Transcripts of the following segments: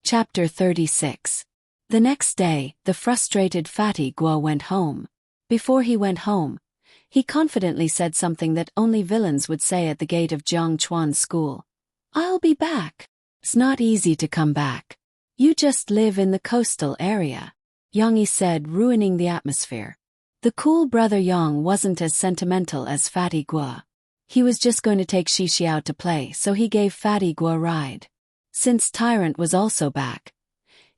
Chapter 36. The next day, the frustrated Fatty Guo went home. Before he went home, he confidently said something that only villains would say at the gate of Jiang Chuan's school. "I'll be back." "It's not easy to come back. You just live in the coastal area," Yang Yi said, ruining the atmosphere. The cool brother Yang wasn't as sentimental as Fatty Guo. He was just going to take Shishi out to play, so he gave Fatty Guo a ride. Since Tyrant was also back,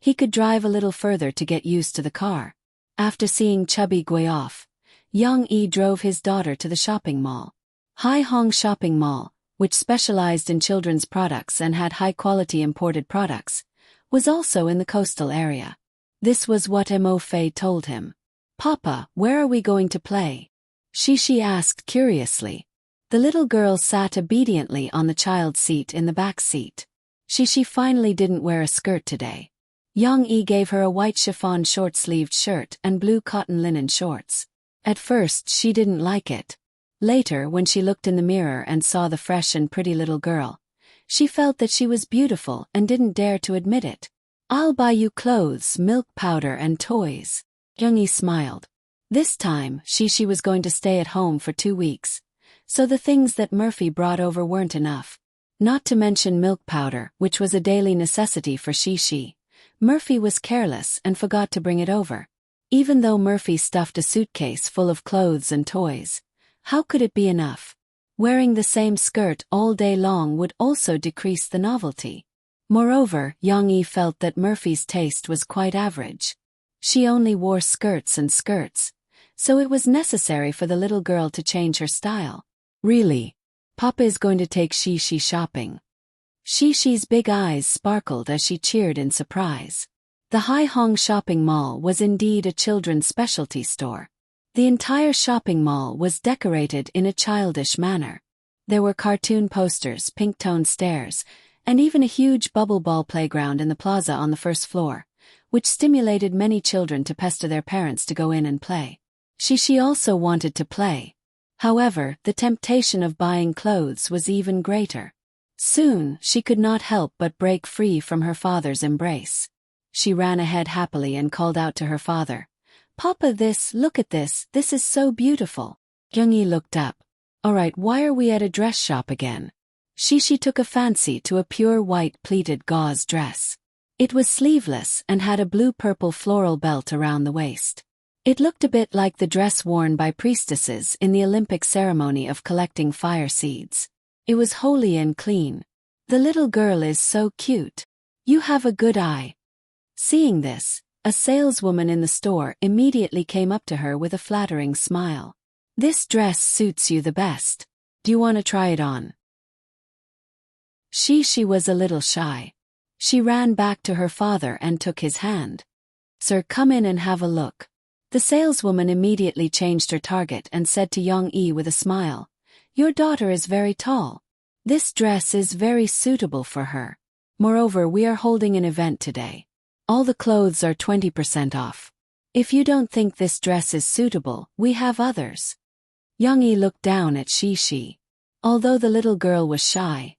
he could drive a little further to get used to the car. After seeing Chubby Gui off, Yang Yi drove his daughter to the shopping mall. Hai Hong Shopping Mall, which specialized in children's products and had high-quality imported products, was also in the coastal area. This was what Mo Fei told him. "Papa, where are we going to play?" Shishi asked curiously. The little girl sat obediently on the child's seat in the back seat. Shishi finally didn't wear a skirt today. Yang Yi gave her a white chiffon short-sleeved shirt and blue cotton linen shorts. At first she didn't like it. Later, when she looked in the mirror and saw the fresh and pretty little girl, she felt that she was beautiful and didn't dare to admit it. "I'll buy you clothes, milk powder and toys." Yang Yi smiled. This time, Shishi was going to stay at home for 2 weeks, so the things that Murphy brought over weren't enough. Not to mention milk powder, which was a daily necessity for Shishi. Murphy was careless and forgot to bring it over. Even though Murphy stuffed a suitcase full of clothes and toys, how could it be enough? Wearing the same skirt all day long would also decrease the novelty. Moreover, Yang Yi felt that Murphy's taste was quite average. She only wore skirts and skirts, so it was necessary for the little girl to change her style. "Really? Papa is going to take Shishi shopping?" Shishi's big eyes sparkled as she cheered in surprise. The Hai Hong Shopping Mall was indeed a children's specialty store. The entire shopping mall was decorated in a childish manner. There were cartoon posters, pink-toned stairs, and even a huge bubble ball playground in the plaza on the first floor, which stimulated many children to pester their parents to go in and play. Shishi also wanted to play. However, the temptation of buying clothes was even greater. Soon, she could not help but break free from her father's embrace. She ran ahead happily and called out to her father, "Papa, look at this is so beautiful." Yang Yi looked up. "Alright, why are we at a dress shop again?" Shishi took a fancy to a pure white pleated gauze dress. It was sleeveless and had a blue-purple floral belt around the waist. It looked a bit like the dress worn by priestesses in the Olympic ceremony of collecting fire seeds. It was holy and clean. "The little girl is so cute. You have a good eye." Seeing this, a saleswoman in the store immediately came up to her with a flattering smile. "This dress suits you the best. Do you want to try it on?" She was a little shy. She ran back to her father and took his hand. "Sir, come in and have a look." The saleswoman immediately changed her target and said to Yang Yi with a smile, "Your daughter is very tall. This dress is very suitable for her. Moreover, we are holding an event today. All the clothes are 20% off. If you don't think this dress is suitable, we have others." Yang Yi looked down at Shishi. Although the little girl was shy,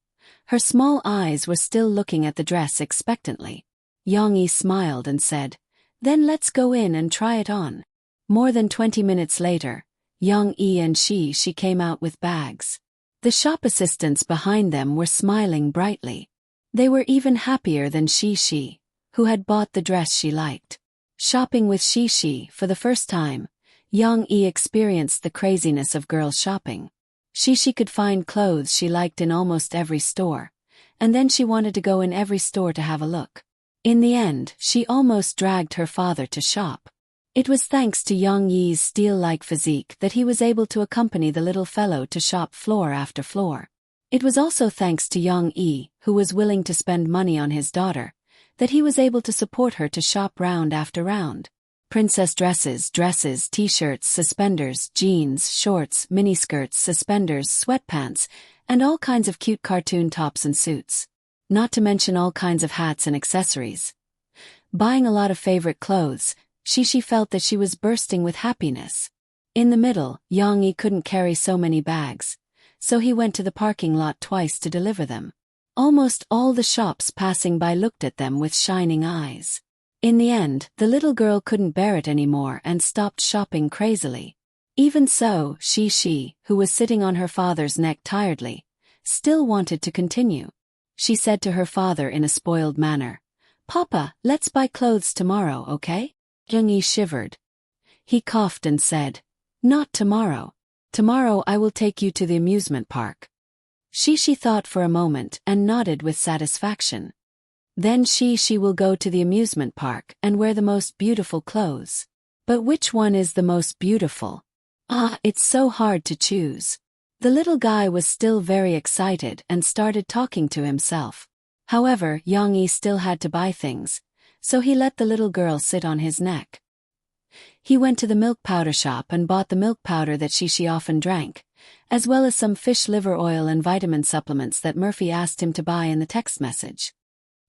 her small eyes were still looking at the dress expectantly. Yang Yi smiled and said, "Then let's go in and try it on." More than 20 minutes later, Yang Yi and Shishi came out with bags. The shop assistants behind them were smiling brightly. They were even happier than Shishi, who had bought the dress she liked. Shopping with Shishi for the first time, Yang Yi experienced the craziness of girl shopping. Shishi could find clothes she liked in almost every store, and then she wanted to go in every store to have a look. In the end, she almost dragged her father to shop. It was thanks to Yang Yi's steel-like physique that he was able to accompany the little fellow to shop floor after floor. It was also thanks to Yang Yi, who was willing to spend money on his daughter, that he was able to support her to shop round after round. Princess dresses, t-shirts, suspenders, jeans, shorts, miniskirts, suspenders, sweatpants, and all kinds of cute cartoon tops and suits. Not to mention all kinds of hats and accessories. Buying a lot of favorite clothes, Shishi felt that she was bursting with happiness. In the middle, Yang Yi couldn't carry so many bags, so he went to the parking lot twice to deliver them. Almost all the shops passing by looked at them with shining eyes. In the end, the little girl couldn't bear it anymore and stopped shopping crazily. Even so, she, who was sitting on her father's neck tiredly, still wanted to continue. She said to her father in a spoiled manner, "Papa, let's buy clothes tomorrow, okay?" Young-yi shivered. He coughed and said, "Not tomorrow. Tomorrow I will take you to the amusement park." She thought for a moment and nodded with satisfaction. Then she will go to the amusement park and wear the most beautiful clothes. But which one is the most beautiful? It's so hard to choose. The little guy was still very excited and started talking to himself. However, Yang-yi still had to buy things, so he let the little girl sit on his neck. He went to the milk powder shop and bought the milk powder that she often drank, as well as some fish liver oil and vitamin supplements that Murphy asked him to buy in the text message.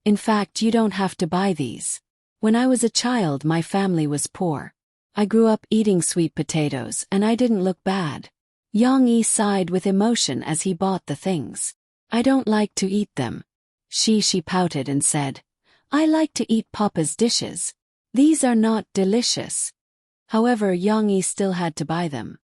"In fact, you don't have to buy these. When I was a child, my family was poor. I grew up eating sweet potatoes and I didn't look bad." Yang-yi sighed with emotion as he bought the things. "I don't like to eat them." She pouted and said, "I like to eat Papa's dishes. These are not delicious." However, Yang-yi still had to buy them.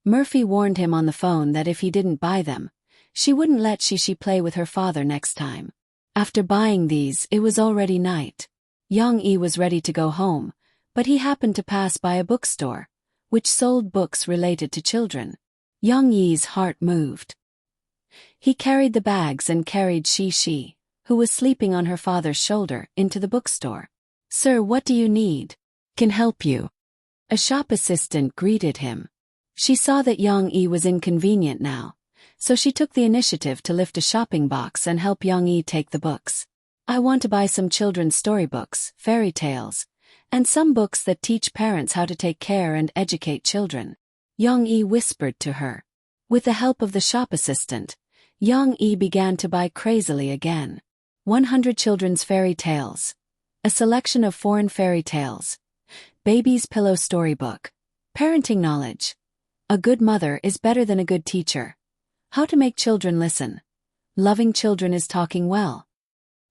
Murphy warned him on the phone that if he didn't buy them, she wouldn't let she play with her father next time. After buying these, it was already night. Yang-yi was ready to go home, but he happened to pass by a bookstore, which sold books related to children. Yang-yi's heart moved. He carried the bags and carried she, who was sleeping on her father's shoulder, into the bookstore. "Sir, what do you need? Can help you." A shop assistant greeted him. She saw that Yang-yi was inconvenient now, so she took the initiative to lift a shopping box and help Yang-yi take the books. "I want to buy some children's storybooks, fairy tales, and some books that teach parents how to take care and educate children," Yang-yi whispered to her. With the help of the shop assistant, Yang-yi began to buy crazily again. 100 children's fairy tales. A selection of foreign fairy tales. Baby's pillow storybook. Parenting knowledge. A good mother is better than a good teacher. How to make children listen. Loving children is talking well.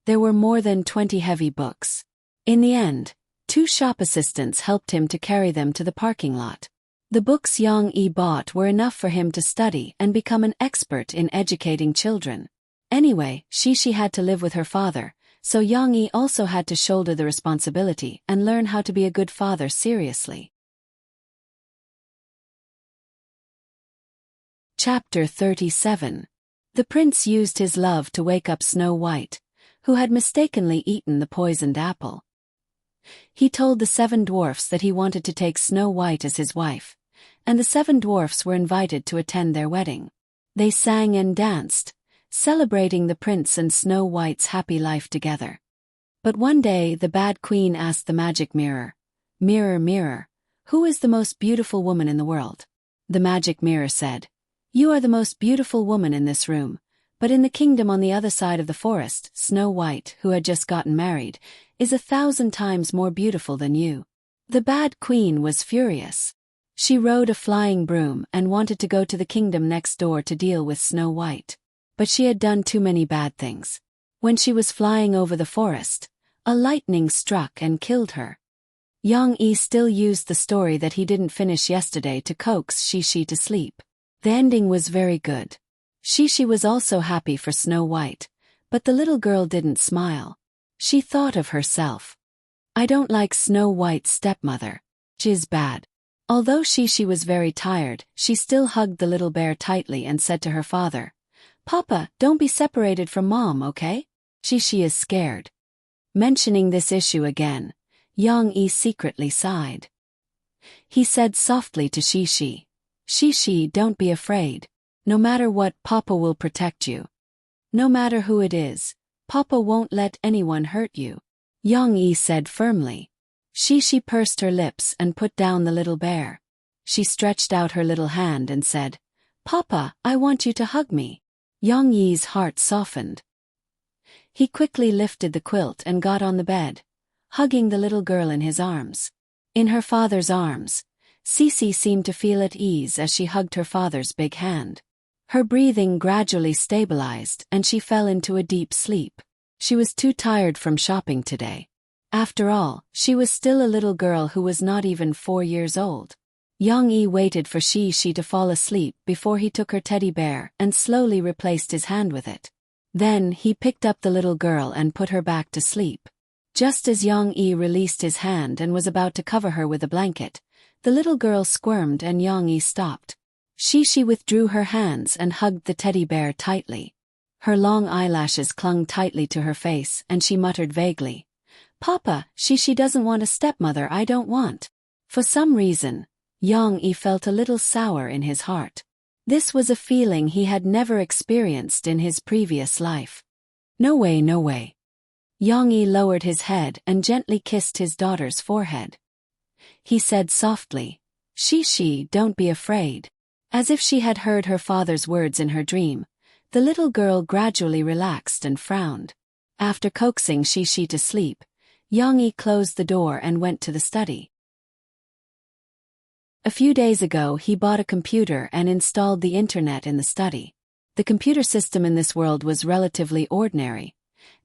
There were more than 20 heavy books. In the end, 2 shop assistants helped him to carry them to the parking lot. The books Yang-yi bought were enough for him to study and become an expert in educating children. Anyway, she had to live with her father, so Yang-yi also had to shoulder the responsibility and learn how to be a good father seriously. Chapter 37. The prince used his love to wake up Snow White, who had mistakenly eaten the poisoned apple. He told the 7 dwarfs that he wanted to take Snow White as his wife, and the 7 dwarfs were invited to attend their wedding. They sang and danced, celebrating the prince and Snow White's happy life together. But one day the bad queen asked the magic mirror, "Mirror, mirror, who is the most beautiful woman in the world?" The magic mirror said, "You are the most beautiful woman in this room, but in the kingdom on the other side of the forest, Snow White, who had just gotten married, is 1,000 times more beautiful than you." The bad queen was furious. She rode a flying broom and wanted to go to the kingdom next door to deal with Snow White. But she had done too many bad things. When she was flying over the forest, a lightning struck and killed her. Yang-yi still used the story that he didn't finish yesterday to coax Shi to sleep. The ending was very good. Shi was also happy for Snow White, but the little girl didn't smile. She thought of herself. "I don't like Snow White's stepmother. She's bad." Although Shi was very tired, she still hugged the little bear tightly and said to her father, "Papa, don't be separated from Mom, okay? Shi is scared." Mentioning this issue again, Yang-yi secretly sighed. He said softly to Shi, "Shi, don't be afraid. No matter what, Papa will protect you. No matter who it is, Papa won't let anyone hurt you," Yang-yi said firmly. Shi pursed her lips and put down the little bear. She stretched out her little hand and said, "Papa, I want you to hug me." Yang-yi's heart softened. He quickly lifted the quilt and got on the bed, hugging the little girl in his arms. In her father's arms, Sisi seemed to feel at ease as she hugged her father's big hand. Her breathing gradually stabilized and she fell into a deep sleep. She was too tired from shopping today. After all, she was still a little girl who was not even 4 years old. Yang-yi waited for Shi to fall asleep before he took her teddy bear and slowly replaced his hand with it. Then he picked up the little girl and put her back to sleep. Just as Yang-yi released his hand and was about to cover her with a blanket, the little girl squirmed and Yang-yi stopped. Shi withdrew her hands and hugged the teddy bear tightly. Her long eyelashes clung tightly to her face and she muttered vaguely, "Papa, Shi doesn't want a stepmother I don't want." For some reason, Yang-yi felt a little sour in his heart. This was a feeling he had never experienced in his previous life. "No way, no way." Yang-yi lowered his head and gently kissed his daughter's forehead. He said softly, Shi, don't be afraid." As if she had heard her father's words in her dream, the little girl gradually relaxed and frowned. After coaxing Shi to sleep, Yang-yi closed the door and went to the study. A few days ago he bought a computer and installed the internet in the study. The computer system in this world was relatively ordinary,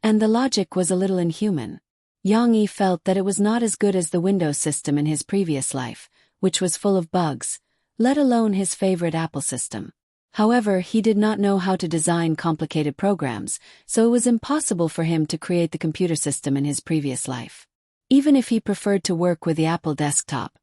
and the logic was a little inhuman. Yang-yi felt that it was not as good as the Windows system in his previous life, which was full of bugs, let alone his favorite Apple system. However, he did not know how to design complicated programs, so it was impossible for him to create the computer system in his previous life. Even if he preferred to work with the Apple desktop,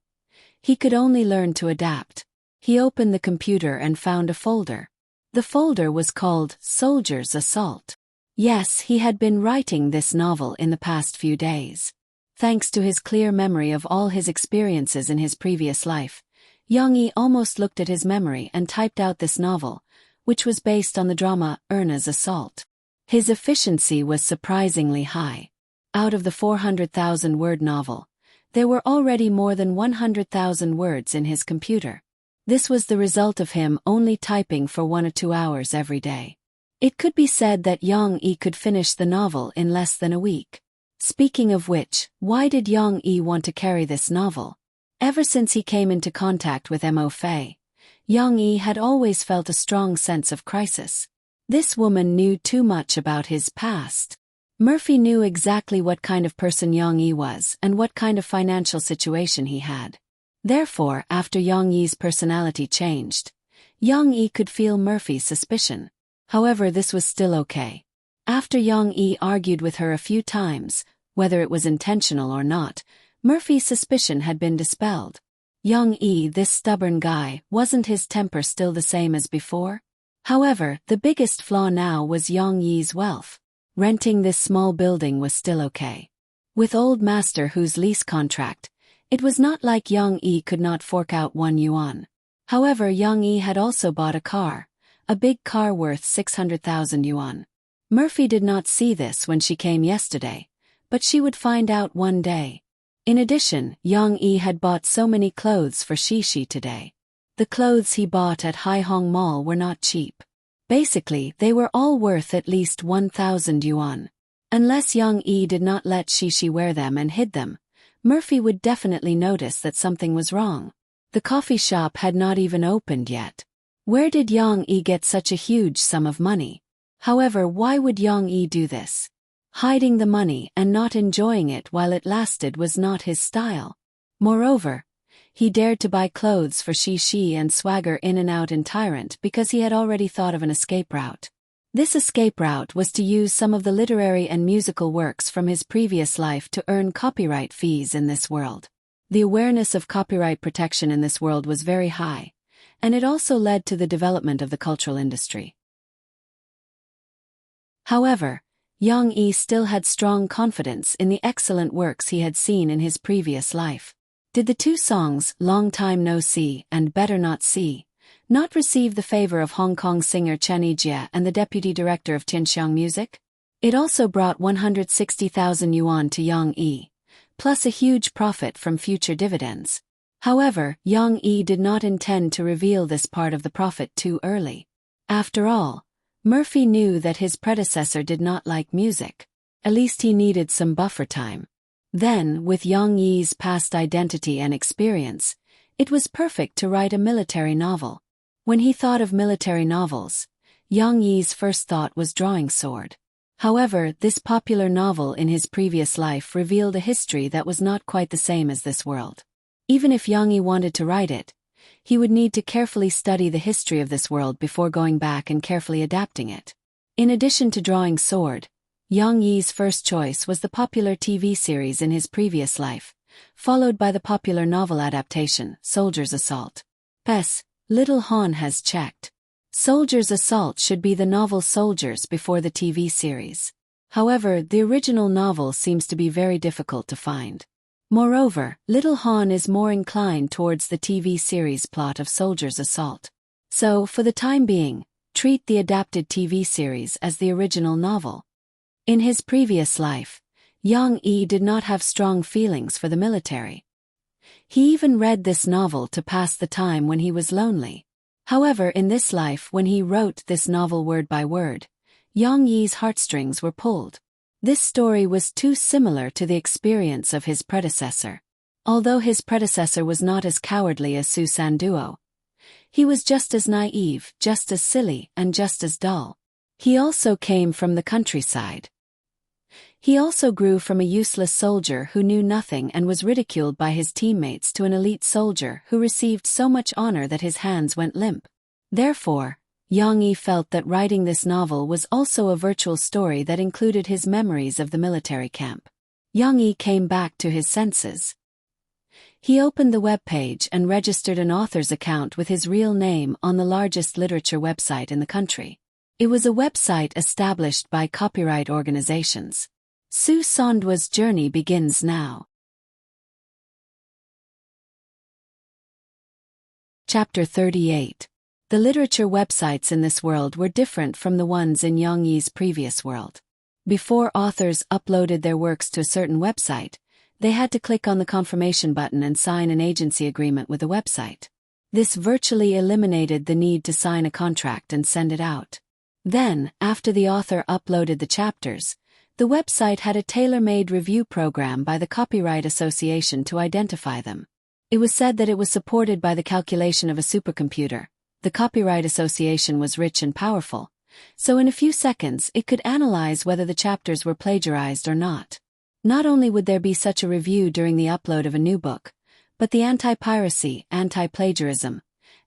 he could only learn to adapt. He opened the computer and found a folder. The folder was called Soldier's Assault. Yes, he had been writing this novel in the past few days. Thanks to his clear memory of all his experiences in his previous life, Yang-yi almost looked at his memory and typed out this novel, which was based on the drama Erna's Assault. His efficiency was surprisingly high. Out of the 400,000-word novel, there were already more than 100,000 words in his computer. This was the result of him only typing for 1 or 2 hours every day. It could be said that Yang-yi could finish the novel in less than a week. Speaking of which, why did Yang-yi want to carry this novel? Ever since he came into contact with Mo Fei, Yang-yi had always felt a strong sense of crisis. This woman knew too much about his past. Murphy knew exactly what kind of person Yang-yi was and what kind of financial situation he had. Therefore, after Yang-yi's personality changed, Yang-yi could feel Murphy's suspicion. However, this was still okay. After Yang-yi argued with her a few times, whether it was intentional or not, Murphy's suspicion had been dispelled. Yang-yi, this stubborn guy, wasn't his temper still the same as before? However, the biggest flaw now was Yang-yi's wealth. Renting this small building was still okay. With Old Master Hu's lease contract, it was not like Yang-yi could not fork out 1 yuan. However, Yang-yi had also bought a car, a big car worth 600,000 yuan. Murphy did not see this when she came yesterday, but she would find out one day. In addition, Yang-yi had bought so many clothes for Shi today. The clothes he bought at Haihong Mall were not cheap. Basically, they were all worth at least 1,000 yuan. Unless Yang-yi did not let Shi wear them and hid them, Murphy would definitely notice that something was wrong. The coffee shop had not even opened yet. Where did Yang-yi get such a huge sum of money? However, why would Yang-yi do this? Hiding the money and not enjoying it while it lasted was not his style. Moreover, he dared to buy clothes for Shi and swagger in and out in Tyrant because he had already thought of an escape route. This escape route was to use some of the literary and musical works from his previous life to earn copyright fees in this world. The awareness of copyright protection in this world was very high, and it also led to the development of the cultural industry. However, Yang-yi still had strong confidence in the excellent works he had seen in his previous life. Did the 2 songs, Long Time No See and Better Not See, not receive the favor of Hong Kong singer Chen Yijie and the deputy director of Tianxiang Music? It also brought 160,000 yuan to Yang-yi, plus a huge profit from future dividends. However, Yang-yi did not intend to reveal this part of the profit too early. After all, Murphy knew that his predecessor did not like music. At least he needed some buffer time. Then, with Yang-yi's past identity and experience, it was perfect to write a military novel. When he thought of military novels, Yang Yi's first thought was drawing sword. However, this popular novel in his previous life revealed a history that was not quite the same as this world. Even if Yang Yi wanted to write it, he would need to carefully study the history of this world before going back and carefully adapting it. In addition to drawing sword, Yang Yi's first choice was the popular TV series in his previous life, followed by the popular novel adaptation, Soldier's Assault. P.S. Little Han has checked. Soldier's Assault should be the novel Soldiers before the TV series. However, the original novel seems to be very difficult to find. Moreover, Little Han is more inclined towards the TV series plot of Soldier's Assault. So, for the time being, treat the adapted TV series as the original novel. In his previous life, Yang Yi did not have strong feelings for the military. He even read this novel to pass the time when he was lonely. However, in this life, when he wrote this novel word by word, Yang Yi's heartstrings were pulled. This story was too similar to the experience of his predecessor. Although his predecessor was not as cowardly as Su Sanduo, he was just as naive, just as silly, and just as dull. He also came from the countryside. He also grew from a useless soldier who knew nothing and was ridiculed by his teammates to an elite soldier who received so much honor that his hands went limp. Therefore, Yang Yi felt that writing this novel was also a virtual story that included his memories of the military camp. Yang Yi came back to his senses. He opened the web page and registered an author's account with his real name on the largest literature website in the country. It was a website established by copyright organizations. Su Sanduo's journey begins now. Chapter 38. The literature websites in this world were different from the ones in Yang Yi's previous world. Before authors uploaded their works to a certain website, they had to click on the confirmation button and sign an agency agreement with the website. This virtually eliminated the need to sign a contract and send it out. Then, after the author uploaded the chapters, the website had a tailor-made review program by the Copyright Association to identify them. It was said that it was supported by the calculation of a supercomputer. The Copyright Association was rich and powerful, so in a few seconds it could analyze whether the chapters were plagiarized or not. Not only would there be such a review during the upload of a new book, but the anti-piracy, anti-plagiarism,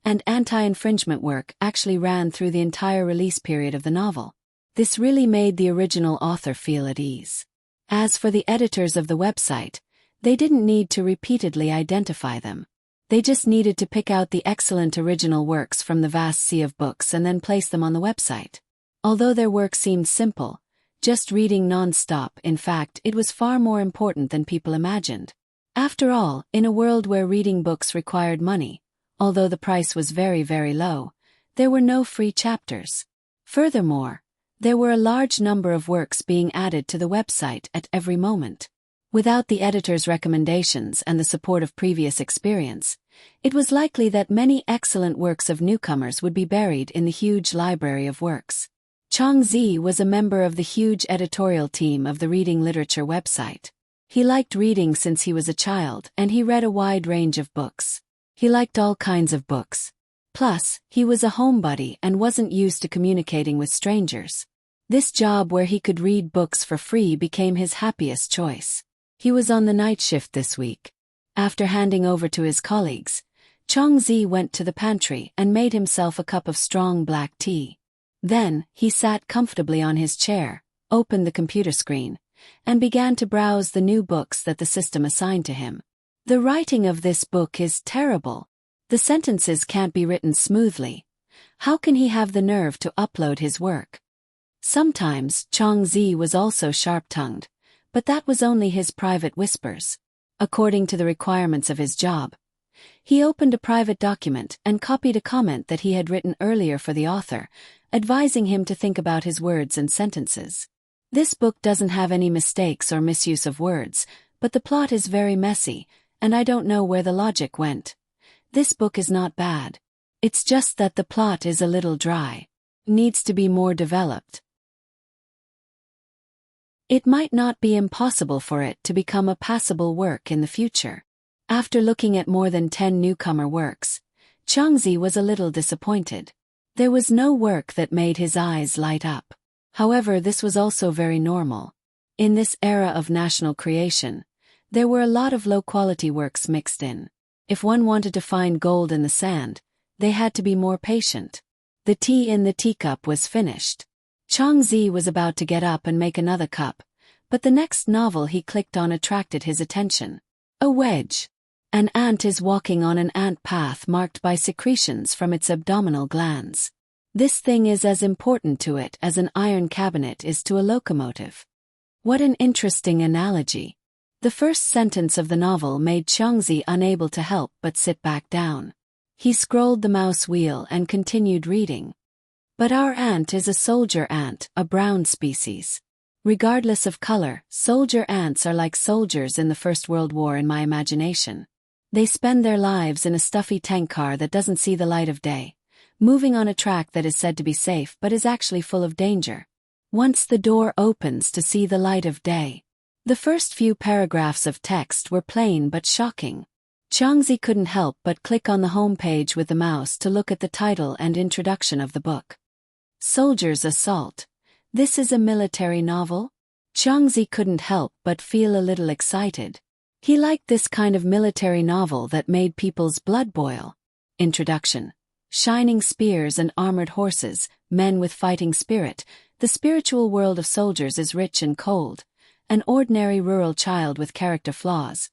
and anti-infringement work actually ran through the entire release period of the novel. This really made the original author feel at ease. As for the editors of the website, they didn't need to repeatedly identify them. They just needed to pick out the excellent original works from the vast sea of books and then place them on the website. Although their work seemed simple, just reading non-stop, in fact, it was far more important than people imagined. After all, in a world where reading books required money, although the price was very, very low, there were no free chapters. Furthermore, there were a large number of works being added to the website at every moment. Without the editor's recommendations and the support of previous experience, it was likely that many excellent works of newcomers would be buried in the huge library of works. Chang Zi was a member of the huge editorial team of the Reading Literature website. He liked reading since he was a child, and he read a wide range of books. He liked all kinds of books. Plus, he was a homebody and wasn't used to communicating with strangers. This job where he could read books for free became his happiest choice. He was on the night shift this week. After handing over to his colleagues, Chang Zi went to the pantry and made himself a cup of strong black tea. Then, he sat comfortably on his chair, opened the computer screen, and began to browse the new books that the system assigned to him. The writing of this book is terrible. The sentences can't be written smoothly. How can he have the nerve to upload his work? Sometimes, Chang Zi was also sharp-tongued, but that was only his private whispers. According to the requirements of his job, he opened a private document and copied a comment that he had written earlier for the author, advising him to think about his words and sentences. This book doesn't have any mistakes or misuse of words, but the plot is very messy, and I don't know where the logic went. This book is not bad. It's just that the plot is a little dry. Needs to be more developed. It might not be impossible for it to become a passable work in the future. After looking at more than 10 newcomer works, Changzi was a little disappointed. There was no work that made his eyes light up. However, this was also very normal. In this era of national creation, there were a lot of low-quality works mixed in. If one wanted to find gold in the sand, they had to be more patient. The tea in the teacup was finished. Changzi was about to get up and make another cup, but the next novel he clicked on attracted his attention. A wedge. An ant is walking on an ant path marked by secretions from its abdominal glands. This thing is as important to it as an iron cabinet is to a locomotive. What an interesting analogy. The first sentence of the novel made Changzi unable to help but sit back down. He scrolled the mouse wheel and continued reading. But our ant is a soldier ant, a brown species. Regardless of color, soldier ants are like soldiers in the First World War in my imagination. They spend their lives in a stuffy tank car that doesn't see the light of day, moving on a track that is said to be safe but is actually full of danger. Once the door opens to see the light of day. The first few paragraphs of text were plain but shocking. Changzi couldn't help but click on the home page with the mouse to look at the title and introduction of the book. Soldiers Assault. This is a military novel? Changzi couldn't help but feel a little excited. He liked this kind of military novel that made people's blood boil. Introduction. Shining spears and armored horses, men with fighting spirit. The spiritual world of soldiers is rich and cold. An ordinary rural child with character flaws.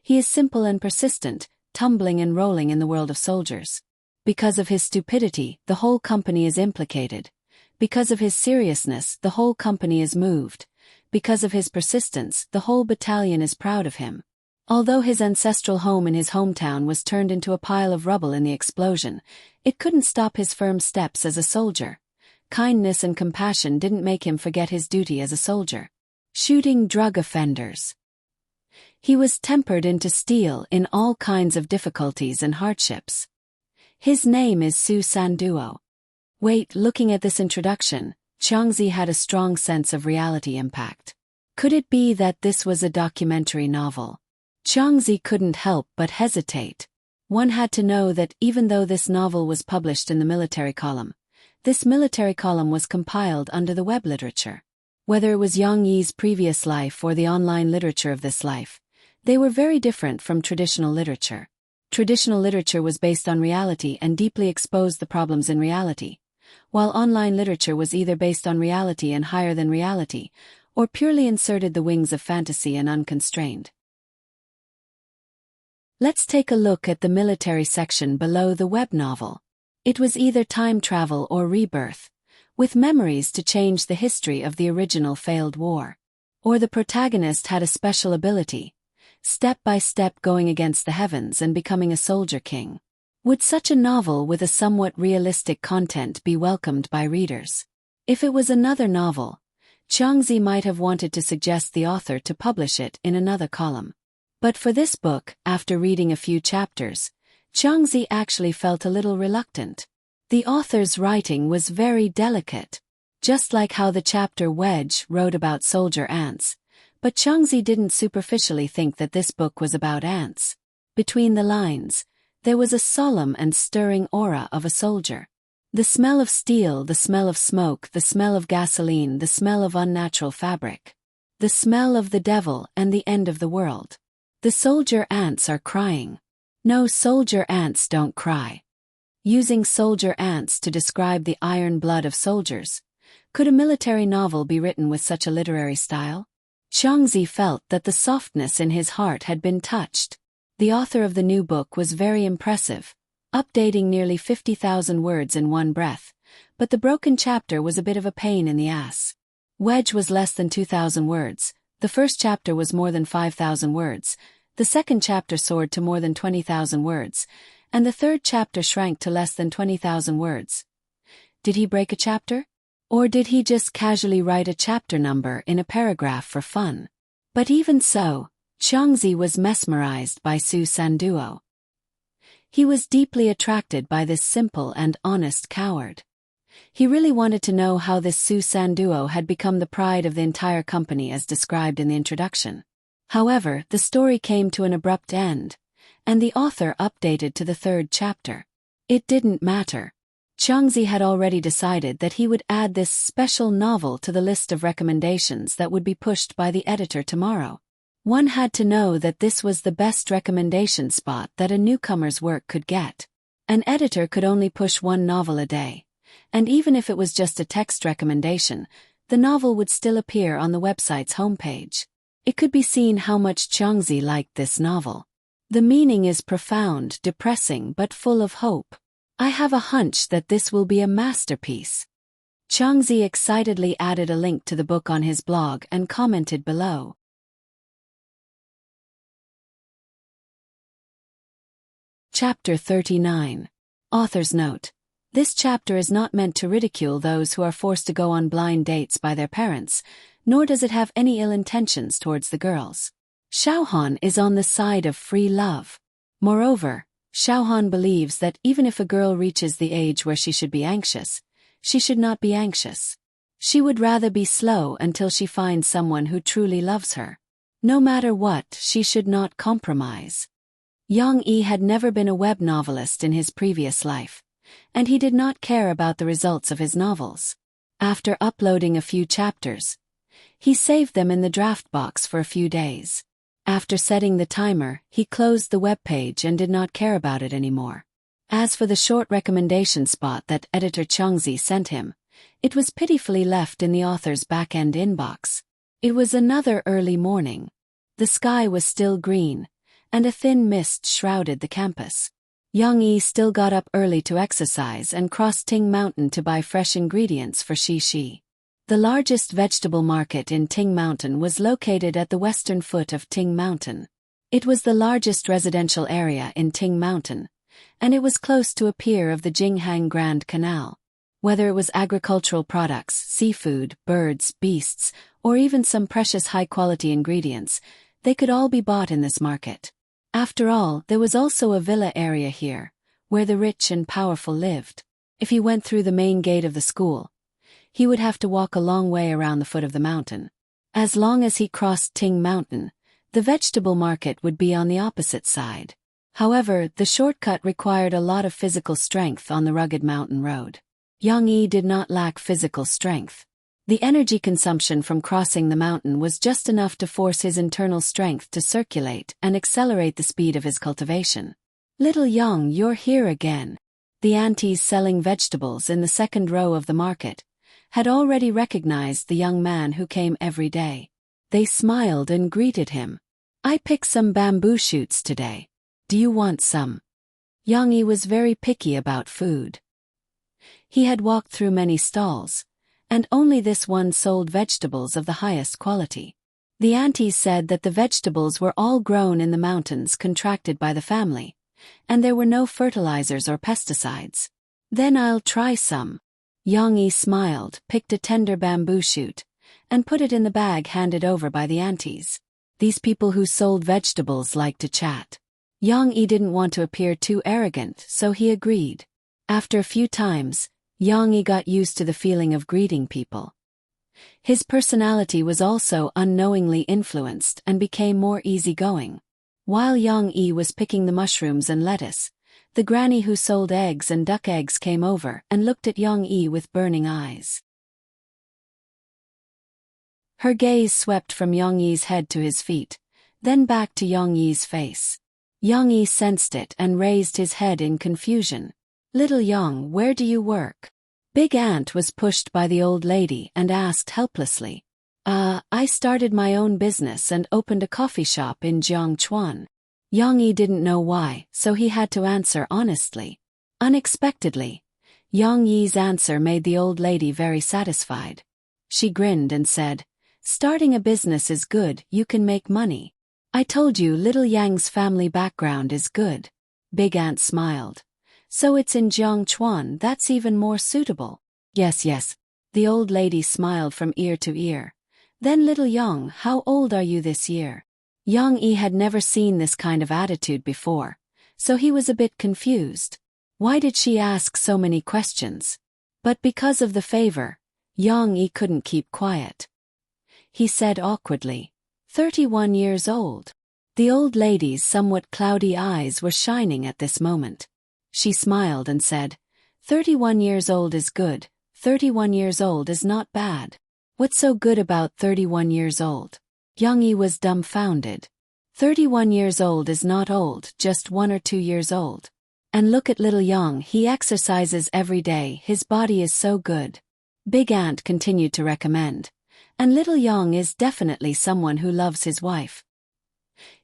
He is simple and persistent, tumbling and rolling in the world of soldiers. Because of his stupidity, the whole company is implicated. Because of his seriousness, the whole company is moved. Because of his persistence, the whole battalion is proud of him. Although his ancestral home in his hometown was turned into a pile of rubble in the explosion, it couldn't stop his firm steps as a soldier. Kindness and compassion didn't make him forget his duty as a soldier. Shooting drug offenders. He was tempered into steel in all kinds of difficulties and hardships. His name is Su Sanduo. Wait, looking at this introduction, Changzi had a strong sense of reality impact. Could it be that this was a documentary novel? Changzi couldn't help but hesitate. One had to know that even though this novel was published in the military column, this military column was compiled under the web literature. Whether it was Yang Yi's previous life or the online literature of this life, they were very different from traditional literature. Traditional literature was based on reality and deeply exposed the problems in reality, while online literature was either based on reality and higher than reality, or purely inserted the wings of fantasy and unconstrained. Let's take a look at the military section below the web novel. It was either time travel or rebirth, with memories to change the history of the original failed war. Or the protagonist had a special ability, step by step going against the heavens and becoming a soldier king. Would such a novel with a somewhat realistic content be welcomed by readers? If it was another novel, Changzi might have wanted to suggest the author to publish it in another column. But for this book, after reading a few chapters, Changzi actually felt a little reluctant. The author's writing was very delicate, just like how the chapter Wedge wrote about soldier ants, but Changzi didn't superficially think that this book was about ants. Between the lines, there was a solemn and stirring aura of a soldier. The smell of steel, the smell of smoke, the smell of gasoline, the smell of unnatural fabric. The smell of the devil and the end of the world. The soldier ants are crying. No, soldier ants don't cry. Using soldier ants to describe the iron blood of soldiers, could a military novel be written with such a literary style? Changzi felt that the softness in his heart had been touched. The author of the new book was very impressive, updating nearly 50,000 words in one breath, but the broken chapter was a bit of a pain in the ass. Wedge was less than 2,000 words, the first chapter was more than 5,000 words, the second chapter soared to more than 20,000 words, and the third chapter shrank to less than 20,000 words. Did he break a chapter? Or did he just casually write a chapter number in a paragraph for fun? But even so, Changzi was mesmerized by Su Sanduo. He was deeply attracted by this simple and honest coward. He really wanted to know how this Su Sanduo had become the pride of the entire company as described in the introduction. However, the story came to an abrupt end, and the author updated to the third chapter. It didn't matter. Changzi had already decided that he would add this special novel to the list of recommendations that would be pushed by the editor tomorrow. One had to know that this was the best recommendation spot that a newcomer's work could get. An editor could only push one novel a day, and even if it was just a text recommendation, the novel would still appear on the website's homepage. It could be seen how much Changzi liked this novel. The meaning is profound, depressing, but full of hope. I have a hunch that this will be a masterpiece. Changzi excitedly added a link to the book on his blog and commented below. Chapter 39. Author's note. This chapter is not meant to ridicule those who are forced to go on blind dates by their parents, nor does it have any ill intentions towards the girls. Xiaohan is on the side of free love. Moreover, Xiaohan believes that even if a girl reaches the age where she should be anxious, she should not be anxious. She would rather be slow until she finds someone who truly loves her. No matter what, she should not compromise. Yang Yi had never been a web novelist in his previous life, and he did not care about the results of his novels. After uploading a few chapters, he saved them in the draft box for a few days. After setting the timer, he closed the web page and did not care about it anymore. As for the short recommendation spot that editor Changzi sent him, it was pitifully left in the author's back-end inbox. It was another early morning. The sky was still green, and a thin mist shrouded the campus. Yang Yi still got up early to exercise and crossed Ting Mountain to buy fresh ingredients for Xi. The largest vegetable market in Ting Mountain was located at the western foot of Ting Mountain. It was the largest residential area in Ting Mountain, and it was close to a pier of the Jinghang Grand Canal. Whether it was agricultural products, seafood, birds, beasts, or even some precious high-quality ingredients, they could all be bought in this market. After all, there was also a villa area here, where the rich and powerful lived. If he went through the main gate of the school, he would have to walk a long way around the foot of the mountain. As long as he crossed Ting Mountain, the vegetable market would be on the opposite side. However, the shortcut required a lot of physical strength on the rugged mountain road. Yang Yi did not lack physical strength. The energy consumption from crossing the mountain was just enough to force his internal strength to circulate and accelerate the speed of his cultivation. "Little Yang, you're here again." The aunties selling vegetables in the second row of the market had already recognized the young man who came every day. They smiled and greeted him. "I picked some bamboo shoots today. Do you want some?" Yang Yi was very picky about food. He had walked through many stalls, and only this one sold vegetables of the highest quality. The aunties said that the vegetables were all grown in the mountains contracted by the family, and there were no fertilizers or pesticides. "Then I'll try some." Yang Yi smiled, picked a tender bamboo shoot, and put it in the bag handed over by the aunties. These people who sold vegetables liked to chat. Yang Yi didn't want to appear too arrogant, so he agreed. After a few times, Yang Yi got used to the feeling of greeting people. His personality was also unknowingly influenced and became more easygoing. While Yang Yi was picking the mushrooms and lettuce, the granny who sold eggs and duck eggs came over and looked at Yang Yi with burning eyes. Her gaze swept from Yang Yi's head to his feet, then back to Yang Yi's face. Yang Yi sensed it and raised his head in confusion. "Little Yang, where do you work?" Big Ant was pushed by the old lady and asked helplessly. I started my own business and opened a coffee shop in Jiangchuan." Yang Yi didn't know why, so he had to answer honestly. Unexpectedly, Yang Yi's answer made the old lady very satisfied. She grinned and said, "Starting a business is good, you can make money. I told you little Yang's family background is good." Big Ant smiled. "So it's in Jiangchuan, that's even more suitable." Yes. The old lady smiled from ear to ear. "Then little Yang, how old are you this year?" Yang Yi had never seen this kind of attitude before, so he was a bit confused. Why did she ask so many questions? But because of the favor, Yang Yi couldn't keep quiet. He said awkwardly, 31 years old. The old lady's somewhat cloudy eyes were shining at this moment. She smiled and said, 31 years old is good, 31 years old is not bad. What's so good about 31 years old? Young-yi was dumbfounded. 31 years old is not old, just 1 or 2 years old. And look at little Young, he exercises every day, his body is so good. Big Ant continued to recommend. And little Young is definitely someone who loves his wife.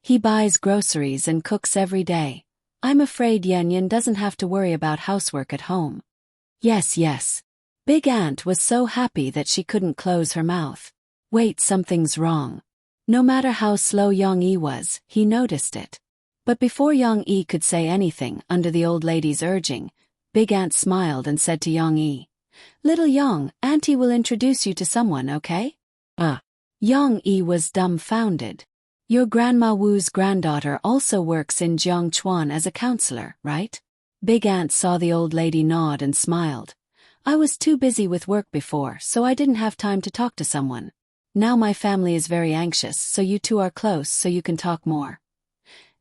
He buys groceries and cooks every day. I'm afraid Yen doesn't have to worry about housework at home. Yes, yes. Big Ant was so happy that she couldn't close her mouth. Wait, something's wrong. No matter how slow Young-yi was, he noticed it. But before Young-yi could say anything, under the old lady's urging, Big Ant smiled and said to Young-yi, Little Young, Auntie will introduce you to someone, okay? Young-yi was dumbfounded. Your Grandma Wu's granddaughter also works in Jiangchuan as a counselor, right? Big Ant saw the old lady nod and smiled. I was too busy with work before, so I didn't have time to talk to someone. Now my family is very anxious, so you two are close so you can talk more.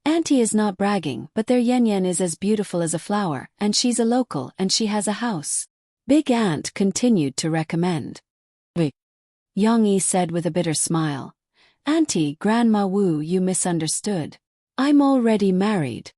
Auntie is not bragging, but their Yen is as beautiful as a flower, and she's a local and she has a house. Big Ant continued to recommend. Young-yi said with a bitter smile. Auntie, Grandma Wu, you misunderstood. I'm already married.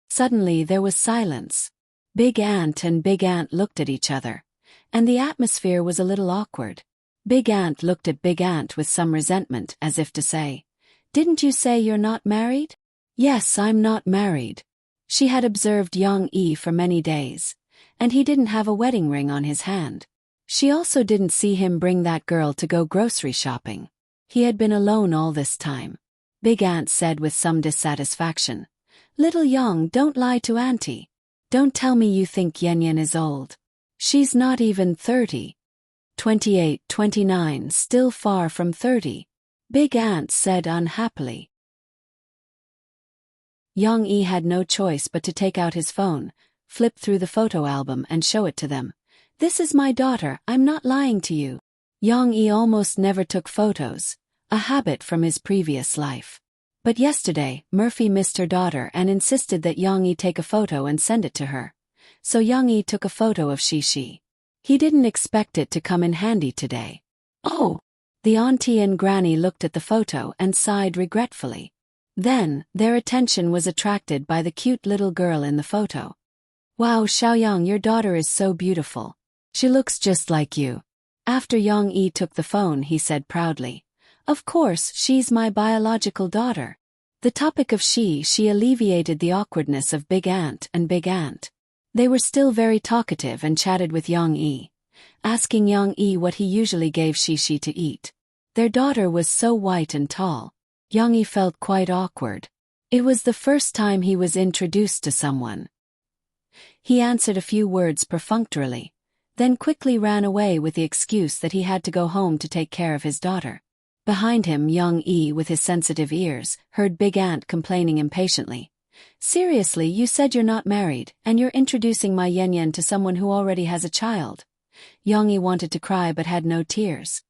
Suddenly there was silence. Big Ant and Big Ant looked at each other, and the atmosphere was a little awkward. Big Ant looked at Big Ant with some resentment, as if to say, Didn't you say you're not married? Yes, I'm not married. She had observed Young-yi for many days, and he didn't have a wedding ring on his hand. She also didn't see him bring that girl to go grocery shopping. He had been alone all this time. Big Ant said with some dissatisfaction, Little Young, don't lie to Auntie. Don't tell me you think Yen is old. She's not even 30. 28, 29, still far from 30. Big Ant said unhappily. Young-yi had no choice but to take out his phone, flip through the photo album and show it to them. This is my daughter, I'm not lying to you. Young-yi almost never took photos, a habit from his previous life. But yesterday, Murphy missed her daughter and insisted that Young-yi take a photo and send it to her. So Young-yi took a photo of Shishi. He didn't expect it to come in handy today. Oh! The auntie and granny looked at the photo and sighed regretfully. Then, their attention was attracted by the cute little girl in the photo. Wow, Xiaoyang, your daughter is so beautiful. She looks just like you. After Young-yi took the phone, he said proudly, Of course, she's my biological daughter. The topic of she alleviated the awkwardness of Big Ant and Big Ant. They were still very talkative and chatted with Young-yi, asking Young-yi what he usually gave Shishi to eat. Their daughter was so white and tall. Young-yi felt quite awkward. It was the first time he was introduced to someone. He answered a few words perfunctorily, then quickly ran away with the excuse that he had to go home to take care of his daughter. Behind him, Young-yi, with his sensitive ears, heard Big Ant complaining impatiently. Seriously, you said you're not married, and you're introducing my Yen to someone who already has a child. Young-yi wanted to cry but had no tears.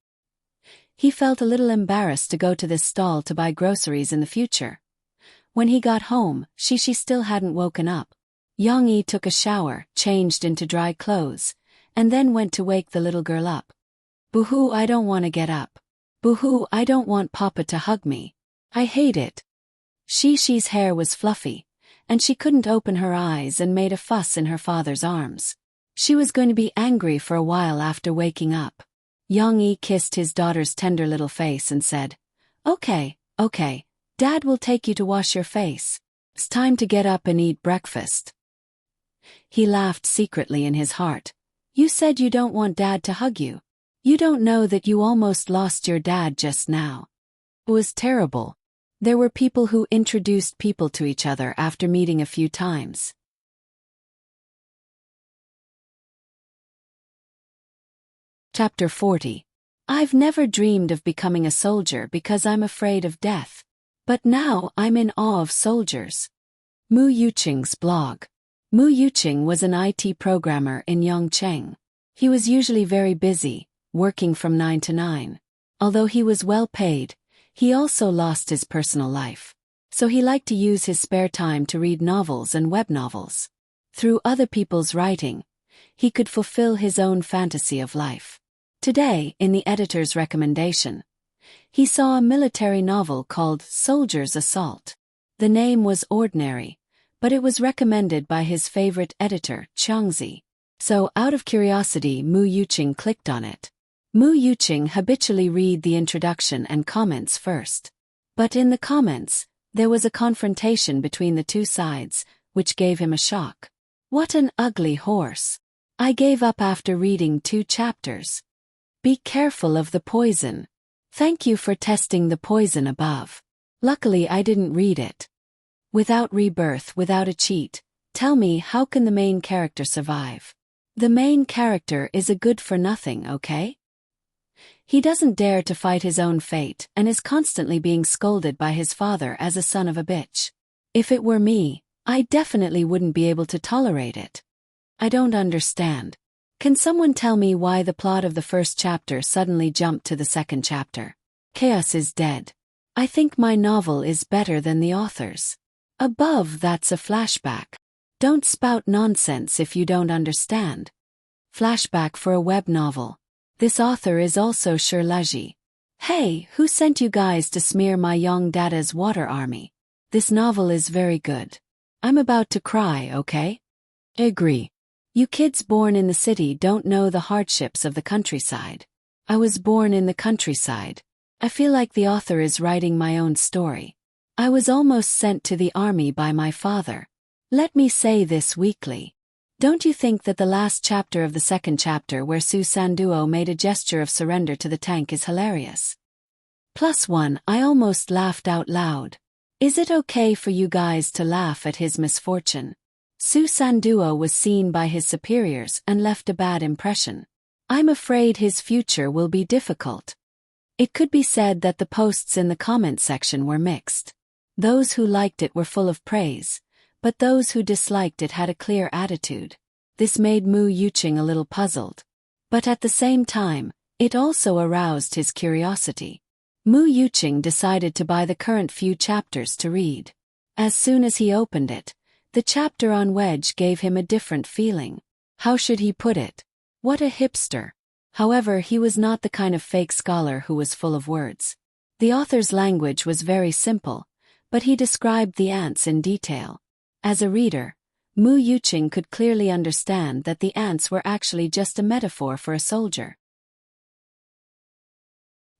He felt a little embarrassed to go to this stall to buy groceries in the future. When he got home, Shishi still hadn't woken up. Young-yi took a shower, changed into dry clothes, and then went to wake the little girl up. Boo-hoo, I don't want to get up. Boo-hoo, I don't want Papa to hug me. I hate it. Shishi's hair was fluffy, and she couldn't open her eyes and made a fuss in her father's arms. She was going to be angry for a while after waking up. Young-yi kissed his daughter's tender little face and said, Okay, Dad will take you to wash your face. It's time to get up and eat breakfast. He laughed secretly in his heart. You said you don't want Dad to hug you. You don't know that you almost lost your dad just now. It was terrible. There were people who introduced people to each other after meeting a few times. Chapter 40. I've never dreamed of becoming a soldier because I'm afraid of death. But now I'm in awe of soldiers. Mu Yuqing's blog. Mu Yuqing was an IT programmer in Yongcheng. He was usually very busy, working from 9 to 9. Although he was well paid, he also lost his personal life. So he liked to use his spare time to read novels and web novels. Through other people's writing, he could fulfill his own fantasy of life. Today, in the editor's recommendation, he saw a military novel called Soldier's Assault. The name was ordinary, but it was recommended by his favorite editor, Changzi. So, out of curiosity, Mu Yuqing clicked on it. Mu Yuqing habitually read the introduction and comments first. But in the comments, there was a confrontation between the two sides, which gave him a shock. What an ugly horse. I gave up after reading 2 chapters. Be careful of the poison. Thank you for testing the poison above. Luckily I didn't read it. Without rebirth, without a cheat, tell me how can the main character survive? The main character is a good-for-nothing, okay? He doesn't dare to fight his own fate and is constantly being scolded by his father as a son of a bitch. If it were me, I definitely wouldn't be able to tolerate it. I don't understand. Can someone tell me why the plot of the first chapter suddenly jumped to the second chapter? Chaos is dead. I think my novel is better than the author's. Above, that's a flashback. Don't spout nonsense if you don't understand. Flashback for a web novel. This author is also Shirlaji. Hey, who sent you guys to smear my young dada's water army? This novel is very good. I'm about to cry, okay? Agree. You kids born in the city don't know the hardships of the countryside. I was born in the countryside. I feel like the author is writing my own story. I was almost sent to the army by my father. Let me say this weakly. Don't you think that the last chapter of the second chapter where Su Sanduo made a gesture of surrender to the tank is hilarious? +1, I almost laughed out loud. Is it okay for you guys to laugh at his misfortune? Su Sanduo was seen by his superiors and left a bad impression. I'm afraid his future will be difficult. It could be said that the posts in the comment section were mixed. Those who liked it were full of praise, but those who disliked it had a clear attitude. This made Mu Yuqing a little puzzled. But at the same time, it also aroused his curiosity. Mu Yuqing decided to buy the current few chapters to read. As soon as he opened it, the chapter on Wedge gave him a different feeling. How should he put it? What a hipster. However, he was not the kind of fake scholar who was full of words. The author's language was very simple, but he described the ants in detail. As a reader, Mu Yuqing could clearly understand that the ants were actually just a metaphor for a soldier.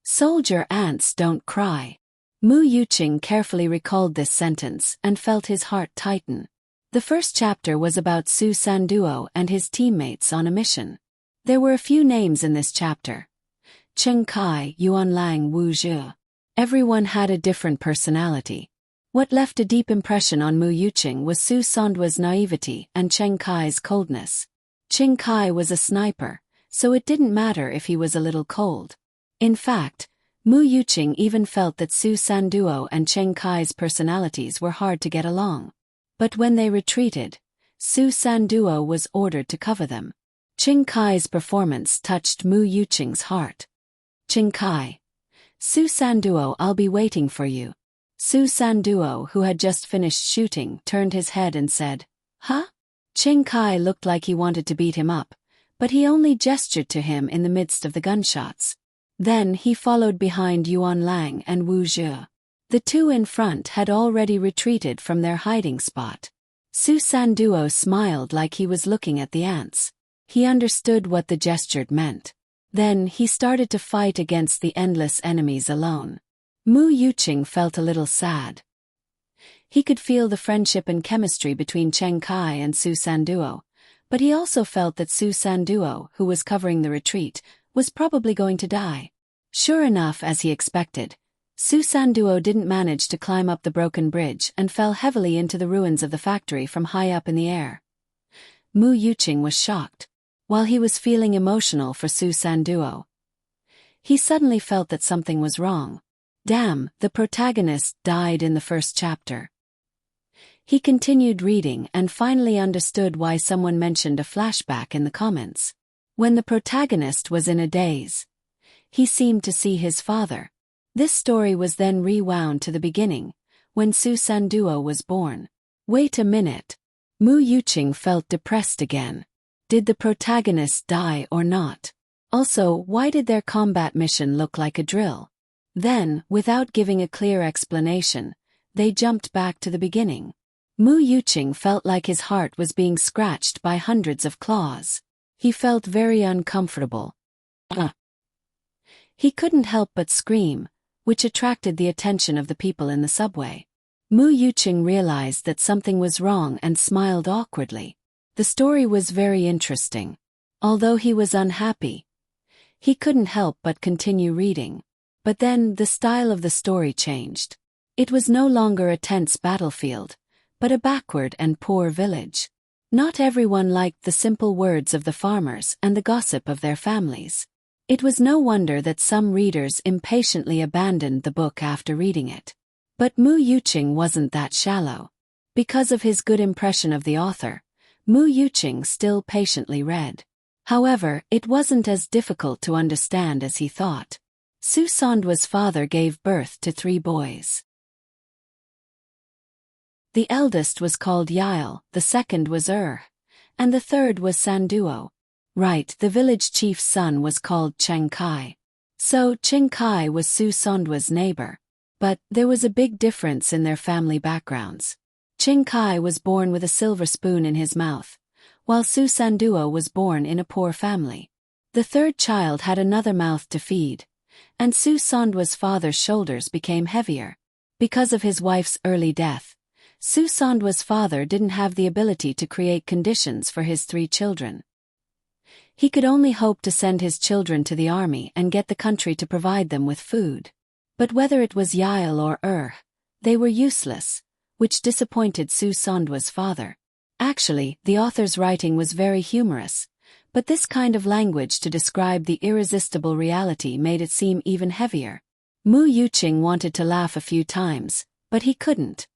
Soldier ants don't cry. Mu Yuqing carefully recalled this sentence and felt his heart tighten. The first chapter was about Su Sanduo and his teammates on a mission. There were a few names in this chapter. Chen Kai, Yuan Lang, Wu Zhe. Everyone had a different personality. What left a deep impression on Mu Yuqing was Su Sanduo's naivety and Chen Kai's coldness. Chen Kai was a sniper, so it didn't matter if he was a little cold. In fact, Mu Yuqing even felt that Su Sanduo and Chen Kai's personalities were hard to get along. But when they retreated, Su Sanduo was ordered to cover them. Chen Kai's performance touched Mu Yuqing's heart. Chen Kai. Su Sanduo, I'll be waiting for you. Su Sanduo, who had just finished shooting, turned his head and said, Huh? Chen Kai looked like he wanted to beat him up, but he only gestured to him in the midst of the gunshots. Then he followed behind Yuan Lang and Wu Zhe. The two in front had already retreated from their hiding spot. Su Sanduo smiled like he was looking at the ants. He understood what the gesture meant. Then he started to fight against the endless enemies alone. Mu Yuqing felt a little sad. He could feel the friendship and chemistry between Chen Kai and Su Sanduo, but he also felt that Su Sanduo, who was covering the retreat, was probably going to die. Sure enough, as he expected, Su Sanduo didn't manage to climb up the broken bridge and fell heavily into the ruins of the factory from high up in the air. Mu Yuqing was shocked. While he was feeling emotional for Su Sanduo, he suddenly felt that something was wrong. Damn, the protagonist died in the first chapter. He continued reading and finally understood why someone mentioned a flashback in the comments. When the protagonist was in a daze, he seemed to see his father. This story was then rewound to the beginning, when Su Sanduo was born. Wait a minute. Mu Yuqing felt depressed again. Did the protagonist die or not? Also, why did their combat mission look like a drill? Then, without giving a clear explanation, they jumped back to the beginning. Mu Yuqing felt like his heart was being scratched by hundreds of claws. He felt very uncomfortable. He couldn't help but scream, which attracted the attention of the people in the subway. Mu Yuqing realized that something was wrong and smiled awkwardly. The story was very interesting. Although he was unhappy, he couldn't help but continue reading. But then the style of the story changed. It was no longer a tense battlefield, but a backward and poor village. Not everyone liked the simple words of the farmers and the gossip of their families. It was no wonder that some readers impatiently abandoned the book after reading it. But Mu Yuqing wasn't that shallow. Because of his good impression of the author, Mu Yuqing still patiently read. However, it wasn't as difficult to understand as he thought. Su Sandwa's father gave birth to 3 boys. The eldest was called Yael, the second was and the third was Sanduo. Right, the village chief's son was called Cheng Kai. So Cheng Kai was Su Sandwa's neighbor. But there was a big difference in their family backgrounds. Cheng Kai was born with a silver spoon in his mouth, while Su Sanduo was born in a poor family. The third child had another mouth to feed, and Su Sandwa's father's shoulders became heavier. Because of his wife's early death, Su Sandwa's father didn't have the ability to create conditions for his 3 children. He could only hope to send his children to the army and get the country to provide them with food. But whether it was Yael or they were useless, which disappointed Su Sandwa's father. Actually, the author's writing was very humorous, but this kind of language to describe the irresistible reality made it seem even heavier. Mu Yuqing wanted to laugh a few times, but he couldn't.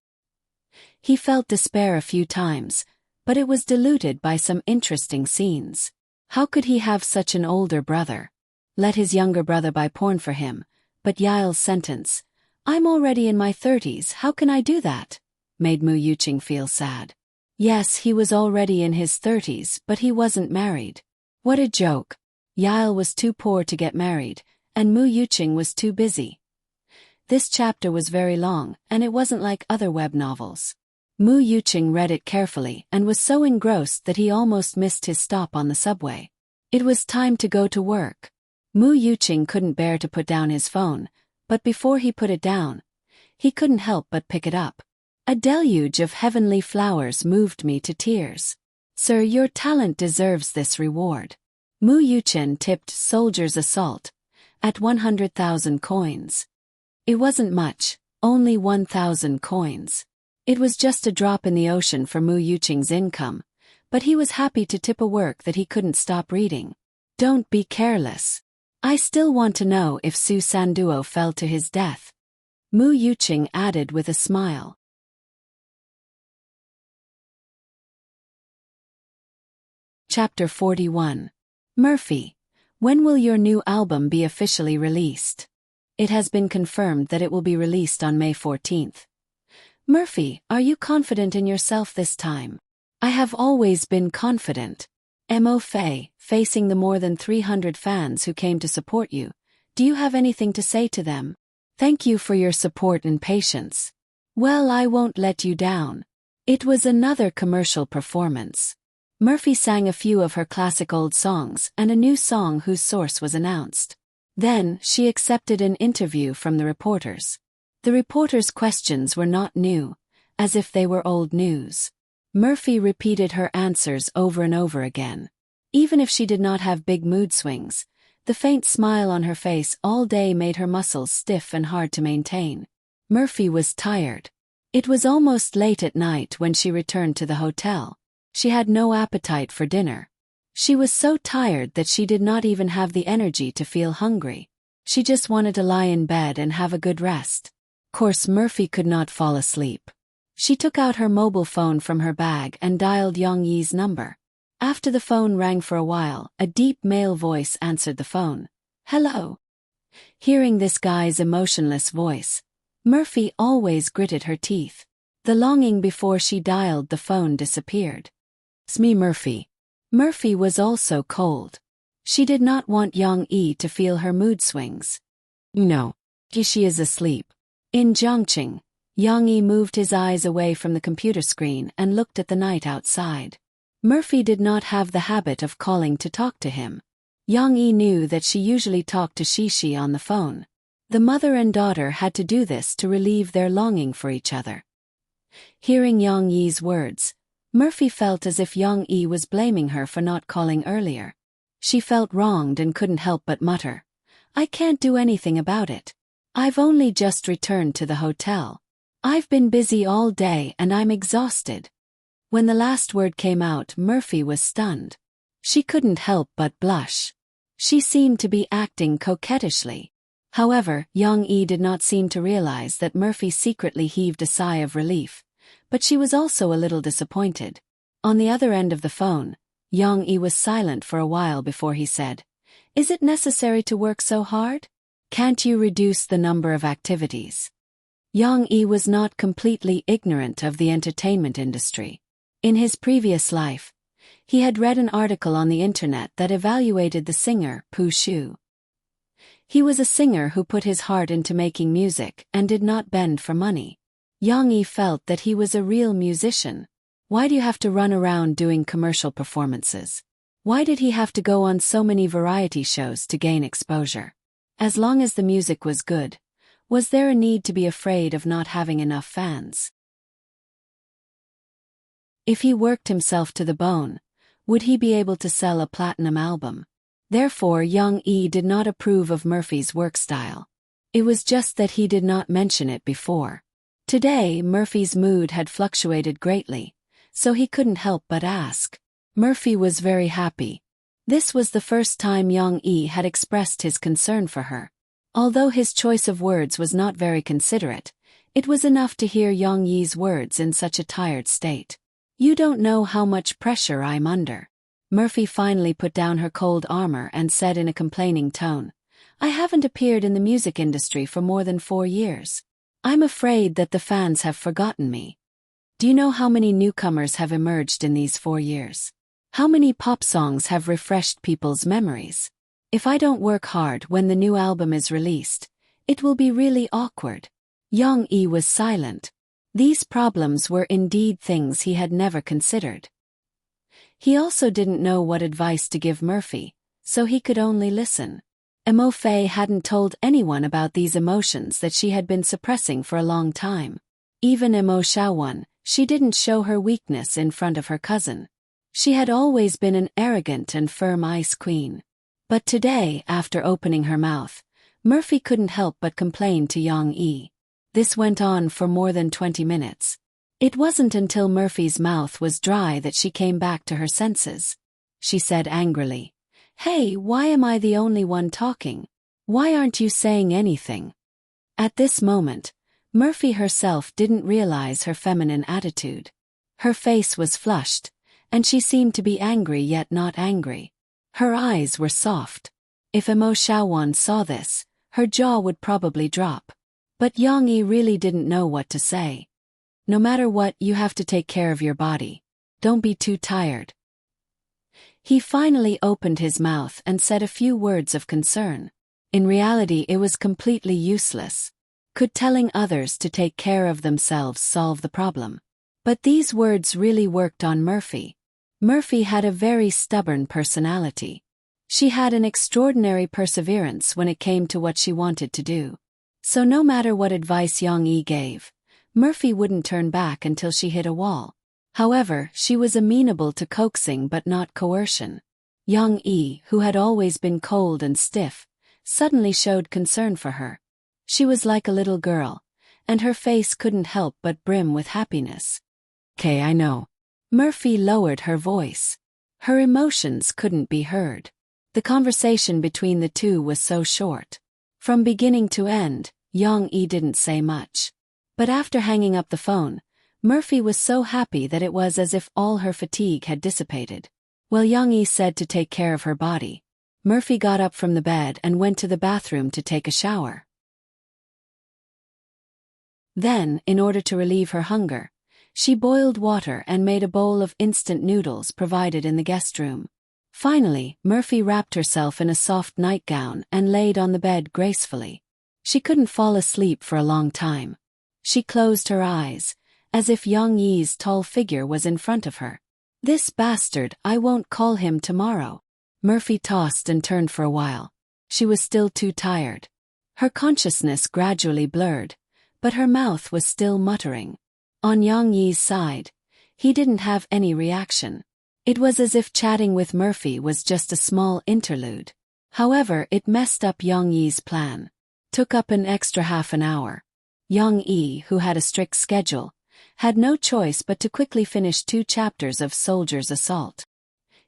He felt despair a few times, but it was diluted by some interesting scenes. How could he have such an older brother? Let his younger brother buy porn for him, but Yael's sentence, "I'm already in my 30s, how can I do that?" made Mu Yuqing feel sad. Yes, he was already in his 30s, but he wasn't married. What a joke. Yael was too poor to get married, and Mu Yuqing was too busy. This chapter was very long, and it wasn't like other web novels. Mu Yuqing read it carefully and was so engrossed that he almost missed his stop on the subway. It was time to go to work. Mu Yuqing couldn't bear to put down his phone, but before he put it down, he couldn't help but pick it up. A deluge of heavenly flowers moved me to tears. Sir, your talent deserves this reward. Mu Yuqing tipped Soldier's Assault at 100,000 coins. It wasn't much, only 1,000 coins. It was just a drop in the ocean for Mu Yuqing's income, but he was happy to tip a work that he couldn't stop reading. Don't be careless. I still want to know if Su Sanduo fell to his death. Mu Yuqing added with a smile. Chapter 41. Murphy, when will your new album be officially released? It has been confirmed that it will be released on May 14th. Murphy, are you confident in yourself this time? I have always been confident. Mo Fei, facing the more than 300 fans who came to support you, do you have anything to say to them? Thank you for your support and patience. Well, I won't let you down. It was another commercial performance. Murphy sang a few of her classic old songs and a new song whose source was announced. Then, she accepted an interview from the reporters. The reporters' questions were not new, as if they were old news. Murphy repeated her answers over and over again. Even if she did not have big mood swings, the faint smile on her face all day made her muscles stiff and hard to maintain. Murphy was tired. It was almost late at night when she returned to the hotel. She had no appetite for dinner. She was so tired that she did not even have the energy to feel hungry. She just wanted to lie in bed and have a good rest. Of course, Murphy could not fall asleep. She took out her mobile phone from her bag and dialed Yang Yi's number. After the phone rang for a while, a deep male voice answered the phone. Hello. Hearing this guy's emotionless voice, Murphy always gritted her teeth. The longing before she dialed the phone disappeared. "It's me, Murphy." Murphy was also cold. She did not want Yang-yi to feel her mood swings. "No. She is asleep." In Zhongqing, Yang-yi moved his eyes away from the computer screen and looked at the night outside. Murphy did not have the habit of calling to talk to him. Yang-yi knew that she usually talked to Shishi on the phone. The mother and daughter had to do this to relieve their longing for each other. Hearing Yang-yi's words, Murphy felt as if Yang-yi was blaming her for not calling earlier. She felt wronged and couldn't help but mutter, "I can't do anything about it. I've only just returned to the hotel. I've been busy all day and I'm exhausted." When the last word came out, Murphy was stunned. She couldn't help but blush. She seemed to be acting coquettishly. However, Yang-yi did not seem to realize that Murphy secretly heaved a sigh of relief, but she was also a little disappointed. On the other end of the phone, Yang-yi was silent for a while before he said, "Is it necessary to work so hard? Can't you reduce the number of activities?" Yang-yi was not completely ignorant of the entertainment industry. In his previous life, he had read an article on the internet that evaluated the singer Pu Shu. He was a singer who put his heart into making music and did not bend for money. Yang-yi felt that he was a real musician. Why do you have to run around doing commercial performances? Why did he have to go on so many variety shows to gain exposure? As long as the music was good, was there a need to be afraid of not having enough fans? If he worked himself to the bone, would he be able to sell a platinum album? Therefore, Yang-yi did not approve of Murphy's work style. It was just that he did not mention it before. Today, Murphy's mood had fluctuated greatly, so he couldn't help but ask. Murphy was very happy. This was the first time Yang-yi had expressed his concern for her. Although his choice of words was not very considerate, it was enough to hear Yang-yi's words in such a tired state. "You don't know how much pressure I'm under." Murphy finally put down her cold armor and said in a complaining tone, "I haven't appeared in the music industry for more than 4 years. I'm afraid that the fans have forgotten me. Do you know how many newcomers have emerged in these 4 years? How many pop songs have refreshed people's memories? If I don't work hard when the new album is released, it will be really awkward." Yang-yi was silent. These problems were indeed things he had never considered. He also didn't know what advice to give Murphy, so he could only listen. Emo Fei hadn't told anyone about these emotions that she had been suppressing for a long time. Even Emo Shaowan, she didn't show her weakness in front of her cousin. She had always been an arrogant and firm ice queen. But today, after opening her mouth, Murphy couldn't help but complain to Yang-yi. This went on for more than 20 minutes. It wasn't until Murphy's mouth was dry that she came back to her senses. She said angrily, "Hey, why am I the only one talking? Why aren't you saying anything?" At this moment, Murphy herself didn't realize her feminine attitude. Her face was flushed, and she seemed to be angry yet not angry. Her eyes were soft. If Emo Shaowan saw this, her jaw would probably drop. But Yang-yi really didn't know what to say. "No matter what, you have to take care of your body. Don't be too tired." He finally opened his mouth and said a few words of concern. In reality, it was completely useless. Could telling others to take care of themselves solve the problem? But these words really worked on Murphy. Murphy had a very stubborn personality. She had an extraordinary perseverance when it came to what she wanted to do. So no matter what advice Yang-yi gave, Murphy wouldn't turn back until she hit a wall. However, she was amenable to coaxing but not coercion. Yang-yi, who had always been cold and stiff, suddenly showed concern for her. She was like a little girl, and her face couldn't help but brim with happiness. "Okay, I know." Murphy lowered her voice. Her emotions couldn't be heard. The conversation between the two was so short. From beginning to end, Yang-yi didn't say much. But after hanging up the phone, Murphy was so happy that it was as if all her fatigue had dissipated. While Yang-yi said to take care of her body, Murphy got up from the bed and went to the bathroom to take a shower. Then, in order to relieve her hunger, She boiled water and made a bowl of instant noodles provided in the guest room. Finally, Murphy wrapped herself in a soft nightgown and laid on the bed gracefully. She couldn't fall asleep for a long time. She closed her eyes, as if Yang Yi's tall figure was in front of her. "This bastard, I won't call him tomorrow." Murphy tossed and turned for a while. She was still too tired. Her consciousness gradually blurred, but her mouth was still muttering. On Yang Yi's side, he didn't have any reaction. It was as if chatting with Murphy was just a small interlude. However, it messed up Yang Yi's plan. Took up an extra half an hour. Yang Yi, who had a strict schedule, had no choice but to quickly finish 2 chapters of Soldier's Assault.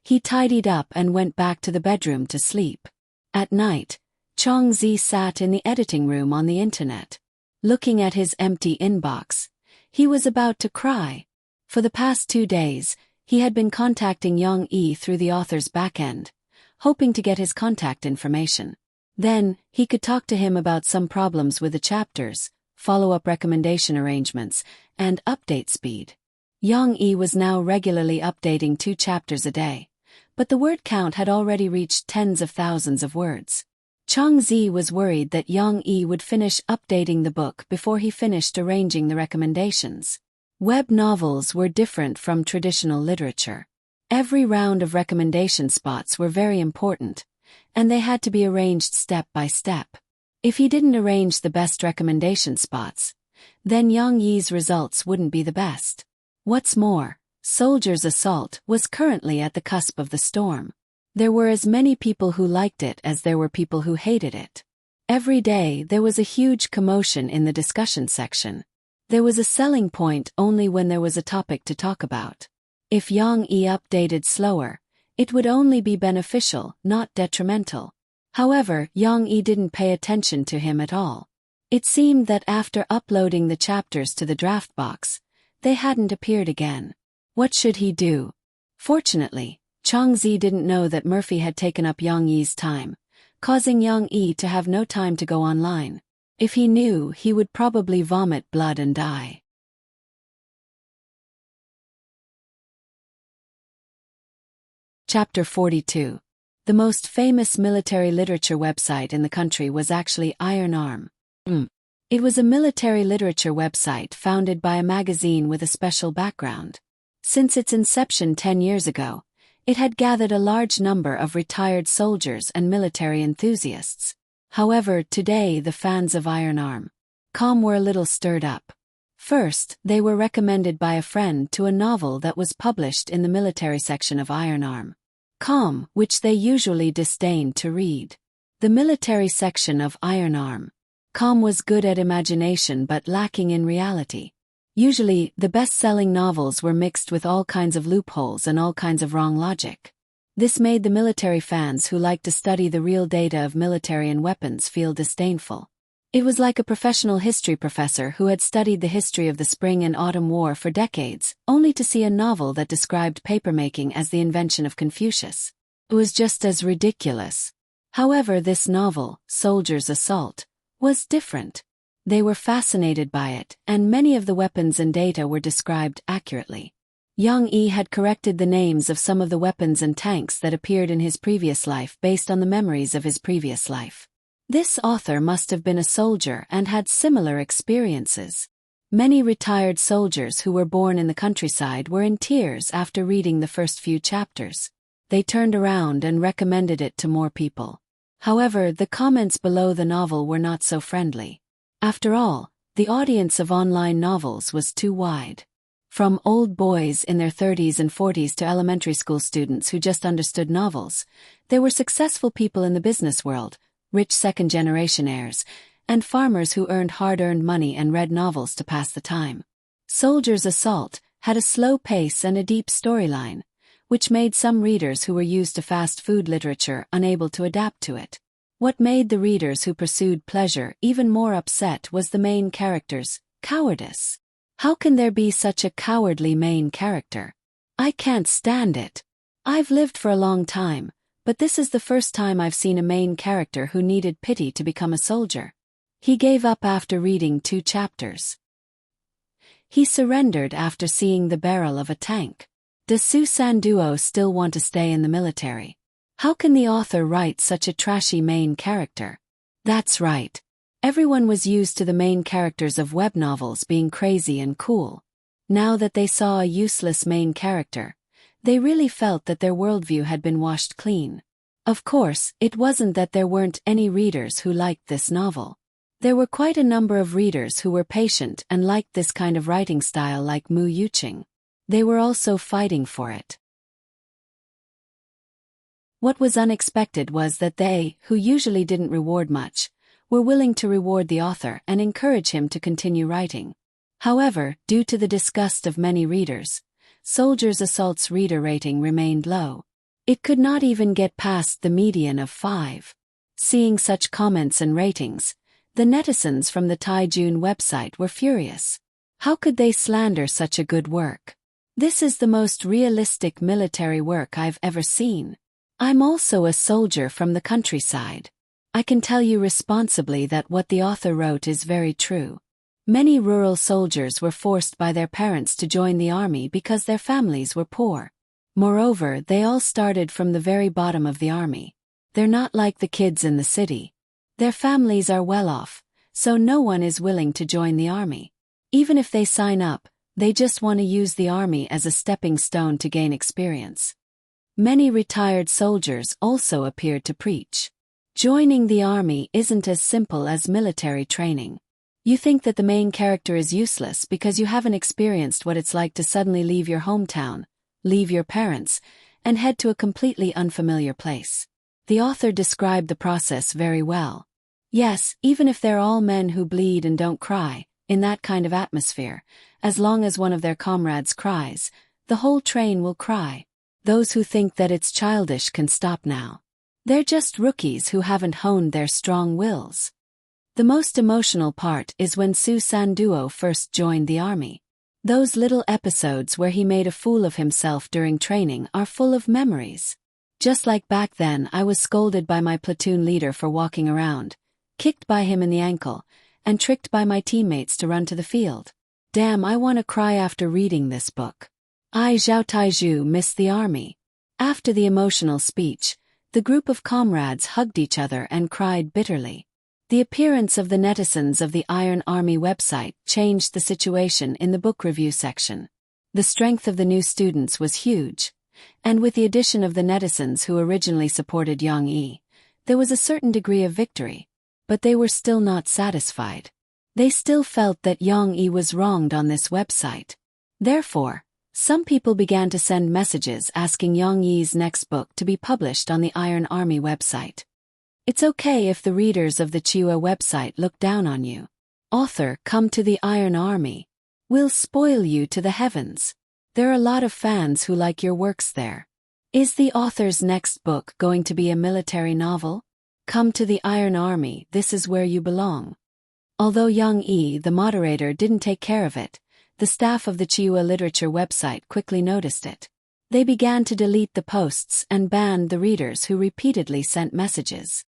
He tidied up and went back to the bedroom to sleep. At night, Chongzi sat in the editing room on the internet. Looking at his empty inbox, he was about to cry. For the past 2 days, he had been contacting Yang Yi through the author's backend, hoping to get his contact information. Then, he could talk to him about some problems with the chapters, follow-up recommendation arrangements, and update speed. Yang Yi was now regularly updating 2 chapters a day, but the word count had already reached tens of thousands of words. Chongzi was worried that Yang Yi would finish updating the book before he finished arranging the recommendations. Web novels were different from traditional literature. Every round of recommendation spots were very important, and they had to be arranged step by step. If he didn't arrange the best recommendation spots, then Yang Yi's results wouldn't be the best. What's more, Soldier's Assault was currently at the cusp of the storm. There were as many people who liked it as there were people who hated it. Every day there was a huge commotion in the discussion section. There was a selling point only when there was a topic to talk about. If Yang Yi updated slower, it would only be beneficial, not detrimental. However, Yang Yi didn't pay attention to him at all. It seemed that after uploading the chapters to the draft box, they hadn't appeared again. What should he do? Fortunately, Chongzi didn't know that Murphy had taken up Yang Yi's time, causing Yang Yi to have no time to go online. If he knew, he would probably vomit blood and die. Chapter 42. The most famous military literature website in the country was actually Iron Arm. It was a military literature website founded by a magazine with a special background. Since its inception 10 years ago, it had gathered a large number of retired soldiers and military enthusiasts. However, today the fans of Iron Arm.com were a little stirred up. First, they were recommended by a friend to a novel that was published in the military section of Iron Arm.com, which they usually disdained to read. The military section of Iron Arm.com was good at imagination but lacking in reality. Usually, the best-selling novels were mixed with all kinds of loopholes and all kinds of wrong logic. This made the military fans who liked to study the real data of military and weapons feel disdainful. It was like a professional history professor who had studied the history of the Spring and Autumn War for decades, only to see a novel that described papermaking as the invention of Confucius. It was just as ridiculous. However, this novel, Soldier's Assault, was different. They were fascinated by it, and many of the weapons and data were described accurately. Yang Yi had corrected the names of some of the weapons and tanks that appeared in his previous life based on the memories of his previous life. This author must have been a soldier and had similar experiences. Many retired soldiers who were born in the countryside were in tears after reading the first few chapters. They turned around and recommended it to more people. However, the comments below the novel were not so friendly. After all, the audience of online novels was too wide. From old boys in their 30s and 40s to elementary school students who just understood novels, there were successful people in the business world, rich second-generation heirs, and farmers who earned hard-earned money and read novels to pass the time. Soldier's Assault had a slow pace and a deep storyline, which made some readers who were used to fast food literature unable to adapt to it. What made the readers who pursued pleasure even more upset was the main character's cowardice. How can there be such a cowardly main character? I can't stand it. I've lived for a long time, but this is the first time I've seen a main character who needed pity to become a soldier. He gave up after reading 2 chapters. He surrendered after seeing the barrel of a tank. Does Su Sanduo still want to stay in the military? How can the author write such a trashy main character? That's right. Everyone was used to the main characters of web novels being crazy and cool. Now that they saw a useless main character, they really felt that their worldview had been washed clean. Of course, it wasn't that there weren't any readers who liked this novel. There were quite a number of readers who were patient and liked this kind of writing style like Mu Yuqing. They were also fighting for it. What was unexpected was that they, who usually didn't reward much, were willing to reward the author and encourage him to continue writing. However, due to the disgust of many readers, Soldier's Assault's reader rating remained low. It could not even get past the median of 5. Seeing such comments and ratings, the netizens from the Taijun website were furious. How could they slander such a good work? This is the most realistic military work I've ever seen. I'm also a soldier from the countryside. I can tell you responsibly that what the author wrote is very true. Many rural soldiers were forced by their parents to join the army because their families were poor. Moreover, they all started from the very bottom of the army. They're not like the kids in the city. Their families are well off, so no one is willing to join the army. Even if they sign up, they just want to use the army as a stepping stone to gain experience. Many retired soldiers also appeared to preach. Joining the army isn't as simple as military training. You think that the main character is useless because you haven't experienced what it's like to suddenly leave your hometown, leave your parents, and head to a completely unfamiliar place. The author described the process very well. Yes, even if they're all men who bleed and don't cry, in that kind of atmosphere, as long as one of their comrades cries, the whole train will cry. Those who think that it's childish can stop now. They're just rookies who haven't honed their strong wills. The most emotional part is when Su Sanduo first joined the army. Those little episodes where he made a fool of himself during training are full of memories. Just like back then, I was scolded by my platoon leader for walking around, kicked by him in the ankle, and tricked by my teammates to run to the field. Damn, I want to cry after reading this book. I Zhao Taizhu missed the army. After the emotional speech, the group of comrades hugged each other and cried bitterly. The appearance of the netizens of the Iron Army website changed the situation in the book review section. The strength of the new students was huge, and with the addition of the netizens who originally supported Yang Yi, there was a certain degree of victory, but they were still not satisfied. They still felt that Yang Yi was wronged on this website. Therefore, some people began to send messages asking Yang Yi's next book to be published on the Iron Army website. It's okay if the readers of the Chiwa website look down on you. Author, come to the Iron Army. We'll spoil you to the heavens. There are a lot of fans who like your works there. Is the author's next book going to be a military novel? Come to the Iron Army, this is where you belong. Although Yang Yi, the moderator, didn't take care of it, the staff of the Chiwa Literature website quickly noticed it. They began to delete the posts and banned the readers who repeatedly sent messages.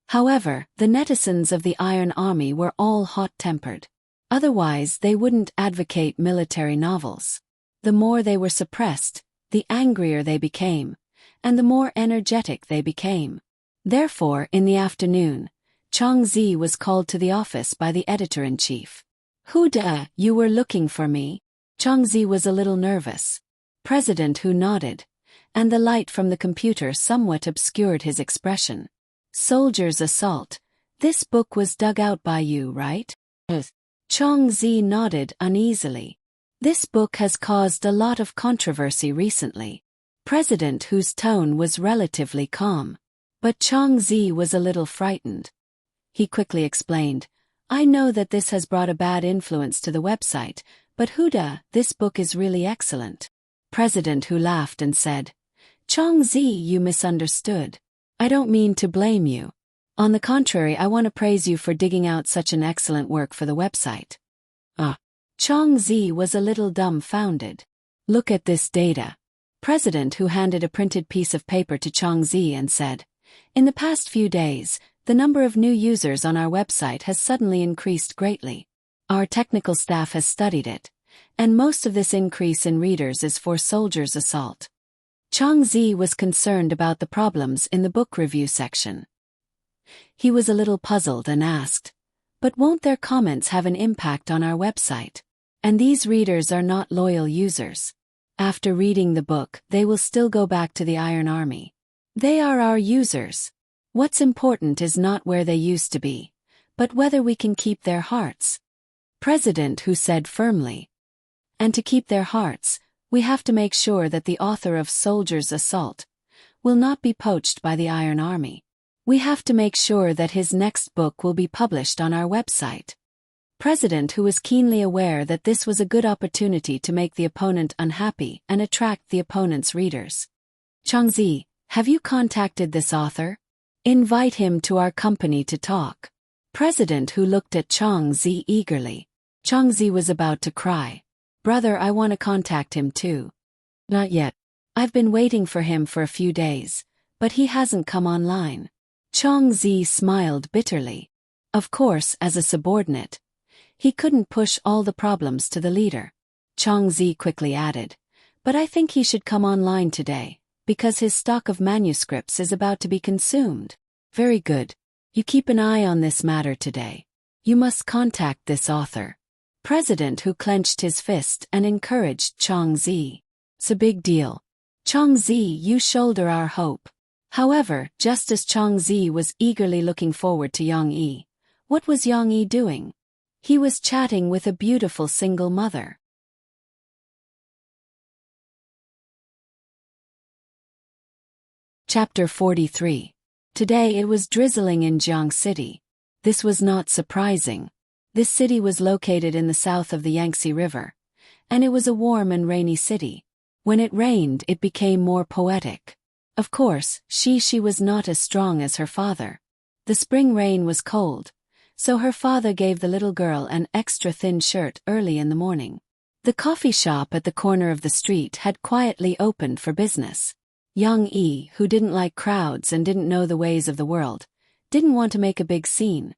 However, the netizens of the Iron Army were all hot-tempered. Otherwise, they wouldn't advocate military novels. The more they were suppressed, the angrier they became, and the more energetic they became. Therefore, in the afternoon, Chang Zi was called to the office by the editor-in-chief. Hu De, you were looking for me? Chang Zi was a little nervous. President Hu nodded, and the light from the computer somewhat obscured his expression. Soldier's Assault. This book was dug out by you, right? Chang Zi nodded uneasily. This book has caused a lot of controversy recently. President Hu's tone was relatively calm, but Chang Zi was a little frightened. He quickly explained, I know that this has brought a bad influence to the website, but Huda, this book is really excellent. President Hu laughed and said, Chang Zi, you misunderstood. I don't mean to blame you. On the contrary, I want to praise you for digging out such an excellent work for the website. Chang Zi was a little dumbfounded. Look at this data. President Hu handed a printed piece of paper to Chang Zi and said, in the past few days, the number of new users on our website has suddenly increased greatly. Our technical staff has studied it, and most of this increase in readers is for Soldier's Assault. Chang Zi was concerned about the problems in the book review section. He was a little puzzled and asked, "But won't their comments have an impact on our website? And these readers are not loyal users. After reading the book, they will still go back to the Iron Army. They are our users. What's important is not where they used to be, but whether we can keep their hearts." President Hu said firmly. And to keep their hearts, we have to make sure that the author of Soldier's Assault will not be poached by the Iron Army. We have to make sure that his next book will be published on our website. President Hu was keenly aware that this was a good opportunity to make the opponent unhappy and attract the opponent's readers. "Chang Zi, have you contacted this author? Invite him to our company to talk." President Hu looked at Chang Zi eagerly. Chang Zi was about to cry. "Brother, I want to contact him too." "Not yet. I've been waiting for him for a few days, but he hasn't come online." Chang Zi smiled bitterly. Of course, as a subordinate, he couldn't push all the problems to the leader. Chang Zi quickly added, "But I think he should come online today, because his stock of manuscripts is about to be consumed." "Very good. You keep an eye on this matter today. You must contact this author." President Hu clenched his fist and encouraged Chang Zi. "It's a big deal. Chang Zi, you shoulder our hope." However, just as Chang Zi was eagerly looking forward to Yang Yi, what was Yang Yi doing? He was chatting with a beautiful single mother. Chapter 43. Today it was drizzling in Jiang City. This was not surprising. This city was located in the south of the Yangtze River, and it was a warm and rainy city. When it rained, it became more poetic. Of course, she was not as strong as her father. The spring rain was cold, so her father gave the little girl an extra thin shirt early in the morning. The coffee shop at the corner of the street had quietly opened for business. Yang Yi, who didn't like crowds and didn't know the ways of the world, didn't want to make a big scene.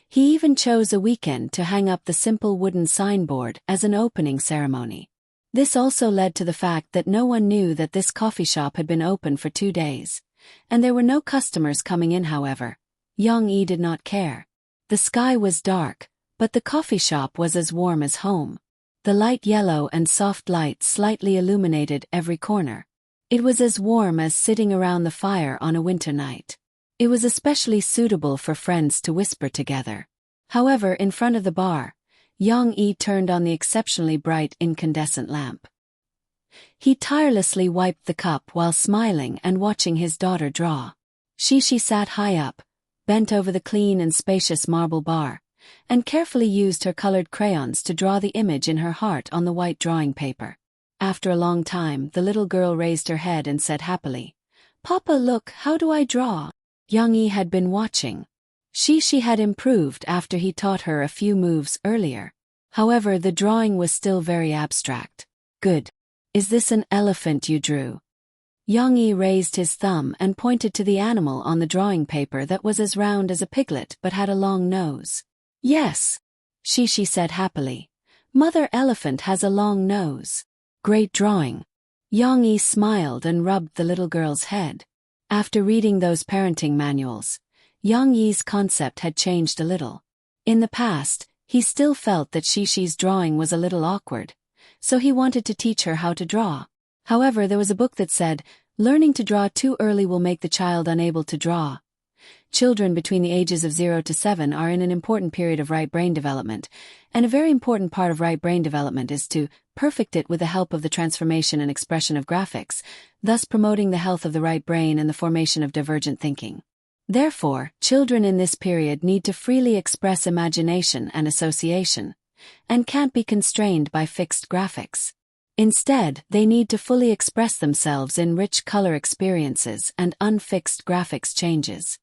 He even chose a weekend to hang up the simple wooden signboard as an opening ceremony. This also led to the fact that no one knew that this coffee shop had been open for 2 days, and there were no customers coming in. However, Yang Yi did not care. The sky was dark, but the coffee shop was as warm as home. The light yellow and soft light slightly illuminated every corner. It was as warm as sitting around the fire on a winter night. It was especially suitable for friends to whisper together. However, in front of the bar, Yang Yi turned on the exceptionally bright incandescent lamp. He tirelessly wiped the cup while smiling and watching his daughter draw. She sat high up, bent over the clean and spacious marble bar, and carefully used her colored crayons to draw the image in her heart on the white drawing paper. After a long time, the little girl raised her head and said happily, "Papa, look, how do I draw?" Yang Yi had been watching. She had improved after he taught her a few moves earlier. However, the drawing was still very abstract. "Good. Is this an elephant you drew?" Yang Yi raised his thumb and pointed to the animal on the drawing paper that was as round as a piglet but had a long nose. "Yes," she said happily. "Mother elephant has a long nose." "Great drawing." Yang Yi smiled and rubbed the little girl's head. After reading those parenting manuals, Yang Yi's concept had changed a little. In the past, he still felt that Shishi's drawing was a little awkward, so he wanted to teach her how to draw. However, there was a book that said, "Learning to draw too early will make the child unable to draw." Children between the ages of 0 to 7 are in an important period of right brain development, and a very important part of right brain development is to perfect it with the help of the transformation and expression of graphics, thus promoting the health of the right brain and the formation of divergent thinking. Therefore, children in this period need to freely express imagination and association, and can't be constrained by fixed graphics. Instead, they need to fully express themselves in rich color experiences and unfixed graphics changes.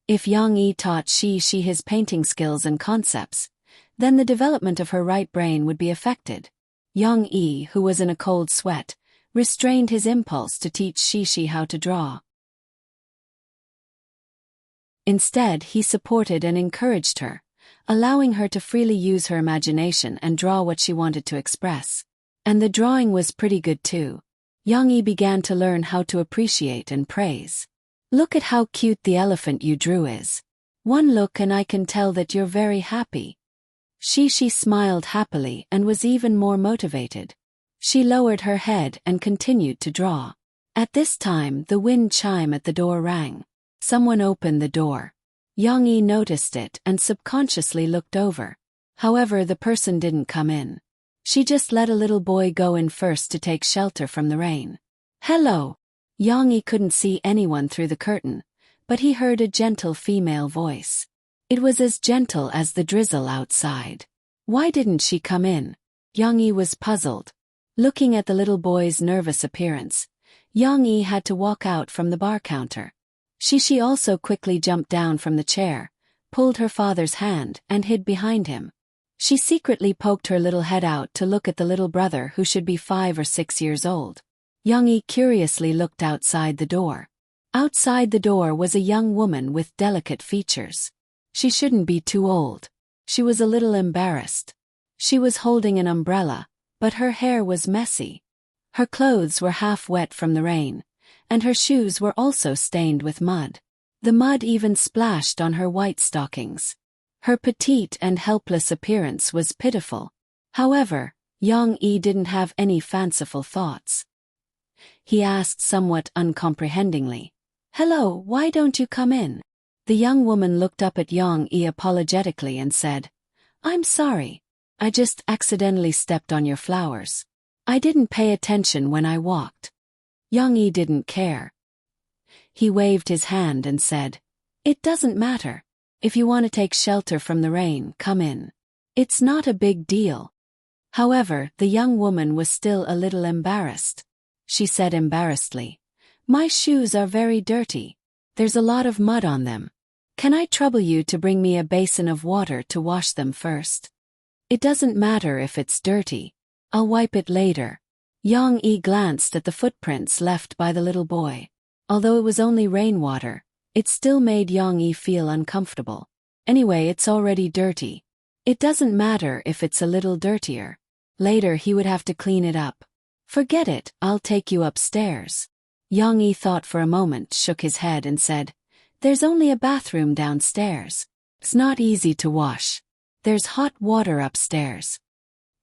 If Yang Yi taught Shi his painting skills and concepts, then the development of her right brain would be affected. Yang Yi, who was in a cold sweat, restrained his impulse to teach Shi how to draw. Instead, he supported and encouraged her, allowing her to freely use her imagination and draw what she wanted to express. And the drawing was pretty good too. Yang-yi began to learn how to appreciate and praise. "Look at how cute the elephant you drew is. One look and I can tell that you're very happy." She smiled happily and was even more motivated. She lowered her head and continued to draw. At this time, the wind chime at the door rang. Someone opened the door. Yang-yi noticed it and subconsciously looked over. However, the person didn't come in. She just let a little boy go in first to take shelter from the rain. "Hello." Yang-yi couldn't see anyone through the curtain, but he heard a gentle female voice. It was as gentle as the drizzle outside. Why didn't she come in? Yang-yi was puzzled. Looking at the little boy's nervous appearance, Yang-yi had to walk out from the bar counter. She also quickly jumped down from the chair, pulled her father's hand, and hid behind him. She secretly poked her little head out to look at the little brother who should be 5 or 6 years old. Yang-yi curiously looked outside the door. Outside the door was a young woman with delicate features. She shouldn't be too old. She was a little embarrassed. She was holding an umbrella, but her hair was messy. Her clothes were half wet from the rain, and her shoes were also stained with mud. The mud even splashed on her white stockings. Her petite and helpless appearance was pitiful. However, Yang-yi didn't have any fanciful thoughts. He asked somewhat uncomprehendingly, "Hello, why don't you come in?" The young woman looked up at Yang-yi apologetically and said, "I'm sorry. I just accidentally stepped on your flowers. I didn't pay attention when I walked." Yang-yi didn't care. He waved his hand and said, "It doesn't matter. If you want to take shelter from the rain, come in. It's not a big deal." However, the young woman was still a little embarrassed. She said embarrassedly, "My shoes are very dirty. There's a lot of mud on them. Can I trouble you to bring me a basin of water to wash them first?" "It doesn't matter if it's dirty. I'll wipe it later." Yang-yi glanced at the footprints left by the little boy. Although it was only rainwater, it still made Yang-yi feel uncomfortable. "Anyway, it's already dirty. It doesn't matter if it's a little dirtier. Later he would have to clean it up. Forget it, I'll take you upstairs." Yang-yi thought for a moment, shook his head and said, "There's only a bathroom downstairs. It's not easy to wash. There's hot water upstairs."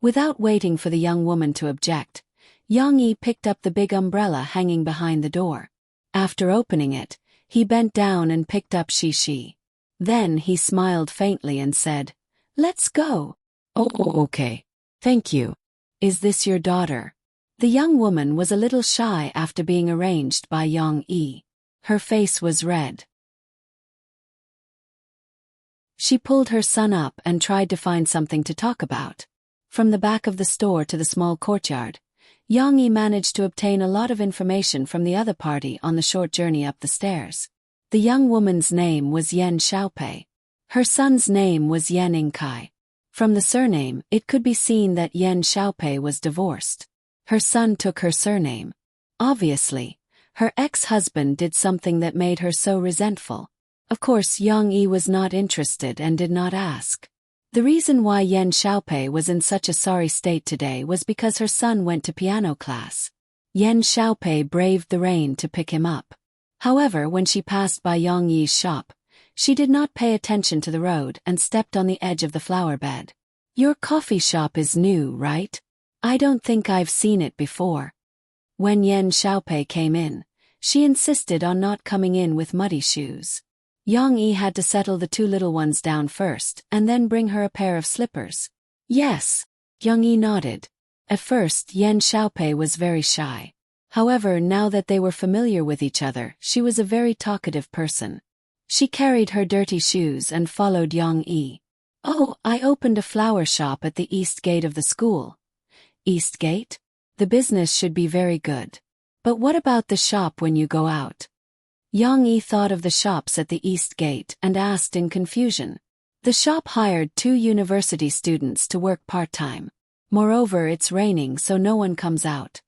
Without waiting for the young woman to object, Yang-yi picked up the big umbrella hanging behind the door. After opening it, he bent down and picked up she. Then he smiled faintly and said, "Let's go." "Oh, okay. Thank you. Is this your daughter?" The young woman was a little shy after being arranged by Yang-yi. Her face was red. She pulled her son up and tried to find something to talk about. From the back of the store to the small courtyard, Yang-yi managed to obtain a lot of information from the other party on the short journey up the stairs. The young woman's name was Yen Xiaopei. Her son's name was Yen Inkai. From the surname, it could be seen that Yen Xiaopei was divorced. Her son took her surname. Obviously, her ex-husband did something that made her so resentful. Of course, Yang-yi was not interested and did not ask. The reason why Yen Xiaopei was in such a sorry state today was because her son went to piano class. Yen Xiaopei braved the rain to pick him up. However, when she passed by Yang-yi's shop, she did not pay attention to the road and stepped on the edge of the flower bed. "Your coffee shop is new, right? I don't think I've seen it before." When Yen Xiaopei came in, she insisted on not coming in with muddy shoes. Yang-yi had to settle the two little ones down first and then bring her a pair of slippers. "Yes." Yang-yi nodded. At first, Yen Xiaopei was very shy. However, now that they were familiar with each other, she was a very talkative person. She carried her dirty shoes and followed Yang-yi. "Oh, I opened a flower shop at the east gate of the school." "East gate? The business should be very good. But what about the shop when you go out?" Yang-yi thought of the shops at the east gate and asked in confusion. The shop hired 2 university students to work part-time. Moreover, it's raining so no one comes out.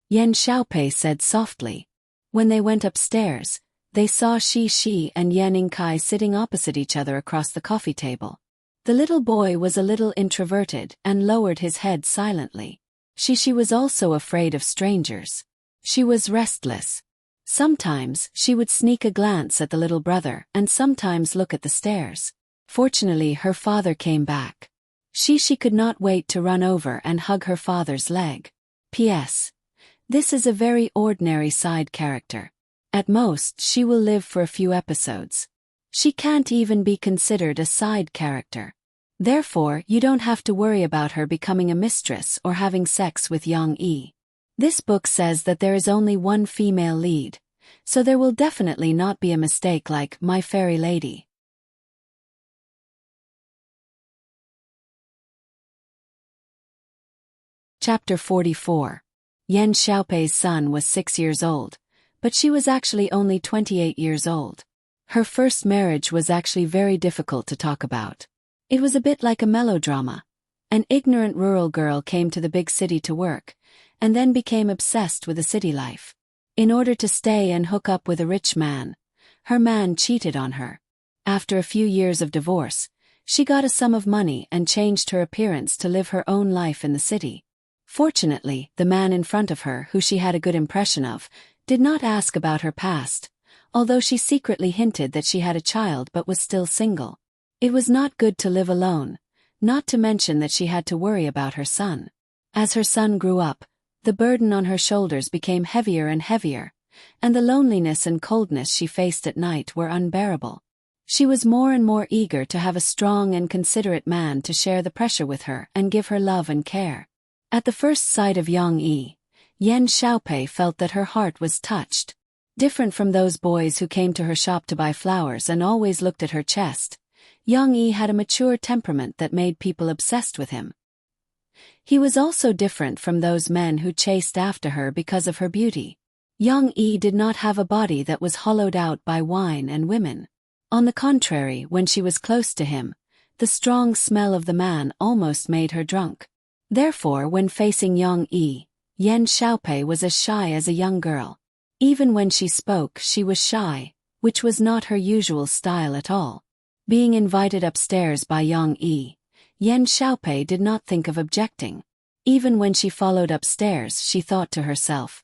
Yen Xiaopei said softly. When they went upstairs, they saw Shi and Yen Inkai sitting opposite each other across the coffee table. The little boy was a little introverted and lowered his head silently. She was also afraid of strangers. She was restless. Sometimes she would sneak a glance at the little brother and sometimes look at the stairs. Fortunately, her father came back. She could not wait to run over and hug her father's leg. P.S. This is a very ordinary side character. At most, she will live for a few episodes. She can't even be considered a side character. Therefore, you don't have to worry about her becoming a mistress or having sex with Young E. This book says that there is only one female lead, so there will definitely not be a mistake like My Fairy Lady. Chapter 44. Yan Xiaopei's son was 6 years old, but she was actually only 28 years old. Her first marriage was actually very difficult to talk about. It was a bit like a melodrama. An ignorant rural girl came to the big city to work, and then became obsessed with the city life. In order to stay and hook up with a rich man, her man cheated on her. After a few years of divorce, she got a sum of money and changed her appearance to live her own life in the city. Fortunately, the man in front of her, who she had a good impression of, did not ask about her past, although she secretly hinted that she had a child but was still single. It was not good to live alone, not to mention that she had to worry about her son. As her son grew up, the burden on her shoulders became heavier and heavier, and the loneliness and coldness she faced at night were unbearable. She was more and more eager to have a strong and considerate man to share the pressure with her and give her love and care. At the first sight of Yang Yi, Yan Xiaopei felt that her heart was touched. Different from those boys who came to her shop to buy flowers and always looked at her chest, Yang Yi had a mature temperament that made people obsessed with him. He was also different from those men who chased after her because of her beauty. Yang Yi did not have a body that was hollowed out by wine and women. On the contrary, when she was close to him, the strong smell of the man almost made her drunk. Therefore, when facing Yang Yi, Yan Xiaopei was as shy as a young girl. Even when she spoke, she was shy, which was not her usual style at all. Being invited upstairs by Yang Yi, Yan Xiaopei did not think of objecting. Even when she followed upstairs, she thought to herself,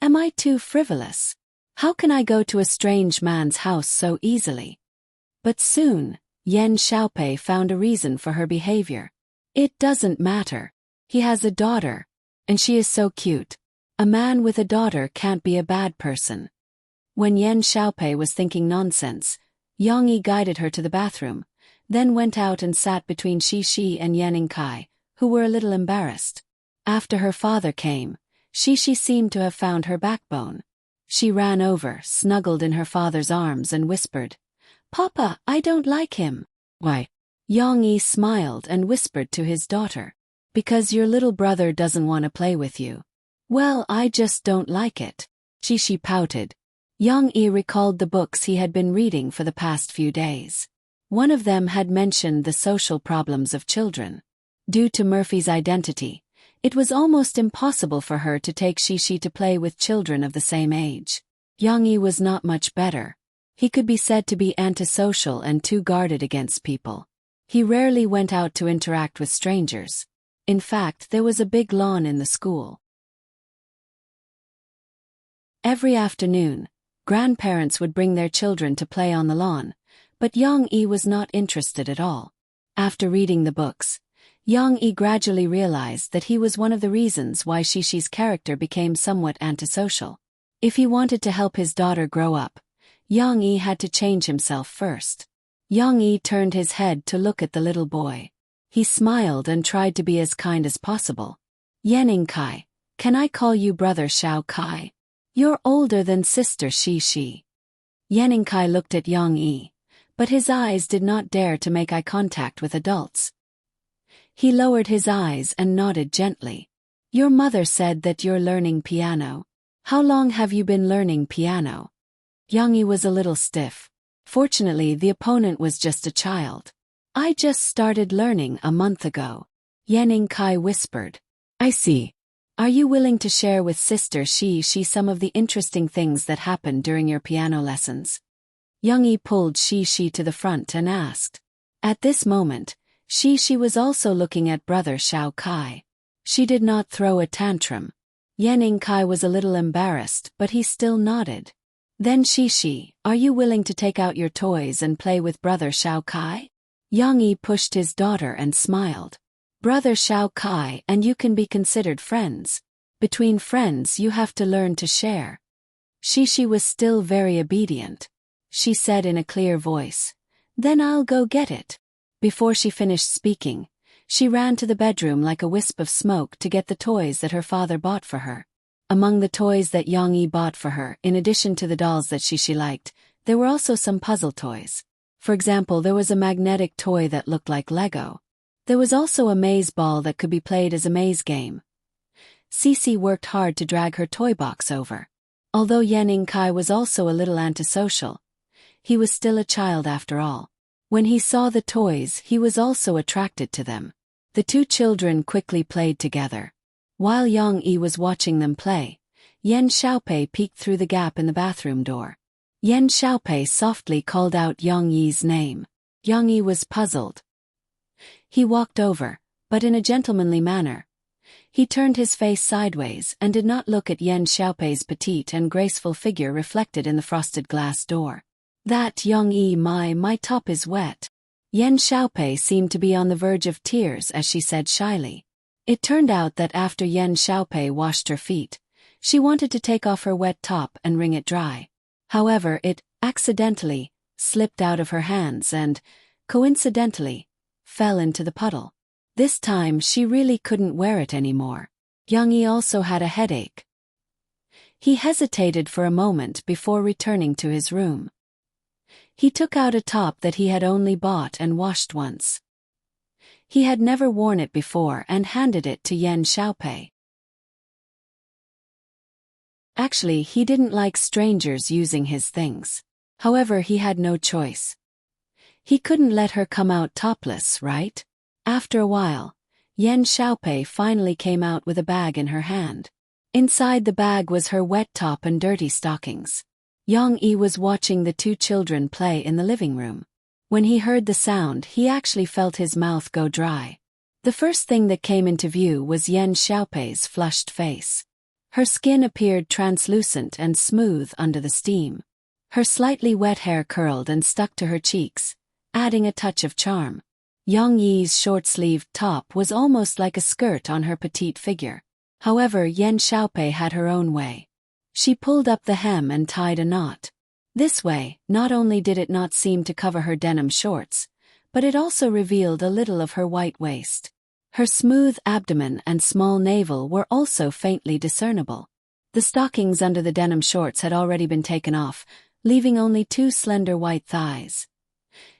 "Am I too frivolous? How can I go to a strange man's house so easily?" But soon, Yan Xiaopei found a reason for her behavior. It doesn't matter. He has a daughter, and she is so cute. A man with a daughter can't be a bad person. When Yan Xiaopei was thinking nonsense, Yang Yi guided her to the bathroom, then went out and sat between Shi and Yan Kai, who were a little embarrassed. After her father came, Shi seemed to have found her backbone. She ran over, snuggled in her father's arms and whispered, "Papa, I don't like him." "Why?" Yang Yi smiled and whispered to his daughter, "Because your little brother doesn't want to play with you." "Well, I just don't like it." Shi pouted. Yang Yi recalled the books he had been reading for the past few days. One of them had mentioned the social problems of children. Due to Murphy's identity, it was almost impossible for her to take Shi to play with children of the same age. Yang Yi was not much better. He could be said to be antisocial and too guarded against people. He rarely went out to interact with strangers. In fact, there was a big lawn in the school. Every afternoon, grandparents would bring their children to play on the lawn, but Yang Yi was not interested at all. After reading the books, Yang Yi gradually realized that he was one of the reasons why Shi's character became somewhat antisocial. If he wanted to help his daughter grow up, Yang Yi had to change himself first. Yang Yi turned his head to look at the little boy. He smiled and tried to be as kind as possible. "Yan Kai, can I call you brother Xiao Kai? You're older than sister Shi." Yan Kai looked at Yang Yi, but his eyes did not dare to make eye contact with adults. He lowered his eyes and nodded gently. "Your mother said that you're learning piano. How long have you been learning piano?" Yang Yi was a little stiff. Fortunately, the opponent was just a child. "I just started learning a month ago." Yan Kai whispered. "I see. Are you willing to share with sister Shi some of the interesting things that happened during your piano lessons?" Yang Yi pulled Shi to the front and asked. At this moment, She was also looking at brother Xiao Kai. She did not throw a tantrum. Yan Kai was a little embarrassed, but he still nodded. Then Shi, are you willing to take out your toys and play with brother Xiao Kai? Yang Yi pushed his daughter and smiled. Brother Xiao Kai and you can be considered friends. Between friends you have to learn to share. Shi was still very obedient. She said in a clear voice, then I'll go get it. Before she finished speaking, she ran to the bedroom like a wisp of smoke to get the toys that her father bought for her. Among the toys that Yang Yi bought for her, in addition to the dolls that she liked, there were also some puzzle toys. For example, there was a magnetic toy that looked like Lego. There was also a maze ball that could be played as a maze game. Cici worked hard to drag her toy box over. Although Yan Kai was also a little antisocial, he was still a child after all. When he saw the toys, he was also attracted to them. The two children quickly played together. While Yang Yi was watching them play, Yan Xiaopei peeked through the gap in the bathroom door. Yan Xiaopei softly called out Yang Yi's name. Yang Yi was puzzled. He walked over, but in a gentlemanly manner. He turned his face sideways and did not look at Yan Xiaopei's petite and graceful figure reflected in the frosted glass door. That Yang Yi, my top is wet. Yan Xiaopei seemed to be on the verge of tears as she said shyly. It turned out that after Yan Xiaopei washed her feet, she wanted to take off her wet top and wring it dry. However, it, accidentally, slipped out of her hands and, coincidentally, fell into the puddle. This time she really couldn't wear it anymore. Yang Yi also had a headache. He hesitated for a moment before returning to his room. He took out a top that he had only bought and washed once. He had never worn it before and handed it to Yan Xiaopei. Actually, he didn't like strangers using his things. However, he had no choice. He couldn't let her come out topless, right? After a while, Yan Xiaopei finally came out with a bag in her hand. Inside the bag was her wet top and dirty stockings. Yang Yi was watching the two children play in the living room. When he heard the sound, he actually felt his mouth go dry. The first thing that came into view was Yan Xiaopei's flushed face. Her skin appeared translucent and smooth under the steam. Her slightly wet hair curled and stuck to her cheeks, adding a touch of charm. Yang Yi's short-sleeved top was almost like a skirt on her petite figure. However, Yan Xiaopei had her own way. She pulled up the hem and tied a knot. This way, not only did it not seem to cover her denim shorts, but it also revealed a little of her white waist. Her smooth abdomen and small navel were also faintly discernible. The stockings under the denim shorts had already been taken off, leaving only two slender white thighs.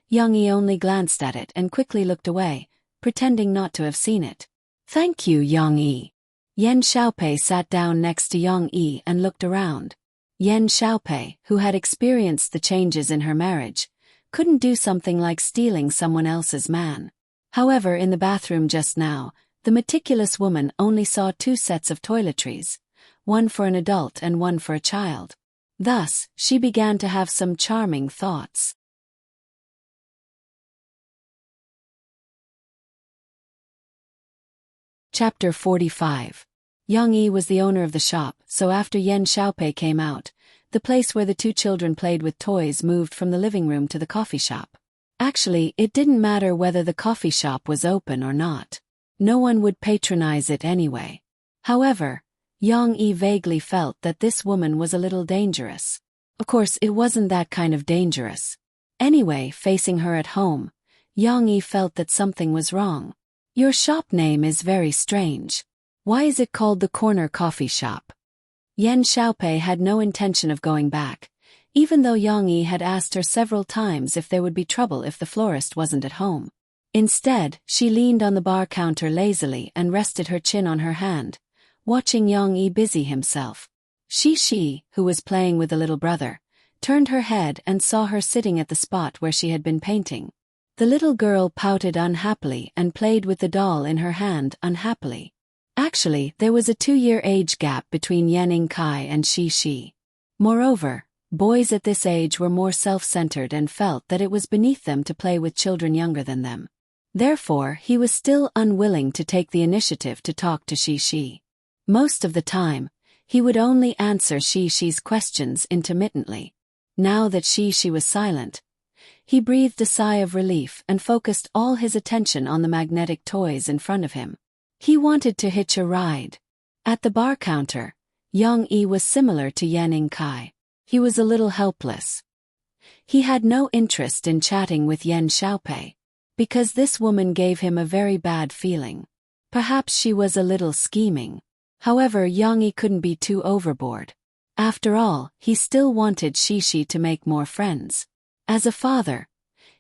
Yang Yi only glanced at it and quickly looked away, pretending not to have seen it. Thank you, Yang Yi. Yan Xiaopei sat down next to Yang Yi and looked around. Yan Xiaopei, who had experienced the changes in her marriage, couldn't do something like stealing someone else's man. However, in the bathroom just now, the meticulous woman only saw two sets of toiletries, one for an adult and one for a child. Thus, she began to have some charming thoughts. Chapter 45. Yang Yi was the owner of the shop, so after Yan Xiaopei came out, the place where the two children played with toys moved from the living room to the coffee shop. Actually, it didn't matter whether the coffee shop was open or not. No one would patronize it anyway. However, Yang Yi vaguely felt that this woman was a little dangerous. Of course, it wasn't that kind of dangerous. Anyway, facing her at home, Yang Yi felt that something was wrong. Your shop name is very strange. Why is it called the Corner Coffee Shop? Yan Xiaopei had no intention of going back, even though Yang Yi had asked her several times if there would be trouble if the florist wasn't at home. Instead, she leaned on the bar counter lazily and rested her chin on her hand, watching Yang Yi busy himself. Shi, who was playing with the little brother, turned her head and saw her sitting at the spot where she had been painting. The little girl pouted unhappily and played with the doll in her hand unhappily. Actually, there was a 2-year age gap between Yan Kai and Shi. Moreover, boys at this age were more self-centered and felt that it was beneath them to play with children younger than them. Therefore, he was still unwilling to take the initiative to talk to Shi. Most of the time, he would only answer Shi's questions intermittently. Now that Shi was silent, he breathed a sigh of relief and focused all his attention on the magnetic toys in front of him. He wanted to hitch a ride. At the bar counter, Yang Yi was similar to Yan Kai. He was a little helpless. He had no interest in chatting with Yan Xiaopei, because this woman gave him a very bad feeling. Perhaps she was a little scheming. However, Yang Yi couldn't be too overboard. After all, he still wanted Shi to make more friends. As a father,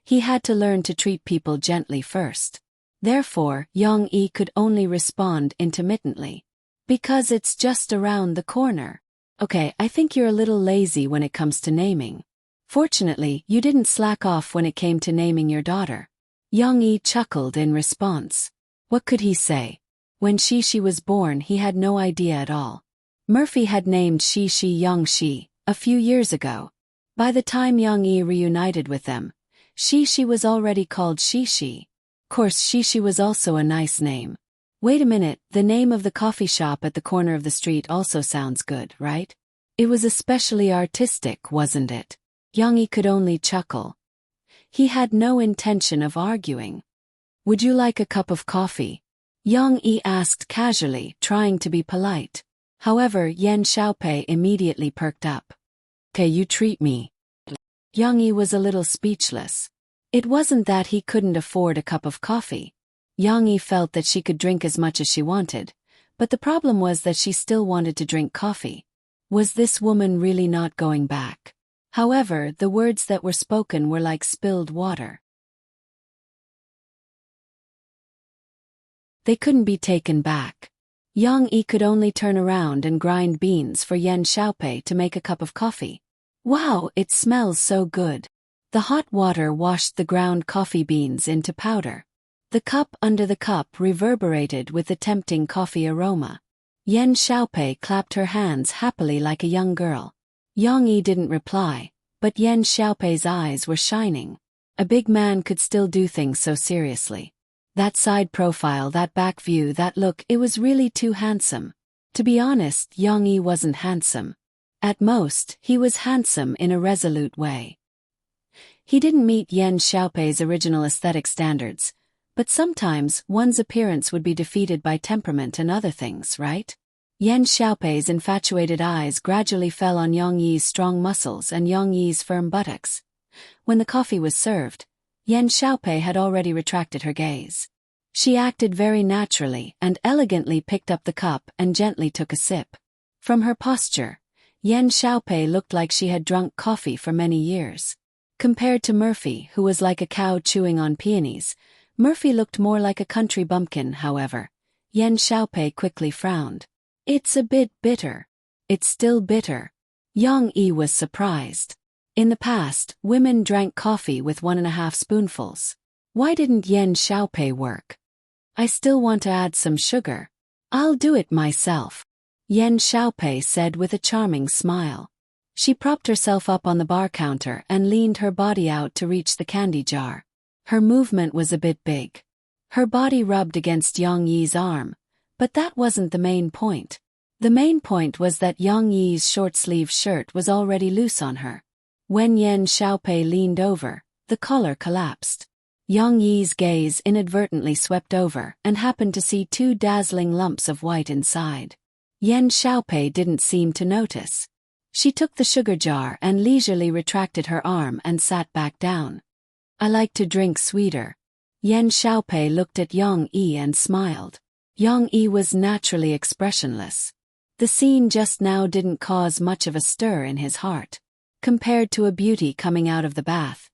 he had to learn to treat people gently first. Therefore, Yang Yi could only respond intermittently. Because it's just around the corner. Okay, I think you're a little lazy when it comes to naming. Fortunately, you didn't slack off when it came to naming your daughter. Yang Yi chuckled in response. What could he say? When Shi was born, he had no idea at all. Murphy had named Shi Yang Shi a few years ago. By the time Yang Yi reunited with them, Shi was already called Shi. Of course, Shi was also a nice name. Wait a minute, the name of the coffee shop at the corner of the street also sounds good, right? It was especially artistic, wasn't it? Yang Yi could only chuckle. He had no intention of arguing. Would you like a cup of coffee? Yang Yi asked casually, trying to be polite. However, Yan Xiaopei immediately perked up. Okay, you treat me. Yang Yi was a little speechless. It wasn't that he couldn't afford a cup of coffee. Yang Yi felt that she could drink as much as she wanted, but the problem was that she still wanted to drink coffee. Was this woman really not going back? However, the words that were spoken were like spilled water. They couldn't be taken back. Yang Yi could only turn around and grind beans for Yan Xiaopei to make a cup of coffee. Wow, it smells so good. The hot water washed the ground coffee beans into powder. The cup under the cup reverberated with the tempting coffee aroma. Yan Xiaopei clapped her hands happily like a young girl. Yang Yi didn't reply, but Yan Xiaopei's eyes were shining. A big man could still do things so seriously. That side profile, that back view, that look, it was really too handsome. To be honest, Yang Yi wasn't handsome. At most, he was handsome in a resolute way. He didn't meet Yan Xiaopei's original aesthetic standards, but sometimes one's appearance would be defeated by temperament and other things, right? Yan Xiaopei's infatuated eyes gradually fell on Yang Yi's strong muscles and Yang Yi's firm buttocks. When the coffee was served, Yan Xiaopei had already retracted her gaze. She acted very naturally and elegantly picked up the cup and gently took a sip. From her posture, Yan Xiaopei looked like she had drunk coffee for many years. Compared to Murphy, who was like a cow chewing on peonies, Murphy looked more like a country bumpkin. However, Yan Xiaopei quickly frowned. It's a bit bitter. It's still bitter. Yang Yi was surprised. In the past, women drank coffee with 1.5 spoonfuls. Why didn't Yan Xiaopei work? I still want to add some sugar. I'll do it myself. Yan Xiaopei said with a charming smile. She propped herself up on the bar counter and leaned her body out to reach the candy jar. Her movement was a bit big. Her body rubbed against Yang Yi's arm, but that wasn't the main point. The main point was that Yang Yi's short-sleeved shirt was already loose on her. When Yan Xiaopei leaned over, the collar collapsed. Yang Yi's gaze inadvertently swept over and happened to see 2 dazzling lumps of white inside. Yan Xiaopei didn't seem to notice. She took the sugar jar and leisurely retracted her arm and sat back down. I like to drink sweeter. Yan Xiaopei looked at Yang Yi and smiled. Yang Yi was naturally expressionless. The scene just now didn't cause much of a stir in his heart. Compared to a beauty coming out of the bath,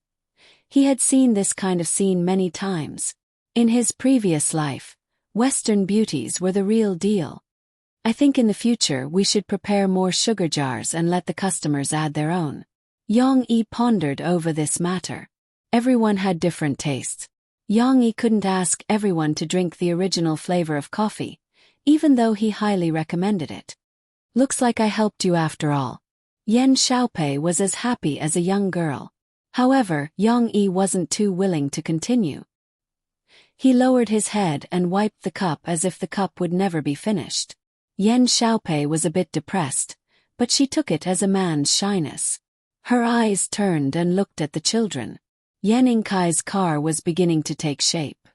he had seen this kind of scene many times. In his previous life, Western beauties were the real deal. I think in the future we should prepare more sugar jars and let the customers add their own. Yang Yi pondered over this matter. Everyone had different tastes. Yang Yi couldn't ask everyone to drink the original flavor of coffee, even though he highly recommended it. Looks like I helped you after all. Yan Xiaopei was as happy as a young girl. However, Yang Yi wasn't too willing to continue. He lowered his head and wiped the cup as if the cup would never be finished. Yan Xiaopei was a bit depressed, but she took it as a man's shyness. Her eyes turned and looked at the children. Yan Yingkai's car was beginning to take shape.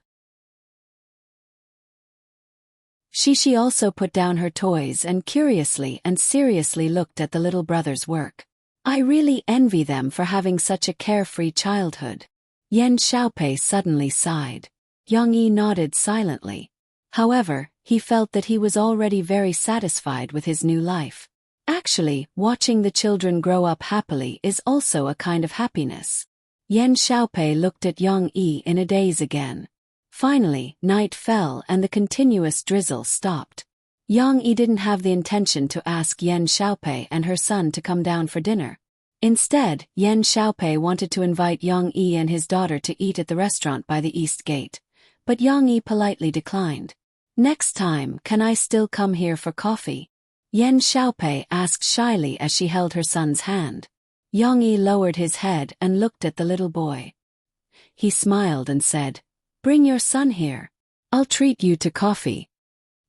Shishi also put down her toys and curiously and seriously looked at the little brother's work. I really envy them for having such a carefree childhood. Yan Xiaopei suddenly sighed. Yang Yi nodded silently. However, he felt that he was already very satisfied with his new life. Actually, watching the children grow up happily is also a kind of happiness. Yan Xiaopei looked at Yang Yi in a daze again. Finally, night fell and the continuous drizzle stopped. Yang Yi didn't have the intention to ask Yan Xiaopei and her son to come down for dinner. Instead, Yan Xiaopei wanted to invite Yang Yi and his daughter to eat at the restaurant by the East Gate. But Yang Yi politely declined. Next time, can I still come here for coffee? Yan Xiaopei asked shyly as she held her son's hand. Yang Yi lowered his head and looked at the little boy. He smiled and said, "Bring your son here. I'll treat you to coffee."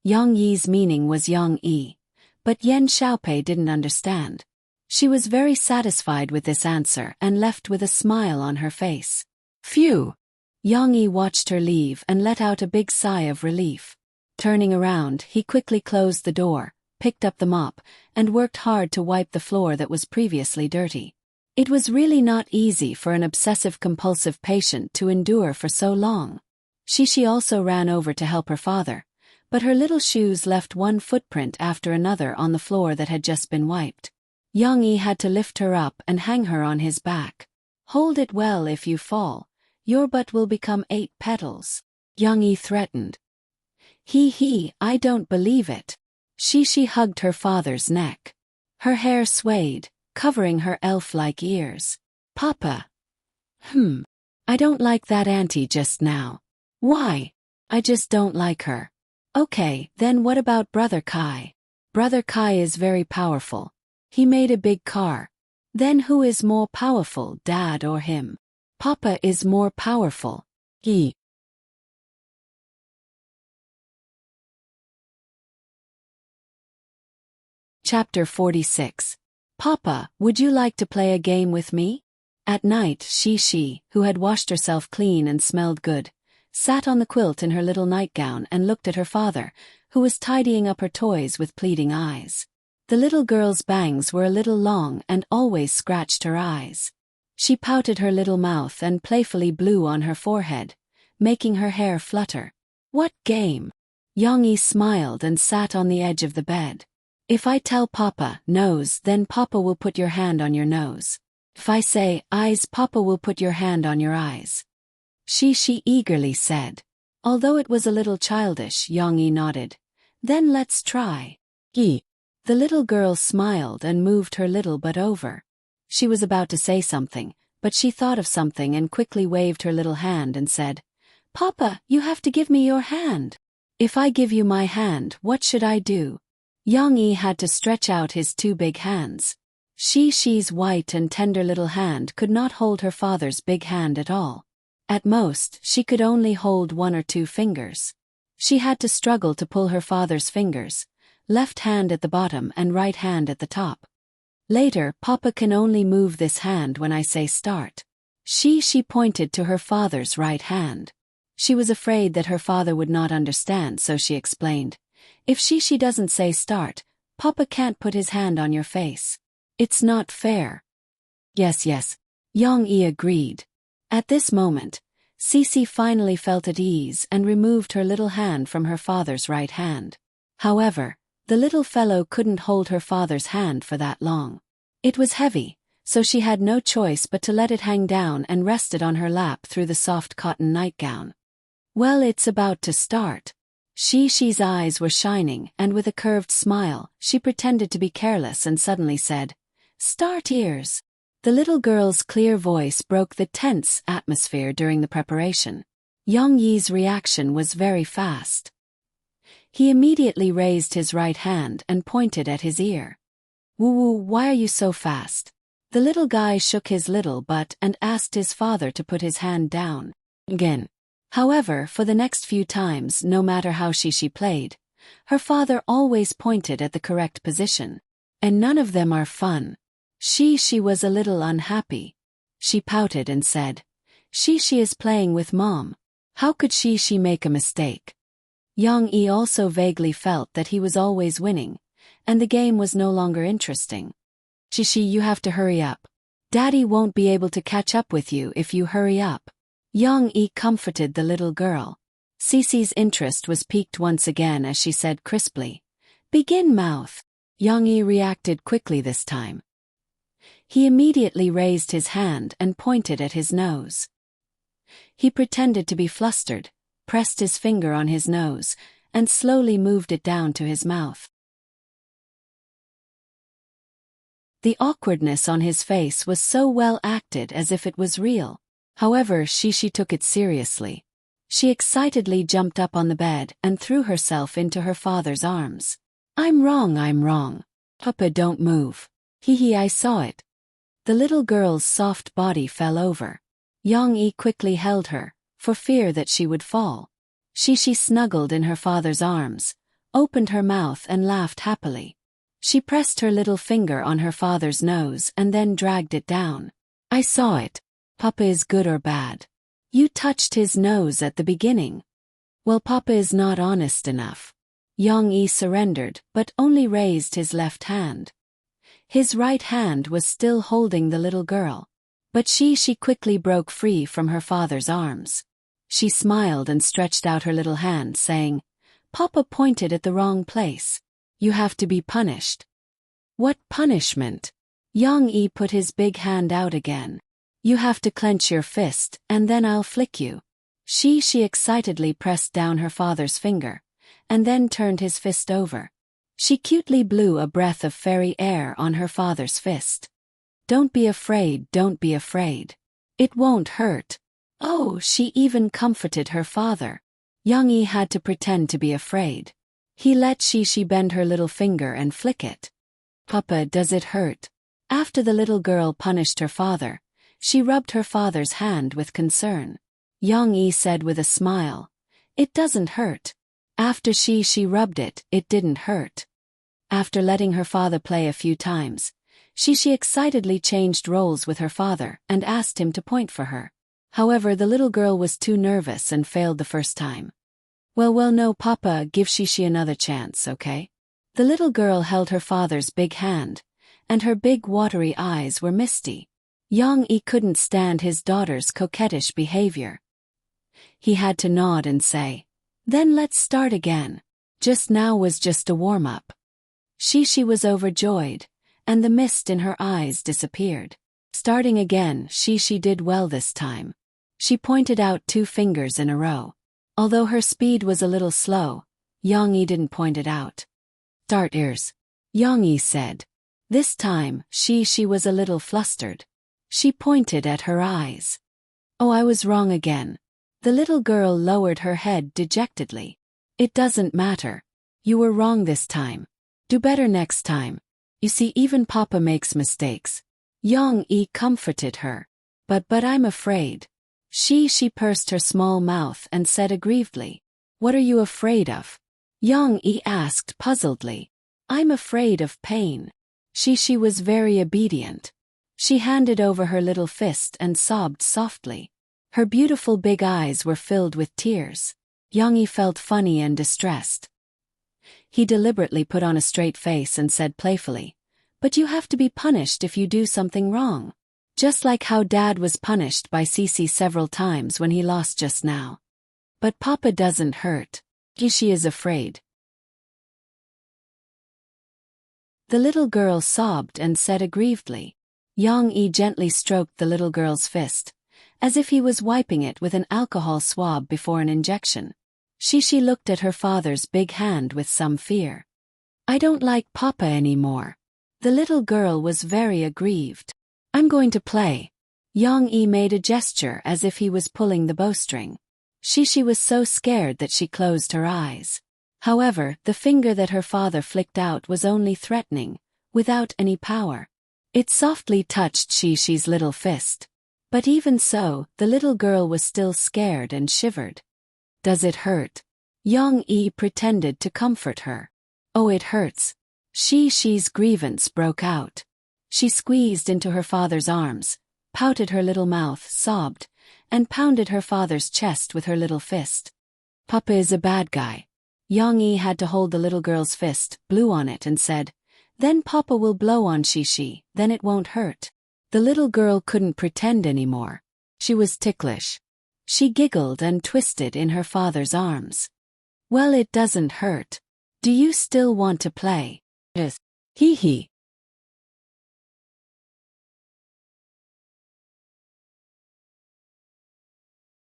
Yang Yi's meaning was Yang Yi, but Yan Xiaopei didn't understand. She was very satisfied with this answer and left with a smile on her face. Phew! Yang Yi watched her leave and let out a big sigh of relief. Turning around, he quickly closed the door, picked up the mop, and worked hard to wipe the floor that was previously dirty. It was really not easy for an obsessive-compulsive patient to endure for so long. Shishi also ran over to help her father, but her little shoes left one footprint after another on the floor that had just been wiped. Yang Yi had to lift her up and hang her on his back. "Hold it well if you fall. Your butt will become 8 petals," Yang Yi threatened. He, I don't believe it." Shishi hugged her father's neck. Her hair swayed, covering her elf-like ears. "Papa." I don't like that auntie just now." "Why?" "I just don't like her." "Okay, then what about Brother Kai?" "Brother Kai is very powerful. He made a big car." "Then who is more powerful, Dad or him?" "Papa is more powerful." He. Chapter 46. Papa, would you like to play a game with me? At night, Shishi, who had washed herself clean and smelled good, sat on the quilt in her little nightgown and looked at her father, who was tidying up her toys with pleading eyes. The little girl's bangs were a little long and always scratched her eyes. She pouted her little mouth and playfully blew on her forehead, making her hair flutter. "What game?" Yang Yi smiled and sat on the edge of the bed. "If I tell Papa, nose, then Papa will put your hand on your nose. If I say, eyes, Papa will put your hand on your eyes." She eagerly said. Although it was a little childish, Yang Yi nodded. "Then let's try." Yi. The little girl smiled and moved her little butt over. She was about to say something, but she thought of something and quickly waved her little hand and said, "Papa, you have to give me your hand." "If I give you my hand, what should I do?" Yang Yi had to stretch out his 2 big hands. Shishi's white and tender little hand could not hold her father's big hand at all. At most, she could only hold 1 or 2 fingers. She had to struggle to pull her father's fingers, left hand at the bottom and right hand at the top. "Later, Papa can only move this hand when I say start." She pointed to her father's right hand. She was afraid that her father would not understand, so she explained. "If she doesn't say start, Papa can't put his hand on your face. It's not fair." Yes, Yang Yi agreed. At this moment, Cici finally felt at ease and removed her little hand from her father's right hand. However, the little fellow couldn't hold her father's hand for that long. It was heavy, so she had no choice but to let it hang down and rest it on her lap through the soft cotton nightgown. "Well, it's about to start." Shishi's eyes were shining, and with a curved smile, she pretended to be careless and suddenly said, "Start ears." The little girl's clear voice broke the tense atmosphere during the preparation. Yang Yi's reaction was very fast. He immediately raised his right hand and pointed at his ear. "Woo, why are you so fast?" The little guy shook his little butt and asked his father to put his hand down. Again. However, for the next few times, no matter how she played, her father always pointed at the correct position. And none of them are fun. She was a little unhappy. She pouted and said, She is playing with Mom. How could she make a mistake? Yang-yi also vaguely felt that he was always winning, and the game was no longer interesting. You have to hurry up. Daddy won't be able to catch up with you if you hurry up. Yang-yi comforted the little girl. Cece's interest was piqued once again as she said crisply, Begin, mouth. Yang-yi reacted quickly this time. He immediately raised his hand and pointed at his nose. He pretended to be flustered, pressed his finger on his nose, and slowly moved it down to his mouth. The awkwardness on his face was so well acted as if it was real. However, she took it seriously. She excitedly jumped up on the bed and threw herself into her father's arms. I'm wrong. Papa, don't move. I saw it. The little girl's soft body fell over. Yang-yi quickly held her, for fear that she would fall. She snuggled in her father's arms, opened her mouth and laughed happily. She pressed her little finger on her father's nose and then dragged it down. I saw it. Papa is good or bad? You touched his nose at the beginning. Well, Papa is not honest enough. Yang-yi surrendered but only raised his left hand. His right hand was still holding the little girl. But she quickly broke free from her father's arms. She smiled and stretched out her little hand, saying, Papa pointed at the wrong place. You have to be punished. What punishment? Yang-yi put his big hand out again. You have to clench your fist, and then I'll flick you. She excitedly pressed down her father's finger, and then turned his fist over. She cutely blew a breath of fairy air on her father's fist. Don't be afraid. It won't hurt. Oh, she even comforted her father. Yang-yi had to pretend to be afraid. He let she bend her little finger and flick it. Papa, does it hurt? After the little girl punished her father, she rubbed her father's hand with concern. Yang-yi said with a smile, It doesn't hurt. After she rubbed it, it didn't hurt. After letting her father play a few times, she excitedly changed roles with her father and asked him to point for her. However, the little girl was too nervous and failed the first time. Well, no, Papa, give she another chance, okay? The little girl held her father's big hand, and her big watery eyes were misty. Yang-yi couldn't stand his daughter's coquettish behavior. He had to nod and say, Then let's start again. Just now was just a warm-up. She was overjoyed, and the mist in her eyes disappeared. Starting again, she did well this time. She pointed out 2 fingers in a row. Although her speed was a little slow, Yang-yi didn't point it out. Start ears, Yang-yi said. This time, she was a little flustered. She pointed at her eyes. Oh, I was wrong again. The little girl lowered her head dejectedly. It doesn't matter. You were wrong this time. Do better next time. You see, even Papa makes mistakes. Yang-yi comforted her. But I'm afraid. She pursed her small mouth and said aggrievedly, What are you afraid of? Yang-yi asked puzzledly. I'm afraid of pain. She was very obedient. She handed over her little fist and sobbed softly. Her beautiful big eyes were filled with tears. Yang-yi felt funny and distressed. He deliberately put on a straight face and said playfully, But you have to be punished if you do something wrong. Just like how Dad was punished by Cece several times when he lost just now. But Papa doesn't hurt. She is afraid. The little girl sobbed and said aggrievedly. Yang-yi gently stroked the little girl's fist, as if he was wiping it with an alcohol swab before an injection. She looked at her father's big hand with some fear. I don't like Papa anymore. The little girl was very aggrieved. I'm going to play. Yang-yi made a gesture as if he was pulling the bowstring. She was so scared that she closed her eyes. However, the finger that her father flicked out was only threatening, without any power. It softly touched Shishi's little fist. But even so, the little girl was still scared and shivered. Does it hurt? Young E pretended to comfort her. Oh, it hurts. She's grievance broke out. She squeezed into her father's arms, pouted her little mouth, sobbed, and pounded her father's chest with her little fist. Papa is a bad guy. Young E had to hold the little girl's fist, blew on it and said, "Then Papa will blow on she, then it won't hurt." The little girl couldn't pretend anymore. She was ticklish. She giggled and twisted in her father's arms. "Well, it doesn't hurt. Do you still want to play?" "Yes. Hee hee."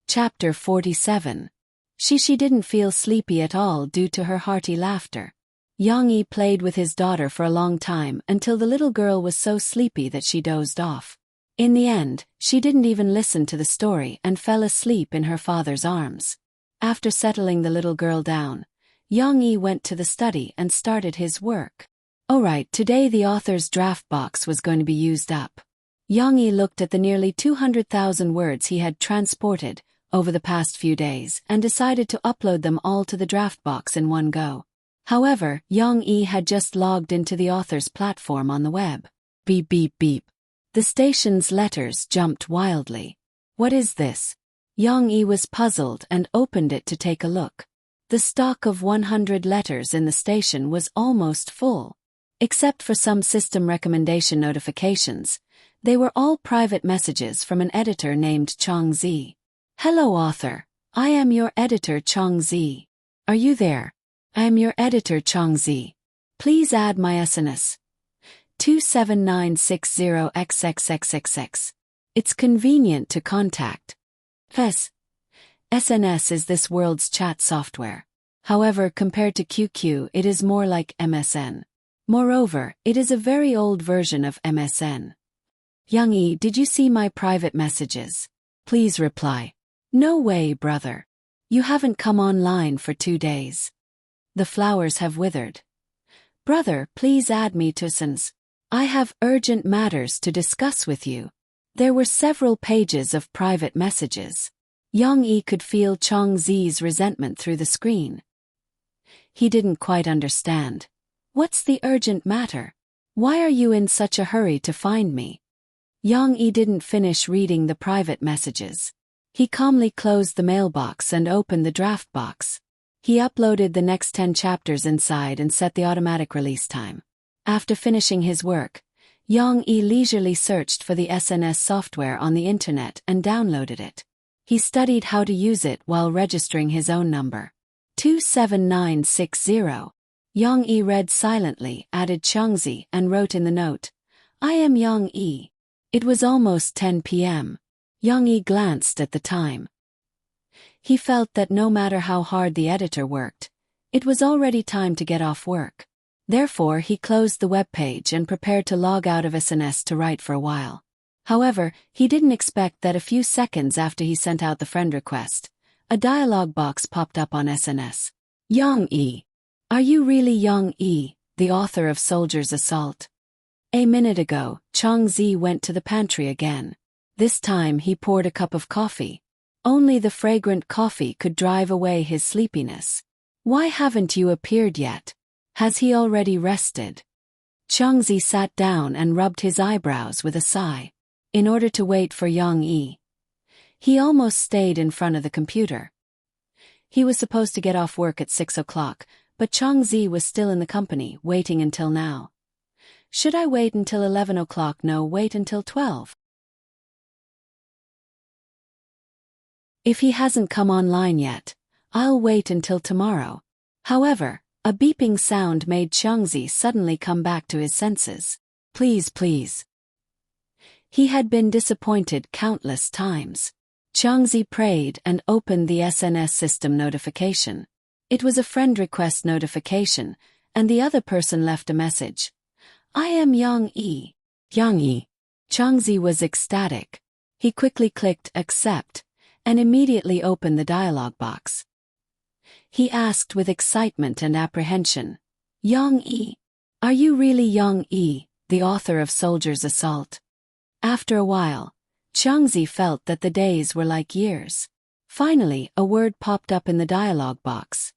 Chapter 47. She didn't feel sleepy at all due to her hearty laughter. Young E played with his daughter for a long time until the little girl was so sleepy that she dozed off. In the end, she didn't even listen to the story and fell asleep in her father's arms. After settling the little girl down, Young E went to the study and started his work. Alright, today the author's draft box was going to be used up. Young E looked at the nearly 200,000 words he had transported over the past few days and decided to upload them all to the draft box in one go. However, Young E had just logged into the author's platform on the web. Beep beep beep. The station's letters jumped wildly. What is this? Young E was puzzled and opened it to take a look. The stock of 100 letters in the station was almost full. Except for some system recommendation notifications, they were all private messages from an editor named Chong Zi. "Hello author, I am your editor Chong Zi. Are you there? I am your editor Chong Zi. Please add my SNS. 27960XXXXX. It's convenient to contact. SNS is this world's chat software. However, compared to QQ, it is more like MSN. Moreover, it is a very old version of MSN. Young E, did you see my private messages? Please reply. No way, brother. You haven't come online for 2 days. The flowers have withered. Brother, please add me to SNS. I have urgent matters to discuss with you. There were several pages of private messages. Young E could feel Chong Zi's resentment through the screen. He didn't quite understand. What's the urgent matter? Why are you in such a hurry to find me? Young E didn't finish reading the private messages. He calmly closed the mailbox and opened the draft box. He uploaded the next 10 chapters inside and set the automatic release time. After finishing his work, Young E leisurely searched for the SNS software on the internet and downloaded it. He studied how to use it while registering his own number. 27960. Young E read silently, added Chongzi, and wrote in the note, "I am Young E." It was almost 10 p.m. Young E glanced at the time. He felt that no matter how hard the editor worked, it was already time to get off work. Therefore, he closed the web page and prepared to log out of SNS to write for a while. However, he didn't expect that a few seconds after he sent out the friend request, a dialog box popped up on SNS. Young E. Are you really Young E, the author of Soldier's Assault? A minute ago, Chong Zi went to the pantry again. This time he poured a cup of coffee. Only the fragrant coffee could drive away his sleepiness. Why haven't you appeared yet? Has he already rested? Chong Zi sat down and rubbed his eyebrows with a sigh. In order to wait for Young E, he almost stayed in front of the computer. He was supposed to get off work at 6 o'clock, but Chong Zi was still in the company, waiting until now. Should I wait until 11 o'clock? No, wait until 12. If he hasn't come online yet, I'll wait until tomorrow. However, a beeping sound made Chong Zi suddenly come back to his senses. Please, please. He had been disappointed countless times. Chong Zi prayed and opened the SNS system notification. It was a friend request notification, and the other person left a message. I am Young E. Young E. Chong Zi was ecstatic. He quickly clicked accept, and immediately opened the dialog box. He asked with excitement and apprehension, Young E. Are you really Young E, the author of Soldier's Assault? After a while, Changzi felt that the days were like years. Finally, a word popped up in the dialog box.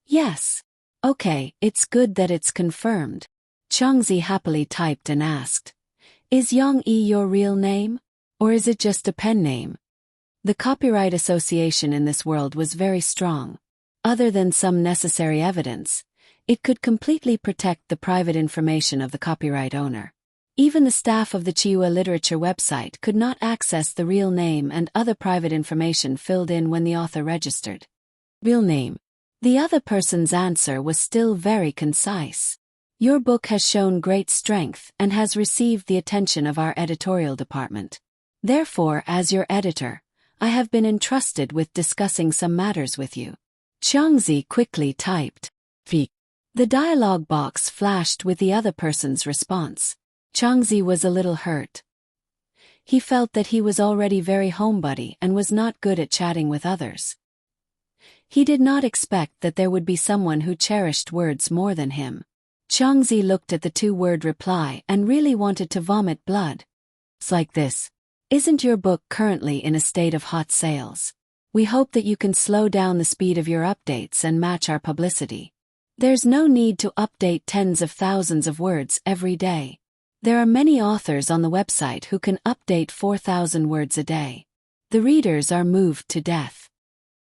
Yes. Okay, it's good that it's confirmed. Changzi happily typed and asked, "Is Yang Yi your real name? Or is it just a pen name?" The Copyright Association in this world was very strong. Other than some necessary evidence, it could completely protect the private information of the copyright owner. Even the staff of the Chiwa Literature website could not access the real name and other private information filled in when the author registered. Real name. The other person's answer was still very concise. Your book has shown great strength and has received the attention of our editorial department. Therefore, as your editor, I have been entrusted with discussing some matters with you. Changzi quickly typed. V. The dialog box flashed with the other person's response. Changzi was a little hurt. He felt that he was already very homebody and was not good at chatting with others. He did not expect that there would be someone who cherished words more than him. Changzi looked at the two-word reply and really wanted to vomit blood. It's like this. Isn't your book currently in a state of hot sales? We hope that you can slow down the speed of your updates and match our publicity. There's no need to update tens of thousands of words every day. There are many authors on the website who can update 4,000 words a day. The readers are moved to death.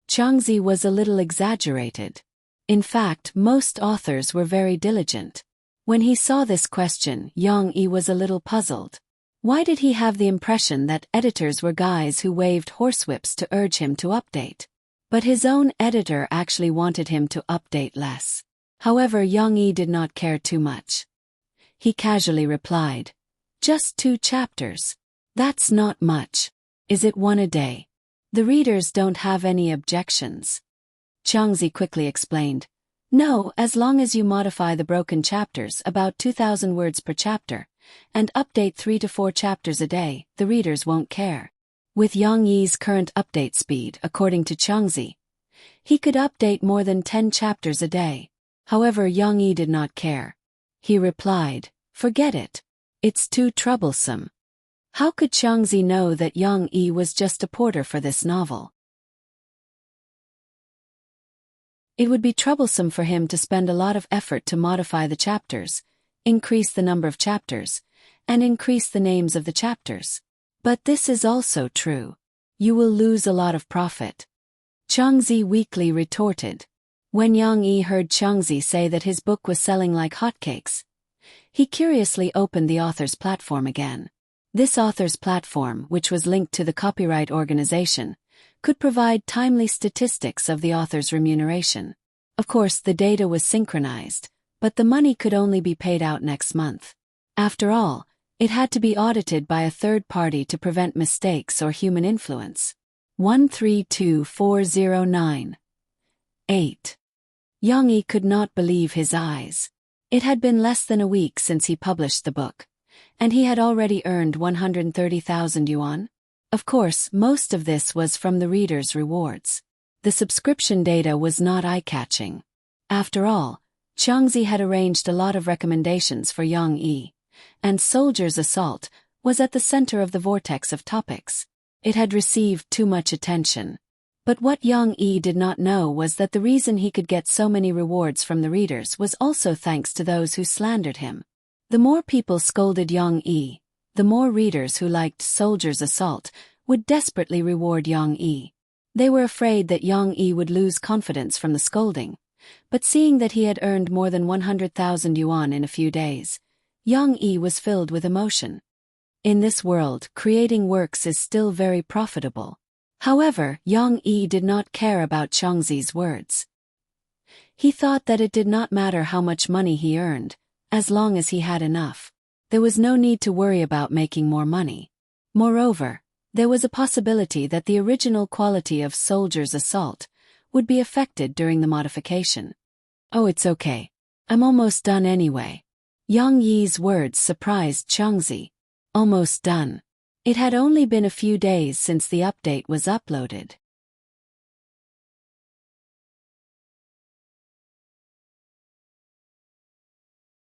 Changzi was a little exaggerated. In fact, most authors were very diligent. When he saw this question, Yang Yi was a little puzzled. Why did he have the impression that editors were guys who waved horsewhips to urge him to update? But his own editor actually wanted him to update less. However, Yang Yi did not care too much. He casually replied, "Just 2 chapters. That's not much. Is it 1 a day? The readers don't have any objections." Changzi quickly explained, "No, as long as you modify the broken chapters about 2,000 words per chapter, and update 3 to 4 chapters a day, the readers won't care." With Yang Yi's current update speed, according to Changzi, he could update more than 10 chapters a day. However, Yang Yi did not care. He replied, "Forget it. It's too troublesome." How could Changzi know that Yang Yi was just a porter for this novel? It would be troublesome for him to spend a lot of effort to modify the chapters, increase the number of chapters, and increase the names of the chapters. But this is also true. You will lose a lot of profit. Changzi weakly retorted. When Yang Yi heard Changzi say that his book was selling like hotcakes, he curiously opened the author's platform again. This author's platform, which was linked to the copyright organization, could provide timely statistics of the author's remuneration. Of course, the data was synchronized, but the money could only be paid out next month. After all, it had to be audited by a third party to prevent mistakes or human influence. 132409. 8. Yang Yi could not believe his eyes. It had been less than a week since he published the book, and he had already earned 130,000 yuan. Of course, most of this was from the readers' rewards. The subscription data was not eye-catching. After all, Changzi had arranged a lot of recommendations for Yang Yi, and Soldier's Assault was at the center of the vortex of topics. It had received too much attention. But what Yang Yi did not know was that the reason he could get so many rewards from the readers was also thanks to those who slandered him. The more people scolded Yang Yi, the more readers who liked Soldier's Assault would desperately reward Yang Yi. They were afraid that Yang Yi would lose confidence from the scolding, but seeing that he had earned more than 100,000 yuan in a few days, Yang Yi was filled with emotion. In this world, creating works is still very profitable. However, Yang Yi did not care about Changzi's words. He thought that it did not matter how much money he earned, as long as he had enough. There was no need to worry about making more money. Moreover, there was a possibility that the original quality of Soldier's Assault would be affected during the modification. "Oh, it's okay. I'm almost done anyway." Yang Yi's words surprised Changzi. Almost done. It had only been a few days since the update was uploaded.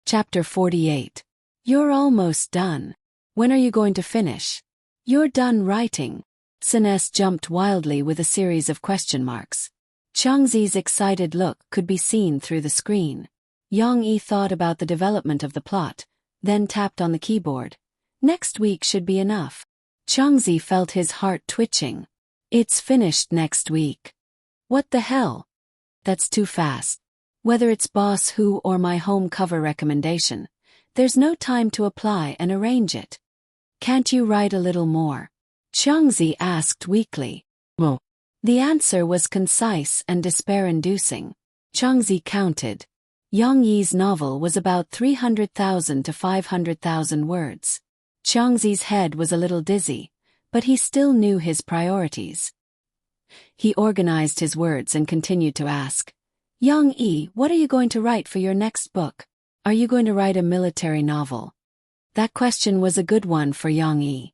Chapter 48. You're almost done. When are you going to finish? You're done writing. SNS jumped wildly with a series of question marks. Changzi's excited look could be seen through the screen. Yang Yi thought about the development of the plot, then tapped on the keyboard. Next week should be enough. Changzi felt his heart twitching. It's finished next week. What the hell? That's too fast. Whether it's Boss Who or my home cover recommendation, there's no time to apply and arrange it. Can't you write a little more? Changzi asked weakly. Well, the answer was concise and despair-inducing. Changzi counted. Yang Yi's novel was about 300,000 to 500,000 words. Changzi's head was a little dizzy, but he still knew his priorities. He organized his words and continued to ask, Yang Yi, what are you going to write for your next book? Are you going to write a military novel? That question was a good one for Yang Yi.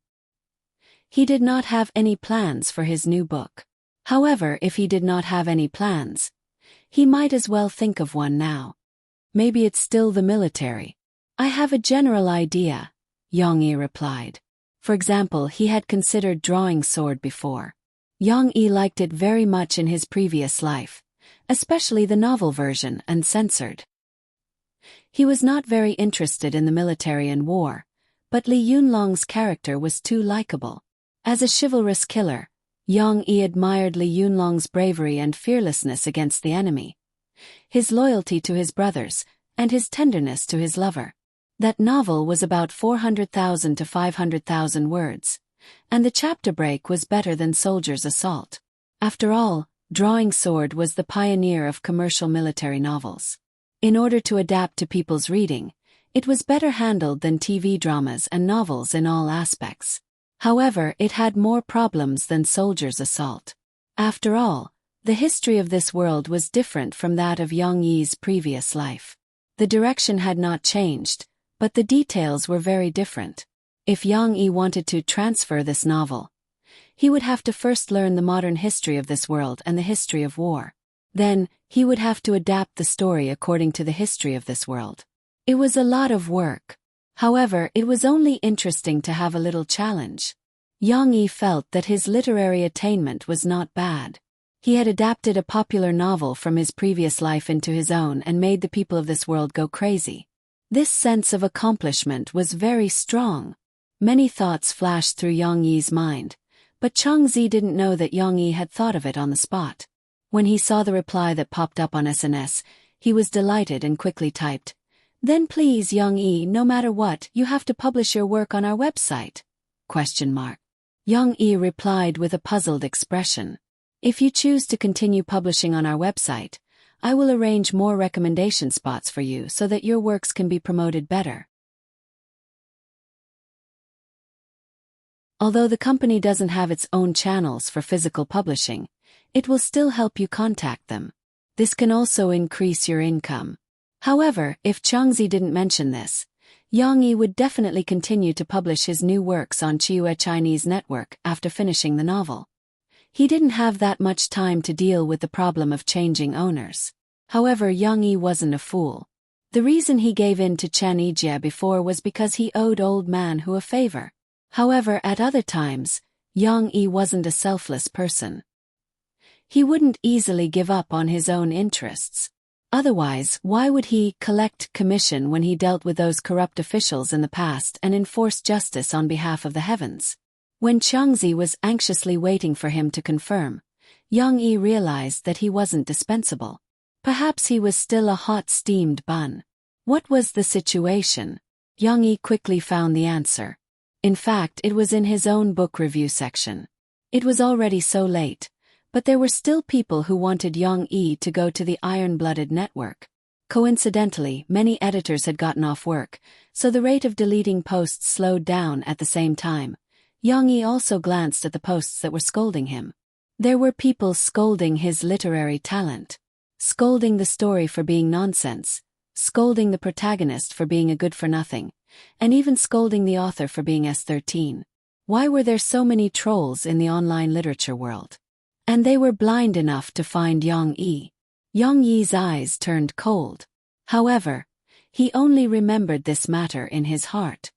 He did not have any plans for his new book. However, if he did not have any plans, he might as well think of one now. Maybe it's still the military. I have a general idea, Yang Yi replied. For example, he had considered drawing sword before. Yang Yi liked it very much in his previous life, especially the novel version uncensored. He was not very interested in the military and war, but Li Yunlong's character was too likable. As a chivalrous killer, Yang Yi admired Li Yunlong's bravery and fearlessness against the enemy, his loyalty to his brothers, and his tenderness to his lover. That novel was about 400,000 to 500,000 words, and the chapter break was better than Soldier's Assault. After all, Drawing Sword was the pioneer of commercial military novels. In order to adapt to people's reading, it was better handled than TV dramas and novels in all aspects. However, it had more problems than Soldier's Assault. After all, the history of this world was different from that of Yang Yi's previous life. The direction had not changed, but the details were very different. If Yang Yi wanted to transfer this novel, he would have to first learn the modern history of this world and the history of war. Then, he would have to adapt the story according to the history of this world. It was a lot of work. However, it was only interesting to have a little challenge. Yang Yi felt that his literary attainment was not bad. He had adapted a popular novel from his previous life into his own and made the people of this world go crazy. This sense of accomplishment was very strong. Many thoughts flashed through Yang Yi's mind, but Changzi didn't know that Yang Yi had thought of it on the spot. When he saw the reply that popped up on SNS, he was delighted and quickly typed, "Then please, Yang Yi, no matter what, you have to publish your work on our website?" Yang Yi replied with a puzzled expression. "If you choose to continue publishing on our website, I will arrange more recommendation spots for you so that your works can be promoted better." Although the company doesn't have its own channels for physical publishing, it will still help you contact them. This can also increase your income. However, if Changzi didn't mention this, Yang Yi would definitely continue to publish his new works on Chiyue Chinese Network after finishing the novel. He didn't have that much time to deal with the problem of changing owners. However, Yang Yi wasn't a fool. The reason he gave in to Chen Yijie before was because he owed Old Man Who a favor. However, at other times, Yang Yi wasn't a selfless person. He wouldn't easily give up on his own interests. Otherwise, why would he collect commission when he dealt with those corrupt officials in the past and enforce justice on behalf of the heavens? When Changzi was anxiously waiting for him to confirm, Yang Yi realized that he wasn't dispensable. Perhaps he was still a hot steamed bun. What was the situation? Yang Yi quickly found the answer. In fact, it was in his own book review section. It was already so late, but there were still people who wanted Yang Yi to go to the Iron-Blooded network. Coincidentally, many editors had gotten off work, so the rate of deleting posts slowed down at the same time. Yang Yi also glanced at the posts that were scolding him. There were people scolding his literary talent, scolding the story for being nonsense, scolding the protagonist for being a good-for-nothing, and even scolding the author for being S13. Why were there so many trolls in the online literature world? And they were blind enough to find Yang Yi. Yang Yi's eyes turned cold. However, he only remembered this matter in his heart.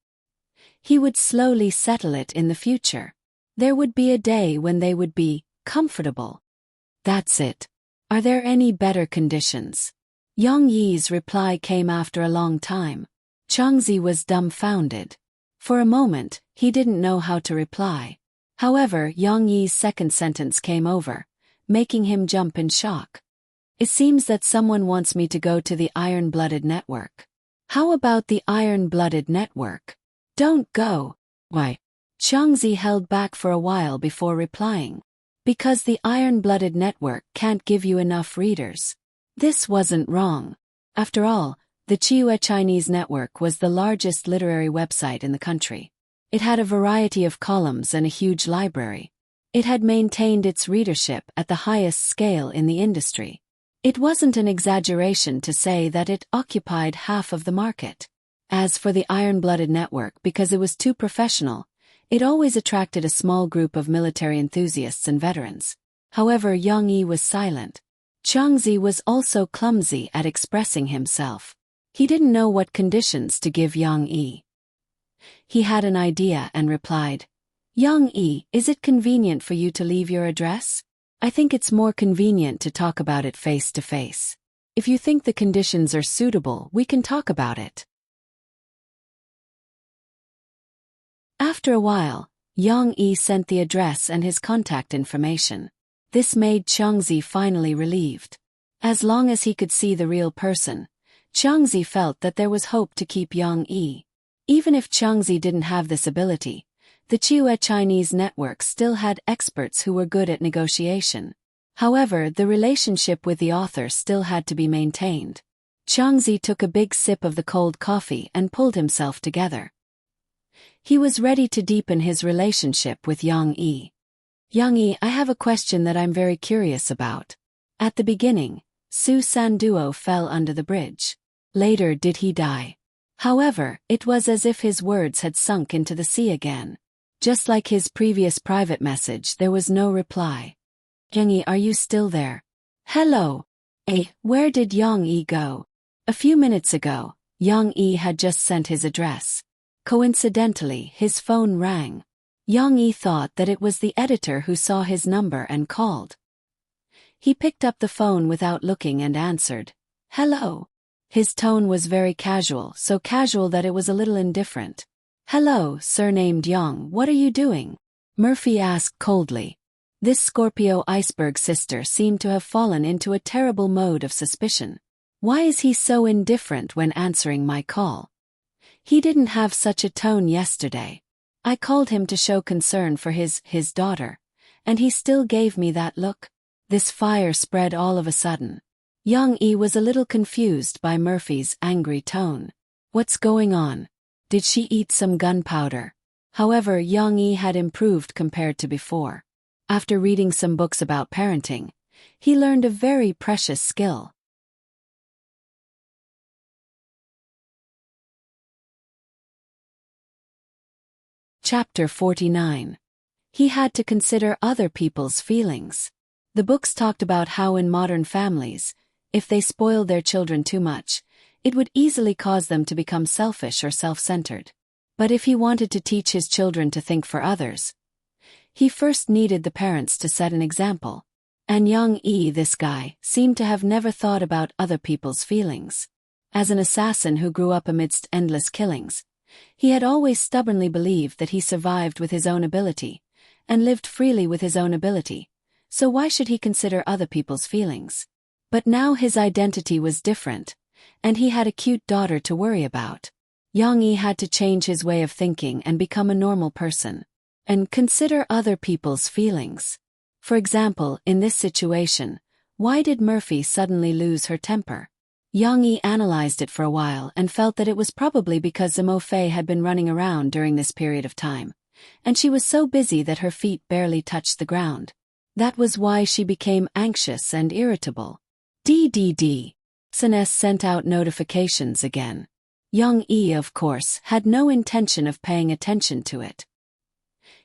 He would slowly settle it in the future. There would be a day when they would be comfortable. That's it. Are there any better conditions? Yang Yi's reply came after a long time. Changzi was dumbfounded. For a moment, he didn't know how to reply. However, Yang Yi's second sentence came over, making him jump in shock. It seems that someone wants me to go to the Iron-Blooded Network. How about the Iron-Blooded Network? Don't go. Why? Changzi held back for a while before replying. Because the Iron-Blooded Network can't give you enough readers. This wasn't wrong. After all, the Chiue Chinese Network was the largest literary website in the country. It had a variety of columns and a huge library. It had maintained its readership at the highest scale in the industry. It wasn't an exaggeration to say that it occupied half of the market. As for the Iron-Blooded Network, because it was too professional, it always attracted a small group of military enthusiasts and veterans. However, Yang Yi was silent. Changzi was also clumsy at expressing himself. He didn't know what conditions to give Yang Yi. He had an idea and replied, Yang Yi, is it convenient for you to leave your address? I think it's more convenient to talk about it face to face. If you think the conditions are suitable, we can talk about it. After a while, Yang Yi sent the address and his contact information. This made Changzi finally relieved. As long as he could see the real person, Changzi felt that there was hope to keep Yang Yi. Even if Changzi didn't have this ability, the Chiue Chinese Network still had experts who were good at negotiation. However, the relationship with the author still had to be maintained. Changzi took a big sip of the cold coffee and pulled himself together. He was ready to deepen his relationship with Yang Yi. Yang Yi, I have a question that I'm very curious about. At the beginning, Su Sanduo fell under the bridge. Later, did he die? However, it was as if his words had sunk into the sea again. Just like his previous private message, there was no reply. Yang Yi, are you still there? Hello. Where did Yang Yi go? A few minutes ago, Yang Yi had just sent his address. Coincidentally, his phone rang. Yang Yi thought that it was the editor who saw his number and called. He picked up the phone without looking and answered, Hello. His tone was very casual, so casual that it was a little indifferent. Hello, surnamed Yang, what are you doing? Murphy asked coldly. This Scorpio iceberg sister seemed to have fallen into a terrible mode of suspicion. Why is he so indifferent when answering my call? He didn't have such a tone yesterday. I called him to show concern for his daughter, and he still gave me that look. This fire spread all of a sudden. Yang Yi was a little confused by Murphy's angry tone. What's going on? Did she eat some gunpowder? However, Yang Yi had improved compared to before. After reading some books about parenting, he learned a very precious skill. Chapter 49. He had to consider other people's feelings. The books talked about how in modern families, if they spoiled their children too much, it would easily cause them to become selfish or self-centered. But if he wanted to teach his children to think for others, he first needed the parents to set an example. And Yang Yi, this guy, seemed to have never thought about other people's feelings. As an assassin who grew up amidst endless killings, he had always stubbornly believed that he survived with his own ability, and lived freely with his own ability, so why should he consider other people's feelings? But now his identity was different, and he had a cute daughter to worry about. Yang Yi had to change his way of thinking and become a normal person, and consider other people's feelings. For example, in this situation, why did Murphy suddenly lose her temper? Yang Yi analyzed it for a while and felt that it was probably because Zhemo Fei had been running around during this period of time, and she was so busy that her feet barely touched the ground. That was why she became anxious and irritable. SNS sent out notifications again. Yang Yi, of course, had no intention of paying attention to it.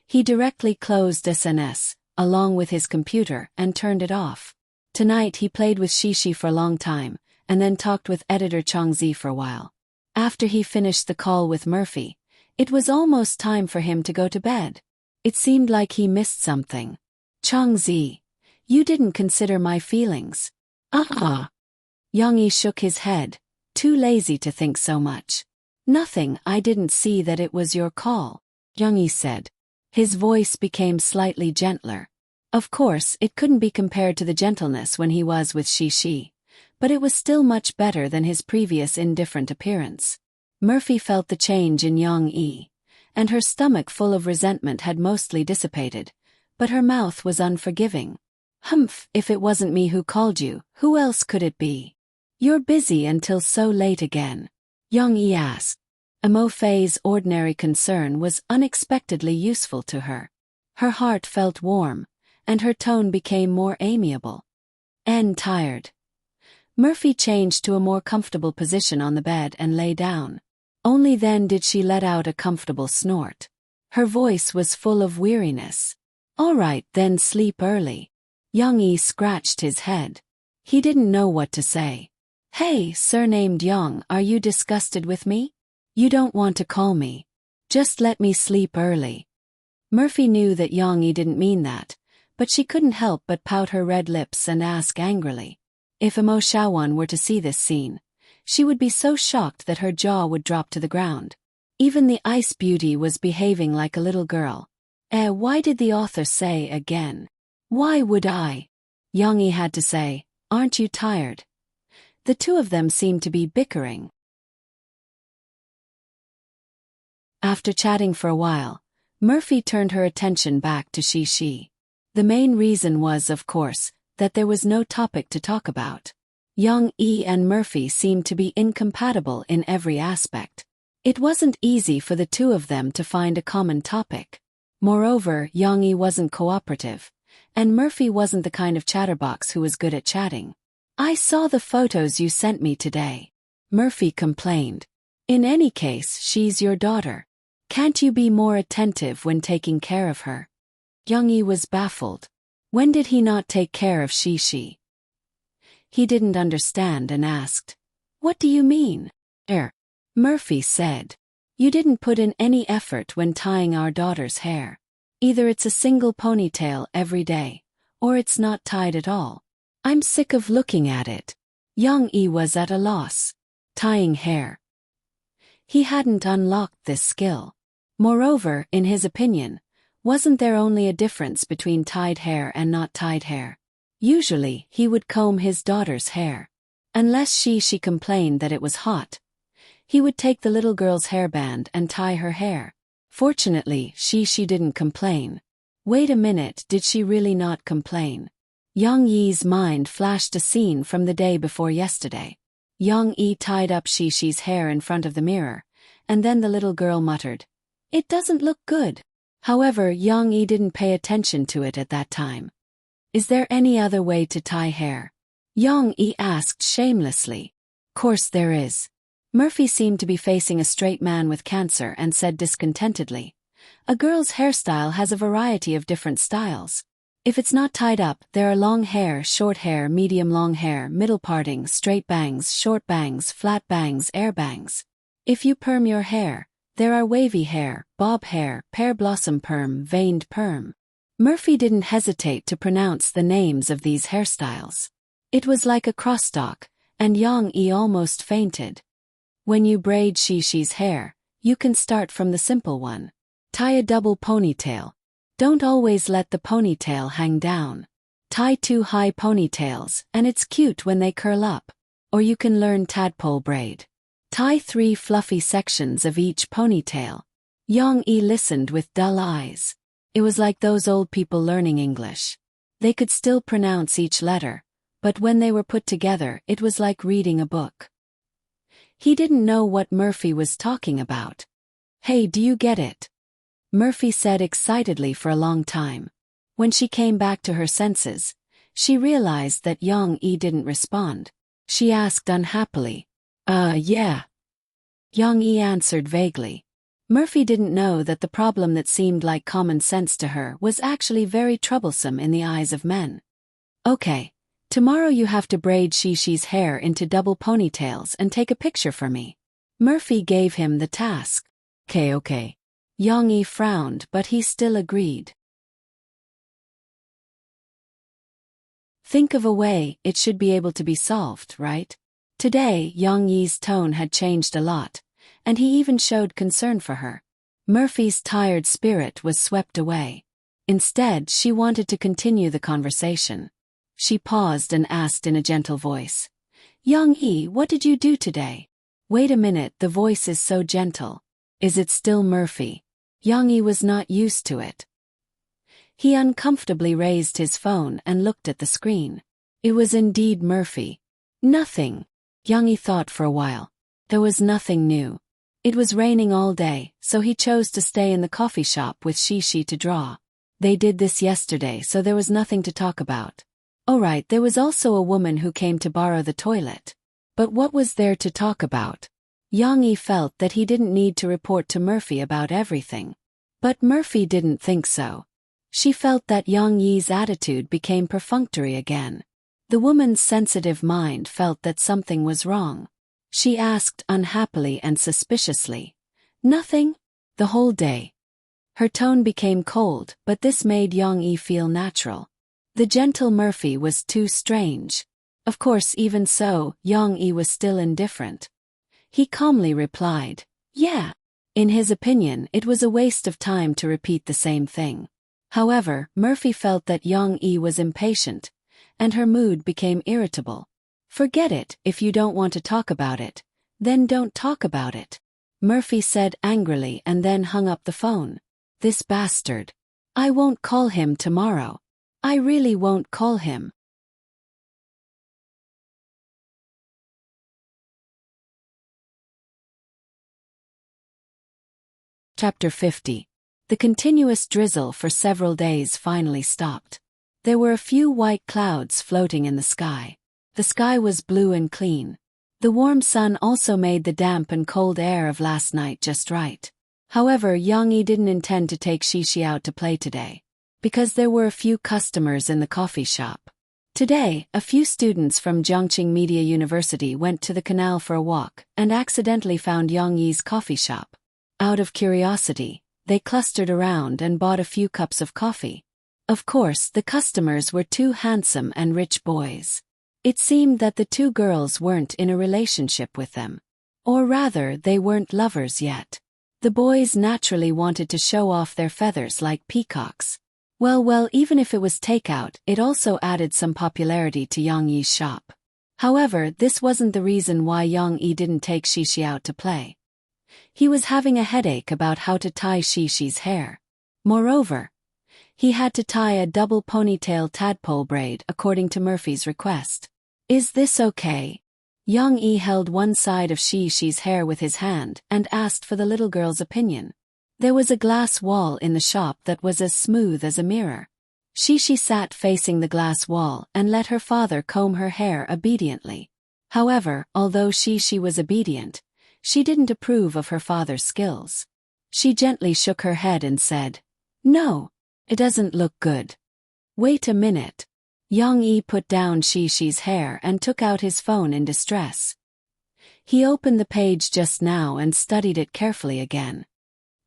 He directly closed SNS, along with his computer, and turned it off. Tonight he played with Shishi for a long time, and then talked with editor Changzi for a while. After he finished the call with Murphy, It was almost time for him to go to bed. It seemed like he missed something. Changzi, you didn't consider my feelings. Young-yi shook his head, too lazy to think so much. Nothing, I didn't see that it was your call, Young-yi said. His voice became slightly gentler. Of course, it couldn't be compared to the gentleness when he was with Shi, but it was still much better than his previous indifferent appearance. Murphy felt the change in Young-yi, and her stomach full of resentment had mostly dissipated, but her mouth was unforgiving. Humph, if it wasn't me who called you, who else could it be? You're busy until so late again, Young-yi asked. Mo Fei's ordinary concern was unexpectedly useful to her. Her heart felt warm, and her tone became more amiable. Tired. Murphy changed to a more comfortable position on the bed and lay down. Only then did she let out a comfortable snort. Her voice was full of weariness. All right, then sleep early. Young-yi scratched his head. He didn't know what to say. Hey, surnamed Young, are you disgusted with me? You don't want to call me. Just let me sleep early. Murphy knew that Young-yi didn't mean that, but she couldn't help but pout her red lips and ask angrily. If Mo Shawan were to see this scene, she would be so shocked that her jaw would drop to the ground. Even the ice beauty was behaving like a little girl. Why did the author say again? Why would I? Young-yi had to say, aren't you tired? The two of them seemed to be bickering. After chatting for a while, Murphy turned her attention back to Shi. The main reason was, of course, that there was no topic to talk about. Young-yi and Murphy seemed to be incompatible in every aspect. It wasn't easy for the two of them to find a common topic. Moreover, Young-yi wasn't cooperative, and Murphy wasn't the kind of chatterbox who was good at chatting. I saw the photos you sent me today, Murphy complained. In any case, she's your daughter. Can't you be more attentive when taking care of her? Young-yi was baffled. When did he not take care of Shi? He didn't understand and asked, what do you mean? Murphy said, you didn't put in any effort when tying our daughter's hair. Either it's a single ponytail every day, or it's not tied at all. I'm sick of looking at it. Young-yi was at a loss. Tying hair. He hadn't unlocked this skill. Moreover, in his opinion, wasn't there only a difference between tied hair and not tied hair? Usually, he would comb his daughter's hair. Unless she complained that it was hot, he would take the little girl's hairband and tie her hair. Fortunately, she didn't complain. Wait a minute, did she really not complain? Young-yi's mind flashed a scene from the day before yesterday. Young-yi tied up Shi's hair in front of the mirror, and then the little girl muttered, "It doesn't look good." However, Young-yi didn't pay attention to it at that time. Is there any other way to tie hair? Young-yi asked shamelessly. Course there is. Murphy seemed to be facing a straight man with cancer and said discontentedly, a girl's hairstyle has a variety of different styles. If it's not tied up, there are long hair, short hair, medium long hair, middle parting, straight bangs, short bangs, flat bangs, air bangs. If you perm your hair, there are wavy hair, bob hair, pear blossom perm, veined perm. Murphy didn't hesitate to pronounce the names of these hairstyles. It was like a crosstalk, and Young-yi almost fainted. When you braid Shi's hair, you can start from the simple one. Tie a double ponytail. Don't always let the ponytail hang down. Tie 2 high ponytails, and it's cute when they curl up. Or you can learn tadpole braid. Tie 3 fluffy sections of each ponytail. Young-yi listened with dull eyes. It was like those old people learning English. They could still pronounce each letter, but when they were put together, it was like reading a book. He didn't know what Murphy was talking about. Hey, do you get it? Murphy said excitedly for a long time. When she came back to her senses, she realized that Young-yi didn't respond. She asked unhappily, yeah. Young-yi answered vaguely. Murphy didn't know that the problem that seemed like common sense to her was actually very troublesome in the eyes of men. Okay, tomorrow you have to braid Shi's hair into double ponytails and take a picture for me. Murphy gave him the task. Okay. Yang Yi frowned, but he still agreed. Think of a way it should be able to be solved, right? Today, Yang Yi's tone had changed a lot, and he even showed concern for her. Murphy's tired spirit was swept away. Instead, she wanted to continue the conversation. She paused and asked in a gentle voice, Yang Yi, what did you do today? Wait a minute, the voice is so gentle. Is it still Murphy? Yang Yi was not used to it. He uncomfortably raised his phone and looked at the screen. It was indeed Murphy. Nothing. Yang Yi thought for a while. There was nothing new. It was raining all day, so he chose to stay in the coffee shop with Shishi to draw. They did this yesterday, so there was nothing to talk about. Alright, there was also a woman who came to borrow the toilet. But what was there to talk about? Yang Yi felt that he didn't need to report to Murphy about everything. But Murphy didn't think so. She felt that Yang Yi's attitude became perfunctory again. The woman's sensitive mind felt that something was wrong. She asked unhappily and suspiciously, Nothing? The whole day. Her tone became cold, but this made Yang Yi feel natural. The gentle Murphy was too strange. Of course, even so, Yang Yi was still indifferent. He calmly replied, Yeah. In his opinion, it was a waste of time to repeat the same thing. However, Murphy felt that Yang Yi was impatient, and her mood became irritable. Forget it, if you don't want to talk about it, then don't talk about it, Murphy said angrily and then hung up the phone. This bastard. I won't call him tomorrow. I really won't call him. Chapter 50. The continuous drizzle for several days finally stopped. There were a few white clouds floating in the sky. The sky was blue and clean. The warm sun also made the damp and cold air of last night just right. However, Yang Yi didn't intend to take Shishi out to play today, because there were a few customers in the coffee shop. Today, a few students from Jiangqing Media University went to the canal for a walk and accidentally found Yang Yi's coffee shop. Out of curiosity, they clustered around and bought a few cups of coffee. Of course, the customers were two handsome and rich boys. It seemed that the two girls weren't in a relationship with them. Or rather, they weren't lovers yet. The boys naturally wanted to show off their feathers like peacocks. Well, even if it was takeout, it also added some popularity to Yang Yi's shop. However, this wasn't the reason why Yang Yi didn't take Shishi out to play. He was having a headache about how to tie Shishi's hair. Moreover, he had to tie a double ponytail tadpole braid according to Murphy's request. Is this okay? Yang Yi held one side of Shishi's hair with his hand and asked for the little girl's opinion. There was a glass wall in the shop that was as smooth as a mirror. Shishi sat facing the glass wall and let her father comb her hair obediently. However, although Shishi was obedient, she didn't approve of her father's skills. She gently shook her head and said, No, it doesn't look good. Wait a minute. Yang Yi put down Shishi's hair and took out his phone in distress. He opened the page just now and studied it carefully again.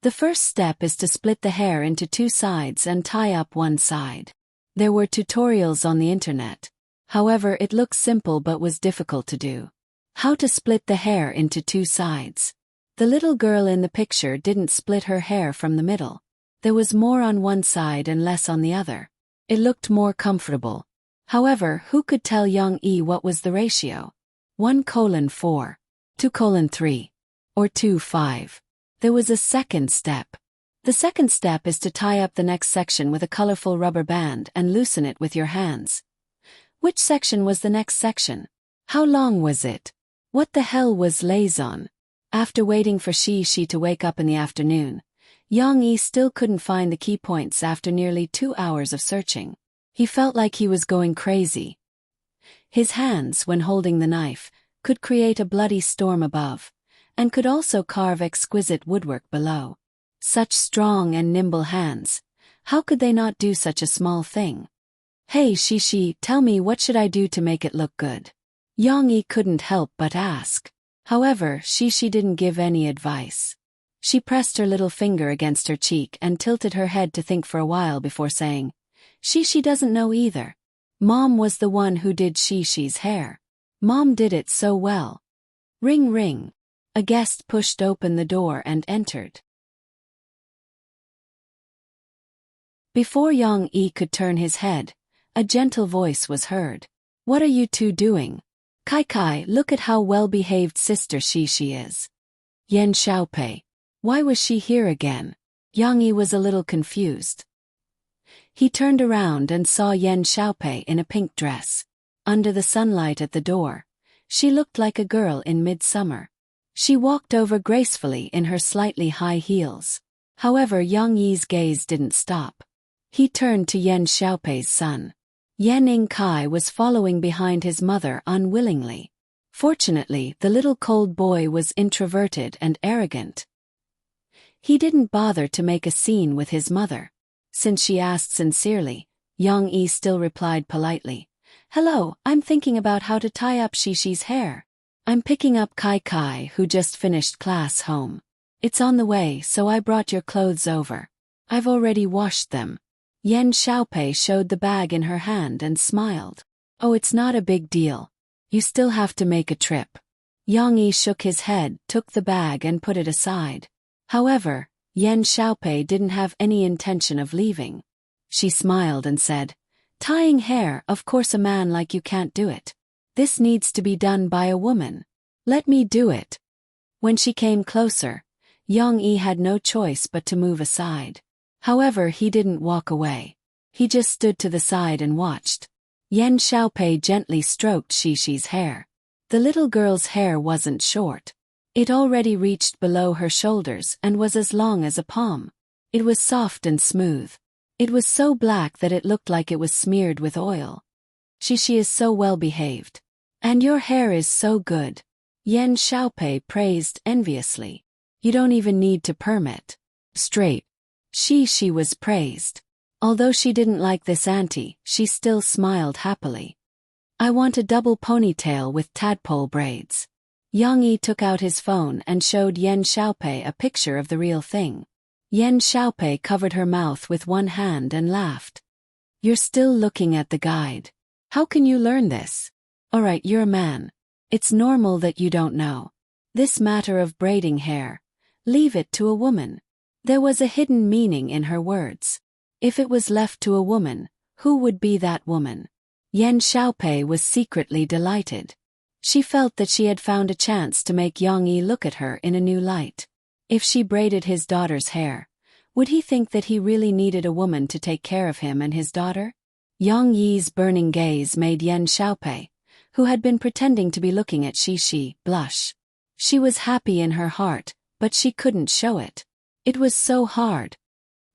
The first step is to split the hair into two sides and tie up one side. There were tutorials on the internet. However, it looked simple but was difficult to do. How to split the hair into two sides. The little girl in the picture didn't split her hair from the middle. There was more on one side and less on the other. It looked more comfortable. However, who could tell Yang Yi what was the ratio? 1:4, 2:3, or 2:5. There was a second step. The second step is to tie up the next section with a colorful rubber band and loosen it with your hands. Which section was the next section? How long was it? What the hell was liaison? After waiting for Shishi to wake up in the afternoon, Yang Yi still couldn't find the key points after nearly 2 hours of searching. He felt like he was going crazy. His hands, when holding the knife, could create a bloody storm above, and could also carve exquisite woodwork below. Such strong and nimble hands. How could they not do such a small thing? Hey Shishi, tell me, what should I do to make it look good? Yang Yi couldn't help but ask. However, Shishi didn't give any advice. She pressed her little finger against her cheek and tilted her head to think for a while before saying, She doesn't know either. Mom was the one who did She's hair. Mom did it so well. Ring ring. A guest pushed open the door and entered. Before Yang Yi could turn his head, a gentle voice was heard. What are you two doing? Kai, look at how well-behaved sister she is. Yan Xiaopei. Why was she here again? Yang Yi was a little confused. He turned around and saw Yan Xiaopei in a pink dress. Under the sunlight at the door, she looked like a girl in midsummer. She walked over gracefully in her slightly high heels. However, Yang Yi's gaze didn't stop. He turned to Yan Xiaopei's son. Yan Yingkai was following behind his mother unwillingly. Fortunately, the little cold boy was introverted and arrogant. He didn't bother to make a scene with his mother. Since she asked sincerely, Yang Yi still replied politely. Hello, I'm thinking about how to tie up She's hair. I'm picking up Kai, who just finished class home. It's on the way, so I brought your clothes over. I've already washed them. Yan Xiaopei showed the bag in her hand and smiled. Oh, it's not a big deal. You still have to make a trip. Yang Yi shook his head, took the bag and put it aside. However, Yan Xiaopei didn't have any intention of leaving. She smiled and said, Tying hair, of course a man like you can't do it. This needs to be done by a woman. Let me do it. When she came closer, Yang Yi had no choice but to move aside. However, he didn't walk away. He just stood to the side and watched. Yan Xiaopei gently stroked She's hair. The little girl's hair wasn't short. It already reached below her shoulders and was as long as a palm. It was soft and smooth. It was so black that it looked like it was smeared with oil. She is so well behaved. And your hair is so good. Yan Xiaopei praised enviously. You don't even need to perm it. Straight. She was praised. Although she didn't like this auntie, she still smiled happily. I want a double ponytail with tadpole braids. Yang Yi took out his phone and showed Yan Xiaopei a picture of the real thing. Yan Xiaopei covered her mouth with one hand and laughed. You're still looking at the guide. How can you learn this? Alright, you're a man. It's normal that you don't know. This matter of braiding hair. Leave it to a woman. There was a hidden meaning in her words. If it was left to a woman, who would be that woman? Yan Xiaopei was secretly delighted. She felt that she had found a chance to make Yang Yi look at her in a new light. If she braided his daughter's hair, would he think that he really needed a woman to take care of him and his daughter? Yang Yi's burning gaze made Yan Xiaopei, who had been pretending to be looking at Shi, blush. She was happy in her heart, but she couldn't show it. It was so hard.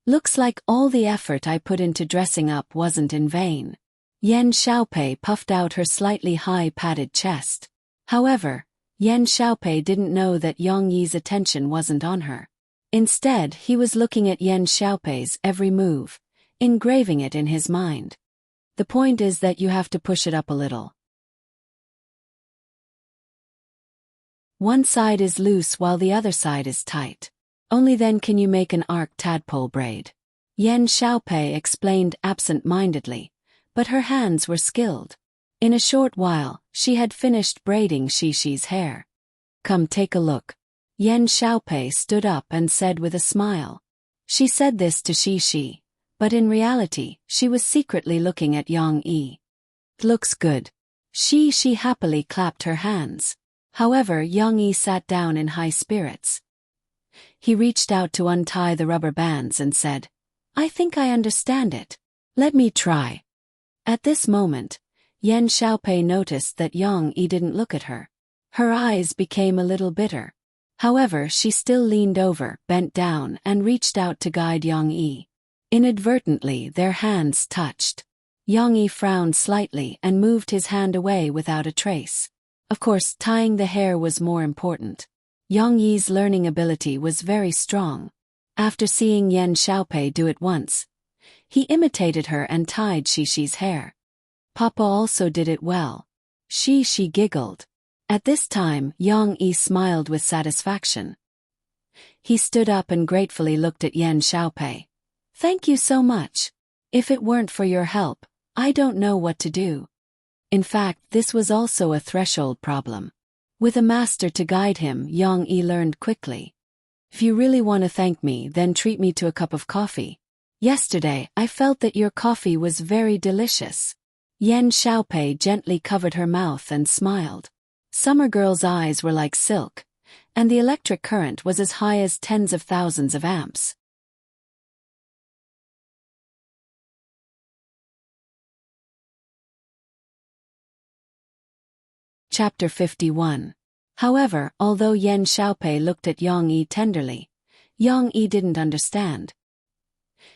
Looks like all the effort I put into dressing up wasn't in vain. Yan Xiaopei puffed out her slightly high padded chest. However, Yan Xiaopei didn't know that Yang Yi's attention wasn't on her. Instead, he was looking at Yan Xiaopei's every move, engraving it in his mind. The point is that you have to push it up a little. One side is loose while the other side is tight. Only then can you make an arc tadpole braid. Yan Xiaopei explained absent-mindedly, but her hands were skilled. In a short while, she had finished braiding Shi's hair. Come take a look. Yan Xiaopei stood up and said with a smile. She said this to Shi, but in reality, she was secretly looking at Yang Yi. Looks good. Shi happily clapped her hands. However, Yang Yi sat down in high spirits. He reached out to untie the rubber bands and said, I think I understand it. Let me try. At this moment, Yan Xiaopei noticed that Yang Yi didn't look at her. Her eyes became a little bitter. However, she still leaned over, bent down, and reached out to guide Yang Yi. Inadvertently, their hands touched. Yang Yi frowned slightly and moved his hand away without a trace. Of course, tying the hair was more important. Yang Yi's learning ability was very strong. After seeing Yan Xiaopei do it once, he imitated her and tied Shi's hair. Papa also did it well. She giggled. At this time, Yang Yi smiled with satisfaction. He stood up and gratefully looked at Yan Xiaopei. "Thank you so much. If it weren't for your help, I don't know what to do." In fact, this was also a threshold problem. With a master to guide him, Yang Yi learned quickly. "If you really want to thank me, then treat me to a cup of coffee. Yesterday, I felt that your coffee was very delicious." Yan Xiaopei gently covered her mouth and smiled. Summer Girl's eyes were like silk, and the electric current was as high as tens of thousands of amps. Chapter 51. However, although Yan Xiaopei looked at Yang Yi tenderly, Yang Yi didn't understand.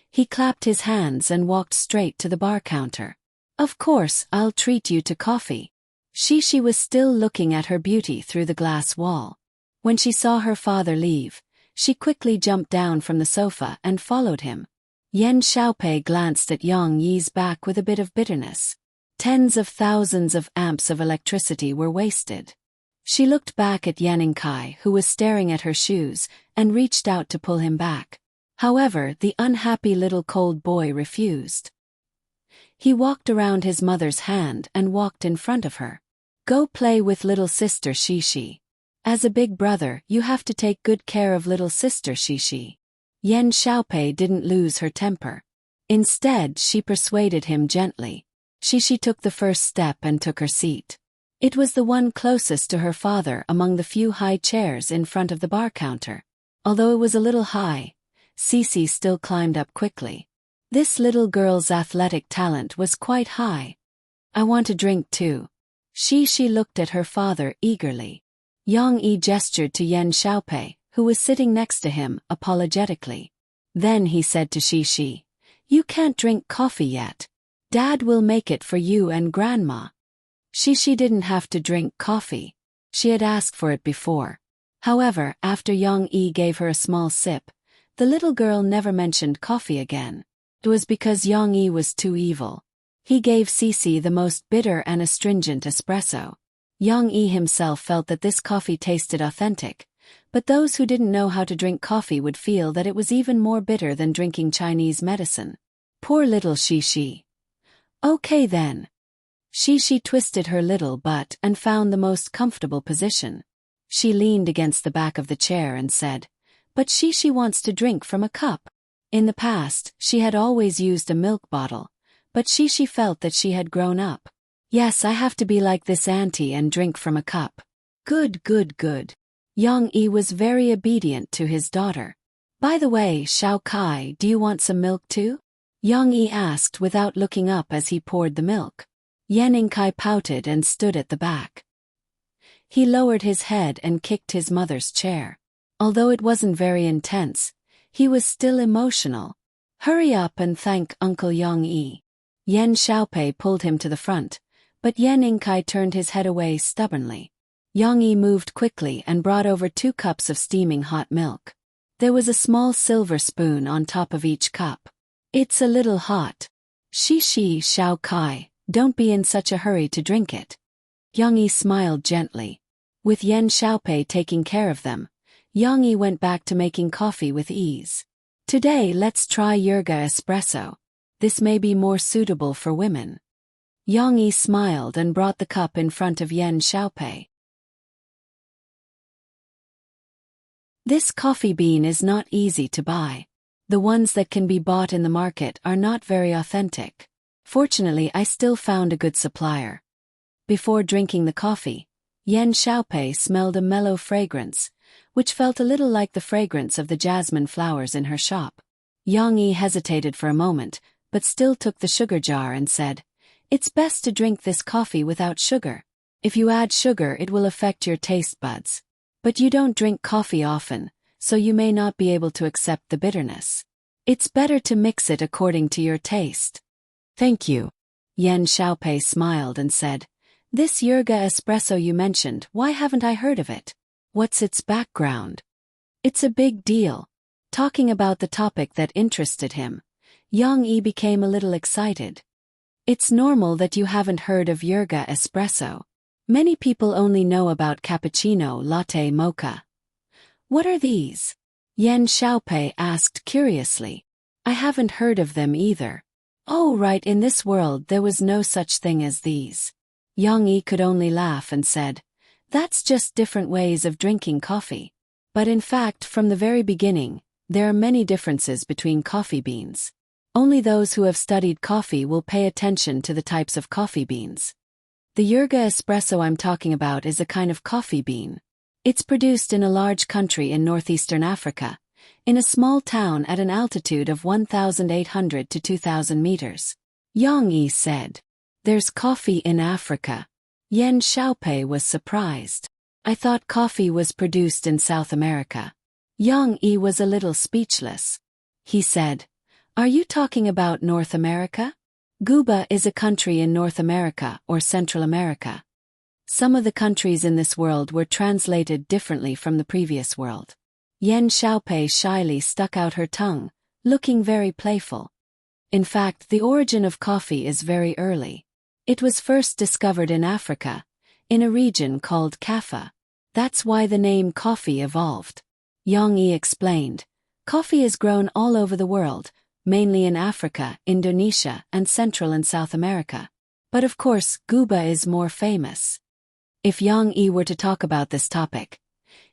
He clapped his hands and walked straight to the bar counter. "Of course, I'll treat you to coffee." She was still looking at her beauty through the glass wall. When she saw her father leave, she quickly jumped down from the sofa and followed him. Yan Xiaopei glanced at Yang Yi's back with a bit of bitterness. Tens of thousands of amps of electricity were wasted. She looked back at Yan Yingkai, who was staring at her shoes, and reached out to pull him back. However, the unhappy little cold boy refused. He walked around his mother's hand and walked in front of her. "Go play with little sister Shishi. As a big brother, you have to take good care of little sister Shishi." Yan Xiaopei didn't lose her temper. Instead, she persuaded him gently. Shishi took the first step and took her seat. It was the one closest to her father among the few high chairs in front of the bar counter. Although it was a little high, Cece still climbed up quickly. This little girl's athletic talent was quite high. "I want a drink too." She looked at her father eagerly. Yang Yi gestured to Yan Xiaopei, who was sitting next to him, apologetically. Then he said to Shishi, "You can't drink coffee yet. Dad will make it for you and Grandma." Shishi didn't have to drink coffee. She had asked for it before. However, after Yang Yi gave her a small sip, the little girl never mentioned coffee again. It was because Yang Yi was too evil. He gave Cece the most bitter and astringent espresso. Yang Yi himself felt that this coffee tasted authentic, but those who didn't know how to drink coffee would feel that it was even more bitter than drinking Chinese medicine. Poor little Shishi. "Okay then." Shishi twisted her little butt and found the most comfortable position. She leaned against the back of the chair and said, "But Shishi wants to drink from a cup." In the past, she had always used a milk bottle, but Shishi felt that she had grown up. "Yes, I have to be like this auntie and drink from a cup." Good. Yang Yi was very obedient to his daughter. "By the way, Xiao Kai, do you want some milk too?" Yang Yi asked without looking up as he poured the milk. Yan Yingkai pouted and stood at the back. He lowered his head and kicked his mother's chair. Although it wasn't very intense, he was still emotional. "Hurry up and thank Uncle Yang Yi." Yan Xiaopei pulled him to the front, but Yan Yingkai turned his head away stubbornly. Yang Yi moved quickly and brought over 2 cups of steaming hot milk. There was a small silver spoon on top of each cup. "It's a little hot." "Shishi, Xiao Kai, don't be in such a hurry to drink it." Yang Yi smiled gently. With Yan Xiaopei taking care of them, Yang Yi went back to making coffee with ease. "Today let's try Yerga espresso. This may be more suitable for women." Yang Yi smiled and brought the cup in front of Yan Xiaopei. This coffee bean is not easy to buy. The ones that can be bought in the market are not very authentic. Fortunately, I still found a good supplier. Before drinking the coffee, Yan Xiaopei smelled a mellow fragrance, which felt a little like the fragrance of the jasmine flowers in her shop. Yang Yi hesitated for a moment, but still took the sugar jar and said, "It's best to drink this coffee without sugar. If you add sugar, it will affect your taste buds. But you don't drink coffee often, so you may not be able to accept the bitterness. It's better to mix it according to your taste." "Thank you." Yan Xiaopei smiled and said, "This Yerga espresso you mentioned, why haven't I heard of it? What's its background?" "It's a big deal." Talking about the topic that interested him, Yang Yi became a little excited. "It's normal that you haven't heard of Yerga espresso. Many people only know about cappuccino, latte, mocha. What are these?" Yan Xiaopei asked curiously. I haven't heard of them either. Oh right, in this world there was no such thing as these. Yang Yi could only laugh and said, that's just different ways of drinking coffee. But in fact, from the very beginning, there are many differences between coffee beans. Only those who have studied coffee will pay attention to the types of coffee beans. The Yerga espresso I'm talking about is a kind of coffee bean. It's produced in a large country in northeastern Africa, in a small town at an altitude of 1,800 to 2,000 meters. Yang Yi said, there's coffee in Africa. Yan Xiaopei was surprised. I thought coffee was produced in South America. Yang Yi was a little speechless. He said, are you talking about North America? Cuba is a country in North America or Central America. Some of the countries in this world were translated differently from the previous world. Yan Xiaopei shyly stuck out her tongue, looking very playful. In fact, the origin of coffee is very early. It was first discovered in Africa, in a region called Kaffa. That's why the name coffee evolved. Yang Yi explained, coffee is grown all over the world, mainly in Africa, Indonesia, and Central and South America. But of course, Cuba is more famous. If Yang Yi were to talk about this topic,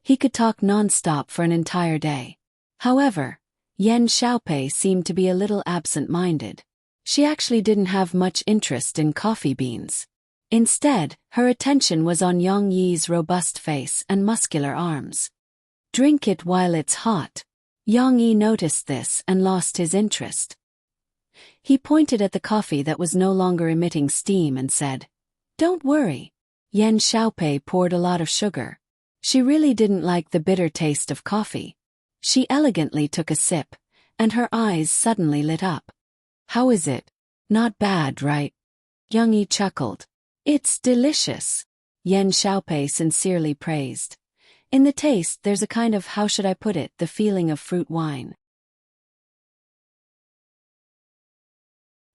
he could talk non-stop for an entire day. However, Yan Xiaopei seemed to be a little absent-minded. She actually didn't have much interest in coffee beans. Instead, her attention was on Yang Yi's robust face and muscular arms. Drink it while it's hot. Yang Yi noticed this and lost his interest. He pointed at the coffee that was no longer emitting steam and said, don't worry. Yan Xiaopei poured a lot of sugar. She really didn't like the bitter taste of coffee. She elegantly took a sip, and her eyes suddenly lit up. How is it? Not bad, right? Yang Yi chuckled. It's delicious. Yan Xiaopei sincerely praised. In the taste there's a kind of, how should I put it, the feeling of fruit wine.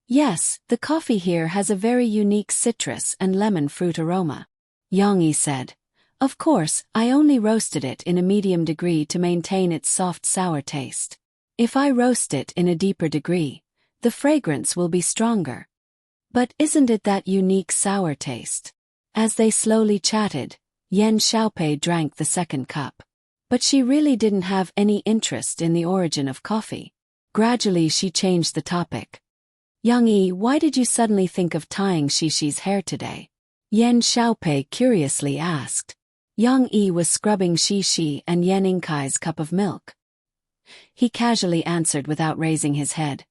Yes, the coffee here has a very unique citrus and lemon fruit aroma. Yang Yi said. Of course, I only roasted it in a medium degree to maintain its soft sour taste. If I roast it in a deeper degree, the fragrance will be stronger. But isn't it that unique sour taste? As they slowly chatted, Yan Xiaopei drank the second cup. But she really didn't have any interest in the origin of coffee. Gradually she changed the topic. Yang Yi, why did you suddenly think of tying Shishi's hair today? Yan Xiaopei curiously asked. Yang Yi was scrubbing Shishi and Yan Inkai's cup of milk. He casually answered without raising his head.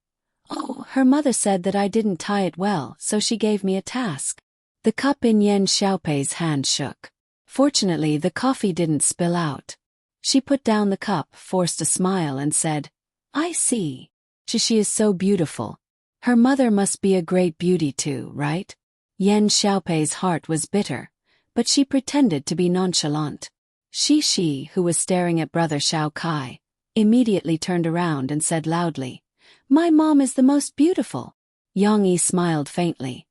Oh, her mother said that I didn't tie it well, so she gave me a task. The cup in Yan Xiaopei's hand shook. Fortunately, the coffee didn't spill out. She put down the cup, forced a smile and said, I see. Shishi is so beautiful. Her mother must be a great beauty too, right? Yan Xiaopei's heart was bitter, but she pretended to be nonchalant. Shishi, who was staring at brother Xiao Kai, immediately turned around and said loudly, My mom is the most beautiful. Yang Yi smiled faintly.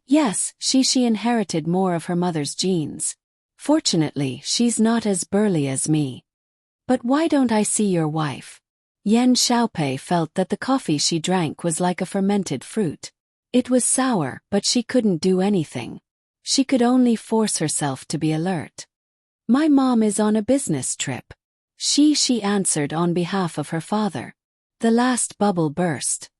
Yes, Shishi inherited more of her mother's genes. Fortunately, she's not as burly as me. But why don't I see your wife? Yan Xiaopei felt that the coffee she drank was like a fermented fruit. It was sour, but she couldn't do anything. She could only force herself to be alert. My mom is on a business trip. She answered on behalf of her father. The last bubble burst.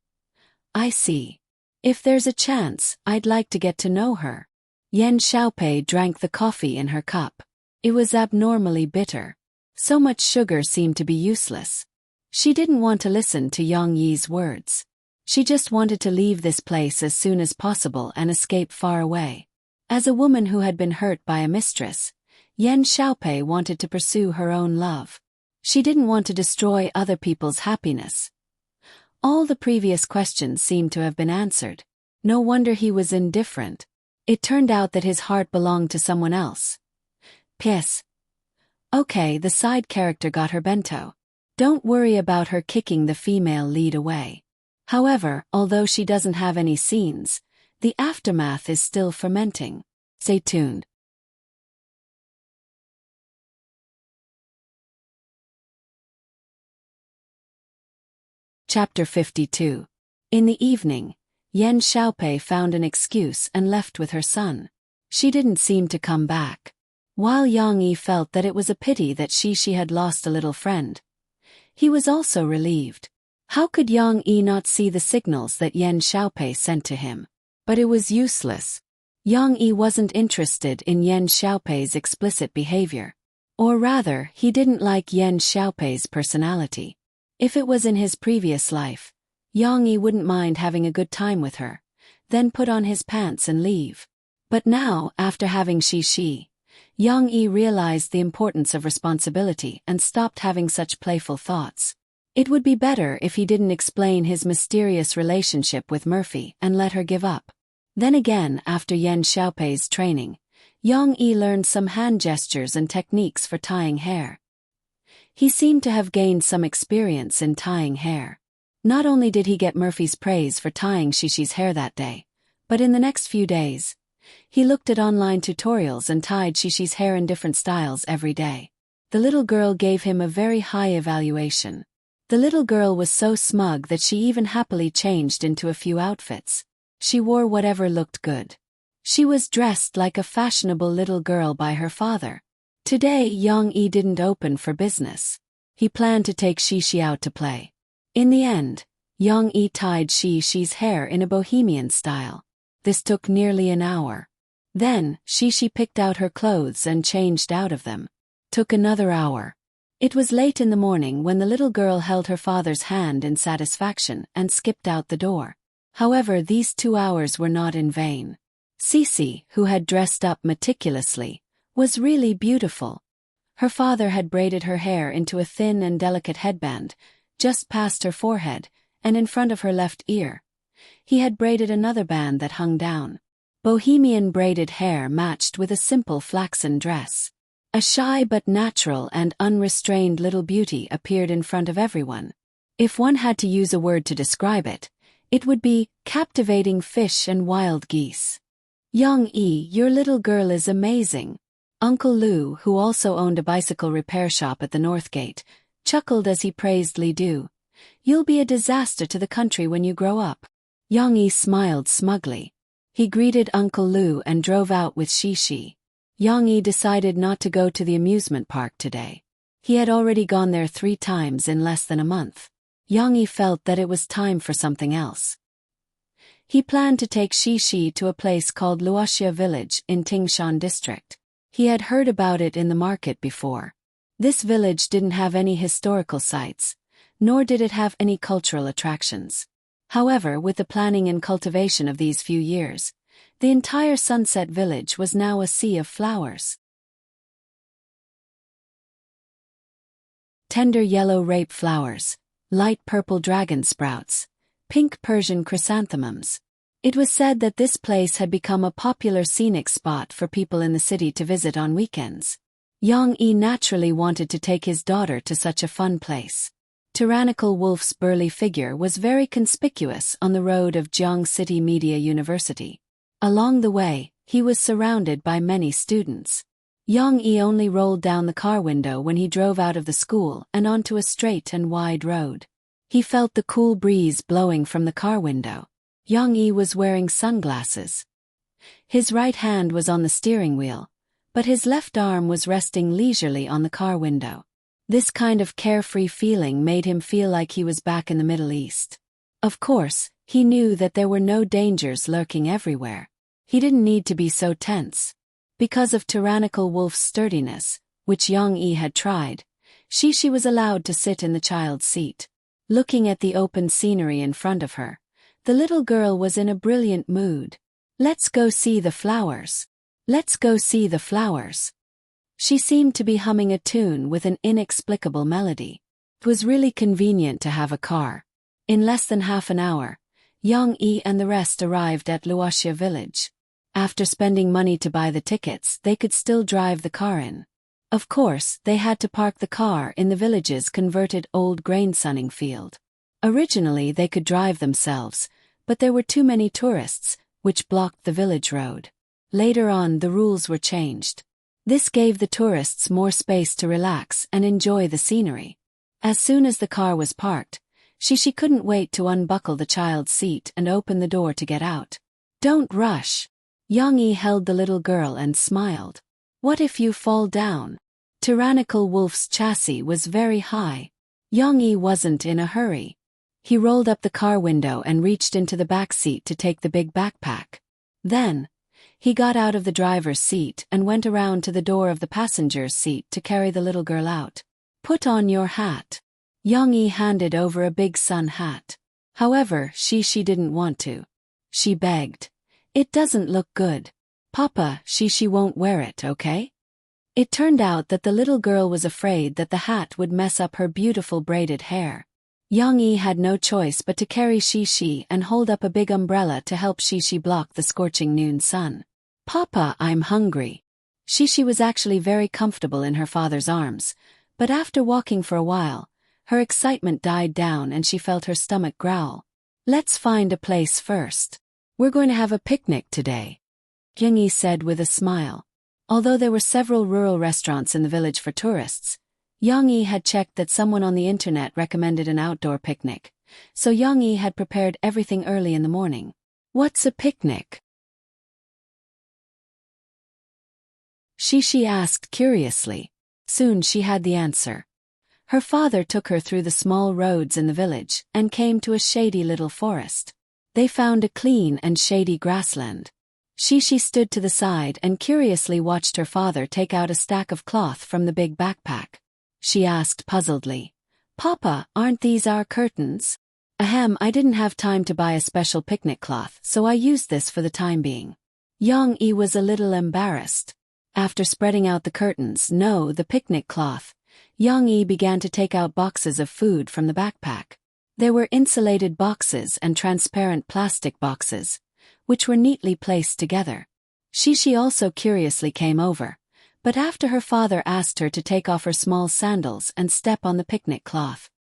I see. If there's a chance, I'd like to get to know her. Yan Xiaopei drank the coffee in her cup. It was abnormally bitter. So much sugar seemed to be useless. She didn't want to listen to Yang Yi's words. She just wanted to leave this place as soon as possible and escape far away. As a woman who had been hurt by a mistress, Yan Xiaopei wanted to pursue her own love. She didn't want to destroy other people's happiness. All the previous questions seemed to have been answered. No wonder he was indifferent. It turned out that his heart belonged to someone else. Piss. Okay, the side character got her bento. Don't worry about her kicking the female lead away. However, although she doesn't have any scenes, the aftermath is still fermenting. Stay tuned. Chapter 52. In the evening, Yan Xiaopei found an excuse and left with her son. She didn't seem to come back. While Yang Yi felt that it was a pity that she had lost a little friend, he was also relieved. How could Yang Yi not see the signals that Yan Xiaopei sent to him? But it was useless. Yang Yi wasn't interested in Yan Xiaopei's explicit behavior. Or rather, he didn't like Yan Xiaopei's personality. If it was in his previous life, Yang Yi wouldn't mind having a good time with her, then put on his pants and leave. But now, after having Shi, Yang Yi realized the importance of responsibility and stopped having such playful thoughts. It would be better if he didn't explain his mysterious relationship with Murphy and let her give up. Then again, after Yan Xiaopei's training, Yang Yi learned some hand gestures and techniques for tying hair. He seemed to have gained some experience in tying hair. Not only did he get Murphy's praise for tying Shishi's hair that day, but in the next few days, he looked at online tutorials and tied Shishi's hair in different styles every day. The little girl gave him a very high evaluation. The little girl was so smug that she even happily changed into a few outfits. She wore whatever looked good. She was dressed like a fashionable little girl by her father. Today Yang Yi didn't open for business. He planned to take Shishi out to play. In the end, Yang Yi tied Shishi's hair in a bohemian style. This took nearly an hour. Then, Shishi picked out her clothes and changed out of them. Took another hour. It was late in the morning when the little girl held her father's hand in satisfaction and skipped out the door. However, these 2 hours were not in vain. Sisi, who had dressed up meticulously, was really beautiful. Her father had braided her hair into a thin and delicate headband, just past her forehead, and in front of her left ear. He had braided another band that hung down. Bohemian braided hair matched with a simple flaxen dress. A shy but natural and unrestrained little beauty appeared in front of everyone. If one had to use a word to describe it, it would be captivating fish and wild geese. Yang Yi, your little girl is amazing. Uncle Lu, who also owned a bicycle repair shop at the North Gate, chuckled as he praised Li Du. You'll be a disaster to the country when you grow up. Yang Yi smiled smugly. He greeted Uncle Lu and drove out with Shishi. Yang Yi decided not to go to the amusement park today. He had already gone there 3 times in less than a month. Yang Yi felt that it was time for something else. He planned to take Shishi to a place called Luoxia Village in Tingshan District. He had heard about it in the market before. This village didn't have any historical sites, nor did it have any cultural attractions. However, with the planning and cultivation of these few years, the entire Sunset Village was now a sea of flowers. Tender yellow rape flowers, light purple dragon sprouts, pink Persian chrysanthemums. It was said that this place had become a popular scenic spot for people in the city to visit on weekends. Yang Yi naturally wanted to take his daughter to such a fun place. Tyrannical Wolf's burly figure was very conspicuous on the road of Jiang City Media University. Along the way, he was surrounded by many students. Yang Yi only rolled down the car window when he drove out of the school and onto a straight and wide road. He felt the cool breeze blowing from the car window. Yang Yi was wearing sunglasses. His right hand was on the steering wheel, but his left arm was resting leisurely on the car window. This kind of carefree feeling made him feel like he was back in the Middle East. Of course, he knew that there were no dangers lurking everywhere. He didn't need to be so tense. Because of Tyrannical Wolf's sturdiness, which Yang Yi had tried, Shishi was allowed to sit in the child's seat. Looking at the open scenery in front of her, the little girl was in a brilliant mood. Let's go see the flowers. Let's go see the flowers. She seemed to be humming a tune with an inexplicable melody. It was really convenient to have a car. In less than half an hour, Yang Yi and the rest arrived at Luoxia Village. After spending money to buy the tickets, they could still drive the car in. Of course, they had to park the car in the village's converted old grain sunning field. Originally they could drive themselves, but there were too many tourists, which blocked the village road. Later on the rules were changed. This gave the tourists more space to relax and enjoy the scenery. As soon as the car was parked, She couldn't wait to unbuckle the child's seat and open the door to get out. Don't rush. Yang-yi held the little girl and smiled. What if you fall down? Tyrannical Wolf's chassis was very high. Yang-yi wasn't in a hurry. He rolled up the car window and reached into the back seat to take the big backpack. Then, he got out of the driver's seat and went around to the door of the passenger's seat to carry the little girl out. Put on your hat. Yang-yi handed over a big sun hat. However, she didn't want to. She begged. It doesn't look good. Papa, she won't wear it, okay? It turned out that the little girl was afraid that the hat would mess up her beautiful braided hair. Yang-yi had no choice but to carry Shi and hold up a big umbrella to help Shi block the scorching noon sun. Papa, I'm hungry. Shi was actually very comfortable in her father's arms, but after walking for a while, her excitement died down and she felt her stomach growl. Let's find a place first. We're going to have a picnic today, Yang-yi said with a smile. Although there were several rural restaurants in the village for tourists, Yang-yi had checked that someone on the internet recommended an outdoor picnic, so Yang-yi had prepared everything early in the morning. What's a picnic? Shi asked curiously. Soon she had the answer. Her father took her through the small roads in the village and came to a shady little forest. They found a clean and shady grassland. Shi stood to the side and curiously watched her father take out a stack of cloth from the big backpack. She asked puzzledly, Papa, aren't these our curtains? Ahem, I didn't have time to buy a special picnic cloth, so I used this for the time being. Yang-yi was a little embarrassed. After spreading out the curtains, the picnic cloth, Yang-yi began to take out boxes of food from the backpack. There were insulated boxes and transparent plastic boxes, which were neatly placed together. Shi also curiously came over, but after her father asked her to take off her small sandals and step on the picnic cloth.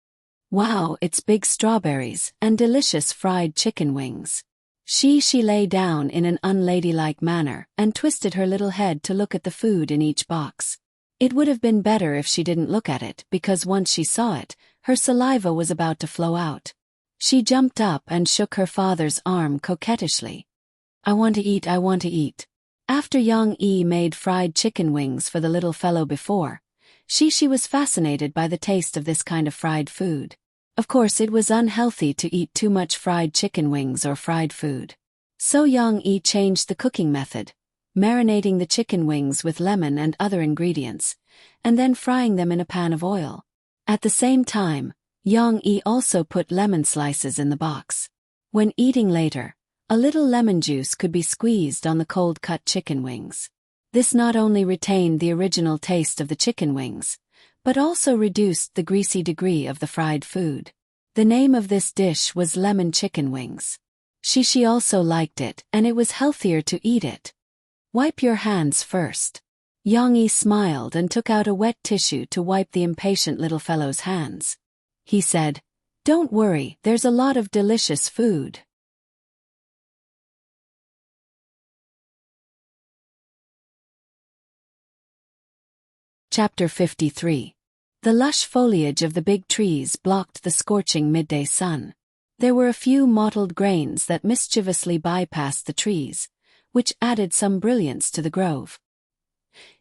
Wow, it's big strawberries and delicious fried chicken wings. She lay down in an unladylike manner and twisted her little head to look at the food in each box. It would have been better if she didn't look at it because once she saw it, her saliva was about to flow out. She jumped up and shook her father's arm coquettishly. I want to eat, I want to eat. After Yang-yi made fried chicken wings for the little fellow before, Shi was fascinated by the taste of this kind of fried food. Of course, it was unhealthy to eat too much fried chicken wings or fried food. So Yang-yi changed the cooking method, marinating the chicken wings with lemon and other ingredients, and then frying them in a pan of oil. At the same time, Yang-yi also put lemon slices in the box. When eating later, a little lemon juice could be squeezed on the cold-cut chicken wings. This not only retained the original taste of the chicken wings, but also reduced the greasy degree of the fried food. The name of this dish was lemon chicken wings. Shi also liked it, and it was healthier to eat it. Wipe your hands first. Yang-yi smiled and took out a wet tissue to wipe the impatient little fellow's hands. He said, Don't worry, there's a lot of delicious food. Chapter 53. The lush foliage of the big trees blocked the scorching midday sun. There were a few mottled grains that mischievously bypassed the trees, which added some brilliance to the grove.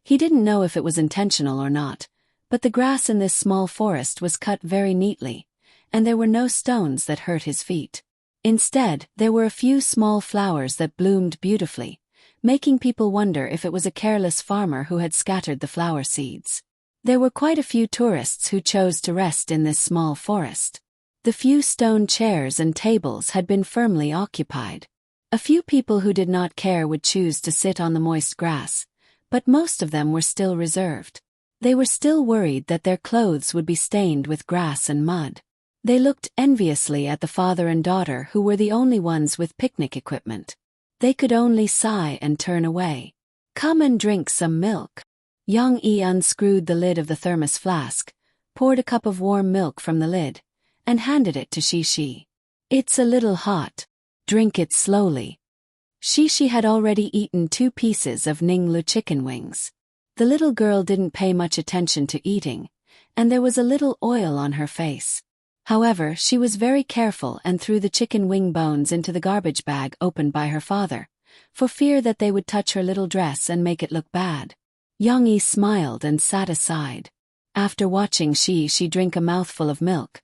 He didn't know if it was intentional or not, but the grass in this small forest was cut very neatly, and there were no stones that hurt his feet. Instead, there were a few small flowers that bloomed beautifully, making people wonder if it was a careless farmer who had scattered the flower seeds. There were quite a few tourists who chose to rest in this small forest. The few stone chairs and tables had been firmly occupied. A few people who did not care would choose to sit on the moist grass, but most of them were still reserved. They were still worried that their clothes would be stained with grass and mud. They looked enviously at the father and daughter who were the only ones with picnic equipment. They could only sigh and turn away. Come and drink some milk. Yang-yi unscrewed the lid of the thermos flask, poured a cup of warm milk from the lid, and handed it to Shi. It's a little hot. Drink it slowly. Shi had already eaten 2 pieces of Ninglu chicken wings. The little girl didn't pay much attention to eating, and there was a little oil on her face. However, she was very careful and threw the chicken wing bones into the garbage bag opened by her father, for fear that they would touch her little dress and make it look bad. Young-yi smiled and sat aside. After watching she drink a mouthful of milk,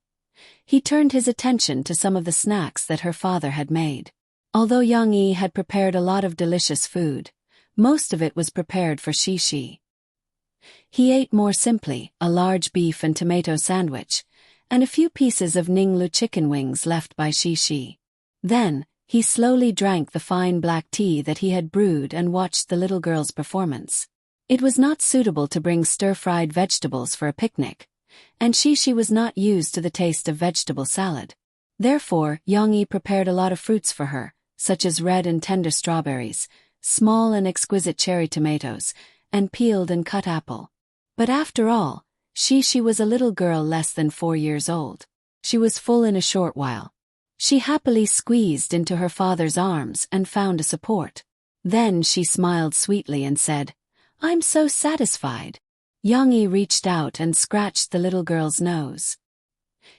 he turned his attention to some of the snacks that her father had made. Although Young-yi had prepared a lot of delicious food, most of it was prepared for Shi. He ate more simply, a large beef and tomato sandwich, and a few pieces of Ninglu chicken wings left by Shi. Then, he slowly drank the fine black tea that he had brewed and watched the little girl's performance. It was not suitable to bring stir-fried vegetables for a picnic, and Shi was not used to the taste of vegetable salad. Therefore, Young-yi prepared a lot of fruits for her, such as red and tender strawberries, small and exquisite cherry tomatoes, and peeled and cut apple. But after all, Shi was a little girl less than 4 years old. She was full in a short while. She happily squeezed into her father's arms and found a support. Then she smiled sweetly and said, "I'm so satisfied." Young-yi reached out and scratched the little girl's nose.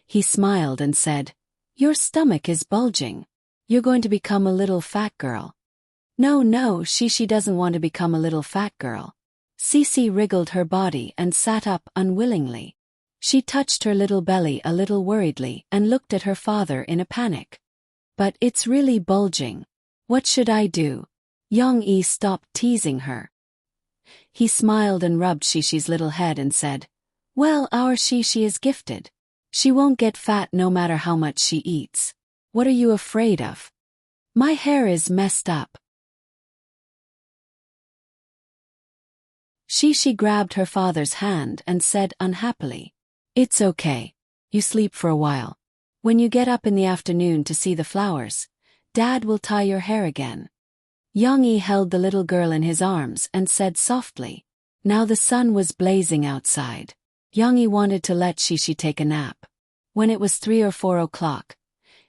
He smiled and said, "Your stomach is bulging. You're going to become a little fat girl." No, Shi doesn't want to become a little fat girl. Cici wriggled her body and sat up unwillingly. She touched her little belly a little worriedly and looked at her father in a panic. "But it's really bulging. What should I do?" Young-yi stopped teasing her. He smiled and rubbed Shishi's little head and said, "Well, our Shishi is gifted. She won't get fat no matter how much she eats. What are you afraid of? My hair is messed up." Shishi grabbed her father's hand and said unhappily, "It's okay. You sleep for a while. When you get up in the afternoon to see the flowers, Dad will tie your hair again." Young-yi held the little girl in his arms and said softly. Now the sun was blazing outside. Young-yi wanted to let Shishi take a nap. When it was 3 or 4 o'clock,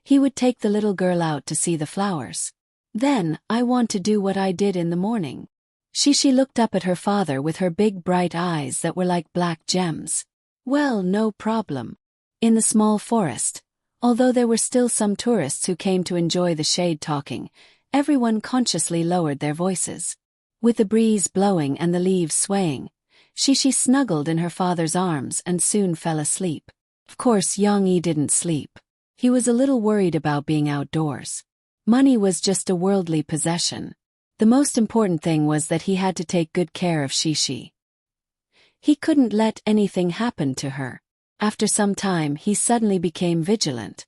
he would take the little girl out to see the flowers. "Then, I want to do what I did in the morning." Shishi looked up at her father with her big bright eyes that were like black gems. "Well, no problem." In the small forest, although there were still some tourists who came to enjoy the shade talking, everyone consciously lowered their voices. With the breeze blowing and the leaves swaying, Shishi snuggled in her father's arms and soon fell asleep. Of course, Young-yi didn't sleep. He was a little worried about being outdoors. Money was just a worldly possession. The most important thing was that he had to take good care of Shishi. He couldn't let anything happen to her. After some time, he suddenly became vigilant.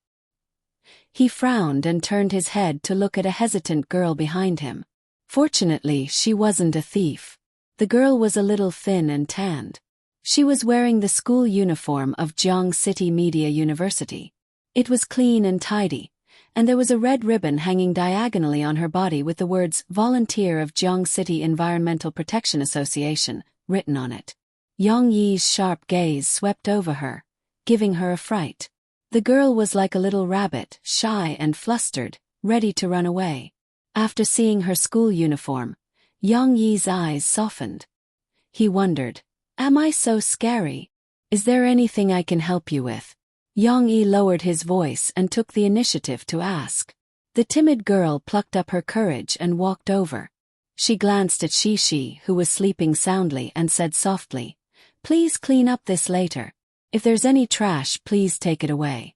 He frowned and turned his head to look at a hesitant girl behind him. Fortunately, she wasn't a thief. The girl was a little thin and tanned. She was wearing the school uniform of Jiang City Media University. It was clean and tidy, and there was a red ribbon hanging diagonally on her body with the words "Volunteer of Jiang City Environmental Protection Association" written on it. Young-yi's sharp gaze swept over her, giving her a fright. The girl was like a little rabbit, shy and flustered, ready to run away. After seeing her school uniform, Young-yi's eyes softened. He wondered, "Am I so scary? Is there anything I can help you with?" Young-yi lowered his voice and took the initiative to ask. The timid girl plucked up her courage and walked over. She glanced at Shishi, who was sleeping soundly, and said softly, "Please clean up this later. If there's any trash, please take it away."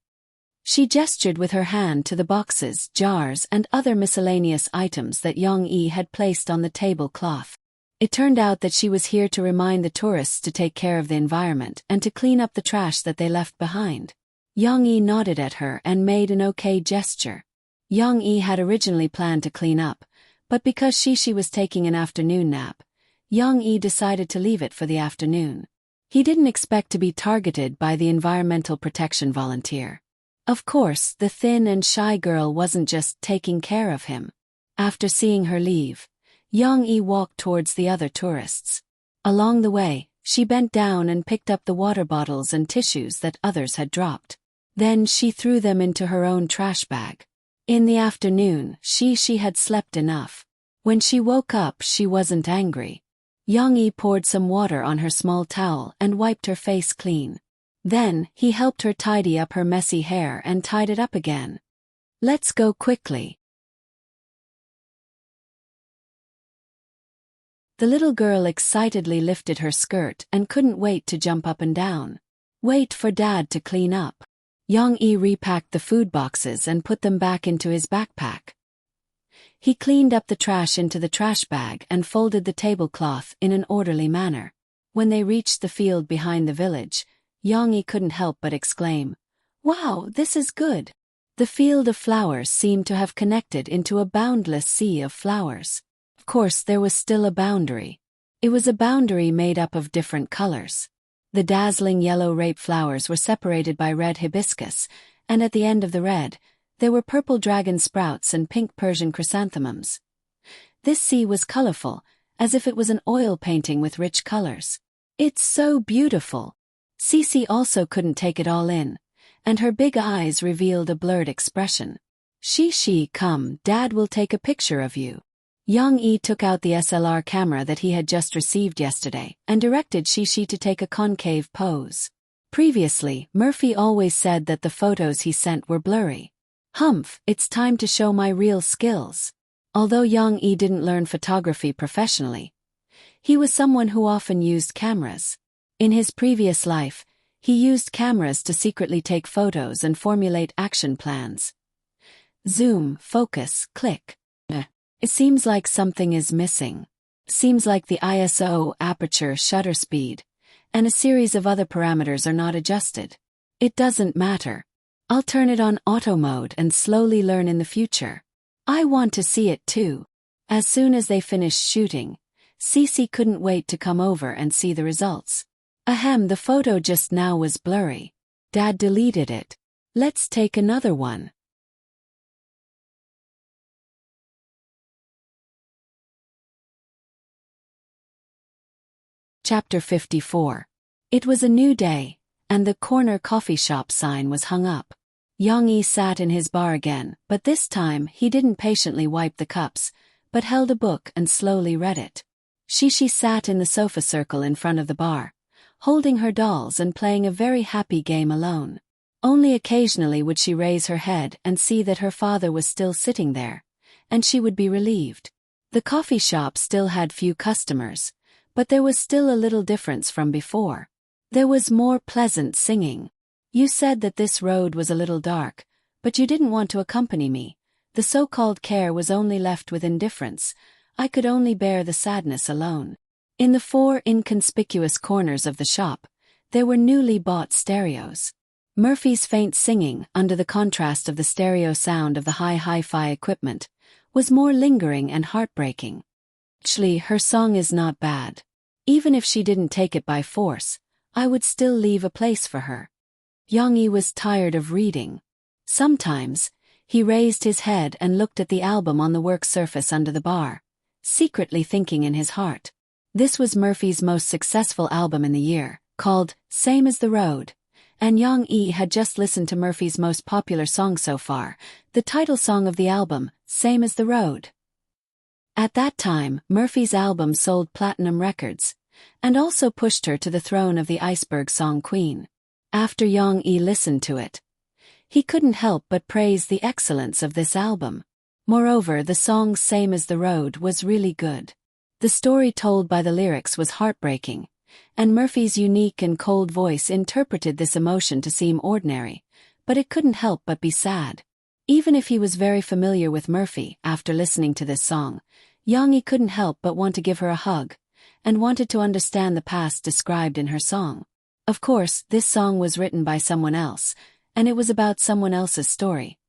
She gestured with her hand to the boxes, jars, and other miscellaneous items that Young-yi had placed on the tablecloth. It turned out that she was here to remind the tourists to take care of the environment and to clean up the trash that they left behind. Young-yi nodded at her and made an okay gesture. Young-yi had originally planned to clean up, but because Shishi was taking an afternoon nap, Young-yi decided to leave it for the afternoon. He didn't expect to be targeted by the environmental protection volunteer. Of course, the thin and shy girl wasn't just taking care of him. After seeing her leave, Young-yi walked towards the other tourists. Along the way, she bent down and picked up the water bottles and tissues that others had dropped. Then she threw them into her own trash bag. In the afternoon, she had slept enough. When she woke up, she wasn't angry. Young-yi poured some water on her small towel and wiped her face clean. Then, he helped her tidy up her messy hair and tied it up again. Let's go quickly. The little girl excitedly lifted her skirt and couldn't wait to jump up and down. Wait for Dad to clean up. Young-yi repacked the food boxes and put them back into his backpack. He cleaned up the trash into the trash bag and folded the tablecloth in an orderly manner. When they reached the field behind the village, Young-yi couldn't help but exclaim, "Wow, this is good!" The field of flowers seemed to have connected into a boundless sea of flowers. Of course, there was still a boundary. It was a boundary made up of different colors. The dazzling yellow rape flowers were separated by red hibiscus, and at the end of the red, there were purple dragon sprouts and pink Persian chrysanthemums. This sea was colorful, as if it was an oil painting with rich colors. "It's so beautiful." Cece also couldn't take it all in, and her big eyes revealed a blurred expression. She, come, Dad will take a picture of you." Young-yi took out the SLR camera that he had just received yesterday and directed Shishi to take a concave pose. Previously, Murphy always said that the photos he sent were blurry. "Humph, it's time to show my real skills." Although Young-yi didn't learn photography professionally, he was someone who often used cameras. In his previous life, he used cameras to secretly take photos and formulate action plans. Zoom, focus, click. It seems like something is missing. Seems like the ISO, aperture, shutter speed, and a series of other parameters are not adjusted. It doesn't matter. I'll turn it on auto mode and slowly learn in the future. I want to see it too. As soon as they finished shooting, Cece couldn't wait to come over and see the results. Ahem, the photo just now was blurry. Dad deleted it. Let's take another one. Chapter 54. It was a new day, and the corner coffee shop sign was hung up. Young-yi sat in his bar again, but this time he didn't patiently wipe the cups, but held a book and slowly read it. Shishi sat in the sofa circle in front of the bar, holding her dolls and playing a very happy game alone. Only occasionally would she raise her head and see that her father was still sitting there, and she would be relieved. The coffee shop still had few customers, but there was still a little difference from before. There was more pleasant singing. "You said that this road was a little dark, but you didn't want to accompany me. The so-called care was only left with indifference. I could only bear the sadness alone." In the four inconspicuous corners of the shop, there were newly bought stereos. Murphy's faint singing, under the contrast of the stereo sound of the high hi-fi equipment, was more lingering and heartbreaking. Actually, her song is not bad. Even if she didn't take it by force, I would still leave a place for her. Young-yi was tired of reading. Sometimes, he raised his head and looked at the album on the work surface under the bar, secretly thinking in his heart. This was Murphy's most successful album in the year, called Same as the Road, and Young-yi had just listened to Murphy's most popular song so far, the title song of the album, Same as the Road. At that time, Murphy's album sold platinum records, and also pushed her to the throne of the Iceberg Song Queen. After Young-yi listened to it, he couldn't help but praise the excellence of this album. Moreover, the song Same as the Road was really good. The story told by the lyrics was heartbreaking, and Murphy's unique and cold voice interpreted this emotion to seem ordinary, but it couldn't help but be sad. Even if he was very familiar with Murphy after listening to this song, Young-yi couldn't help but want to give her a hug, and wanted to understand the past described in her song. Of course, this song was written by someone else, and it was about someone else's story.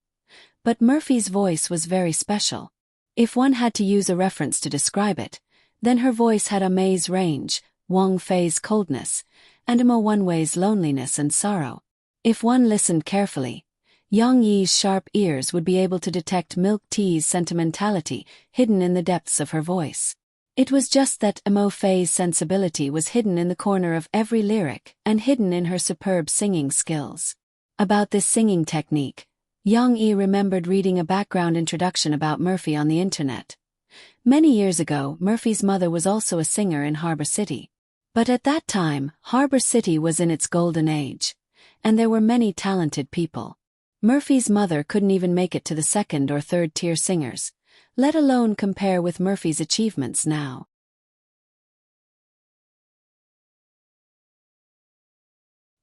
But Murphy's voice was very special. If one had to use a reference to describe it, then her voice had Mei's range, Wang Fei's coldness, and Mo Wenwei's loneliness and sorrow. If one listened carefully, Young-yi's sharp ears would be able to detect Milk Tea's sentimentality hidden in the depths of her voice. It was just that Mo Fei's sensibility was hidden in the corner of every lyric and hidden in her superb singing skills. About this singing technique, Young-yi remembered reading a background introduction about Murphy on the internet. Many years ago, Murphy's mother was also a singer in Harbor City. But at that time, Harbor City was in its golden age, and there were many talented people. Murphy's mother couldn't even make it to the second or third tier singers, let alone compare with Murphy's achievements now.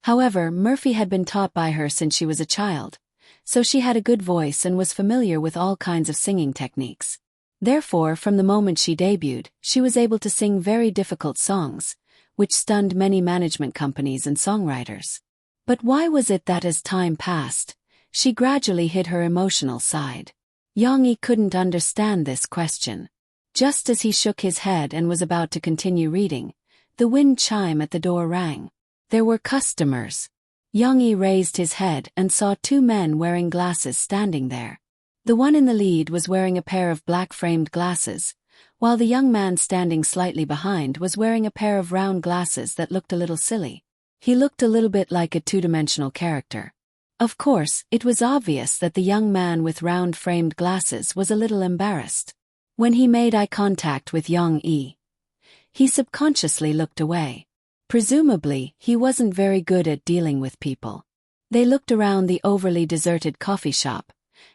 However, Murphy had been taught by her since she was a child, so she had a good voice and was familiar with all kinds of singing techniques. Therefore, from the moment she debuted, she was able to sing very difficult songs, which stunned many management companies and songwriters. But why was it that as time passed, she gradually hid her emotional side? Yang-yi couldn't understand this question. Just as he shook his head and was about to continue reading, the wind chime at the door rang. There were customers. Yang-yi raised his head and saw two men wearing glasses standing there. The one in the lead was wearing a pair of black-framed glasses, while the young man standing slightly behind was wearing a pair of round glasses that looked a little silly. He looked a little bit like a two-dimensional character. Of course, it was obvious that the young man with round-framed glasses was a little embarrassed. When he made eye contact with Yang-yi, he subconsciously looked away. Presumably, he wasn't very good at dealing with people. They looked around the overly deserted coffee shop,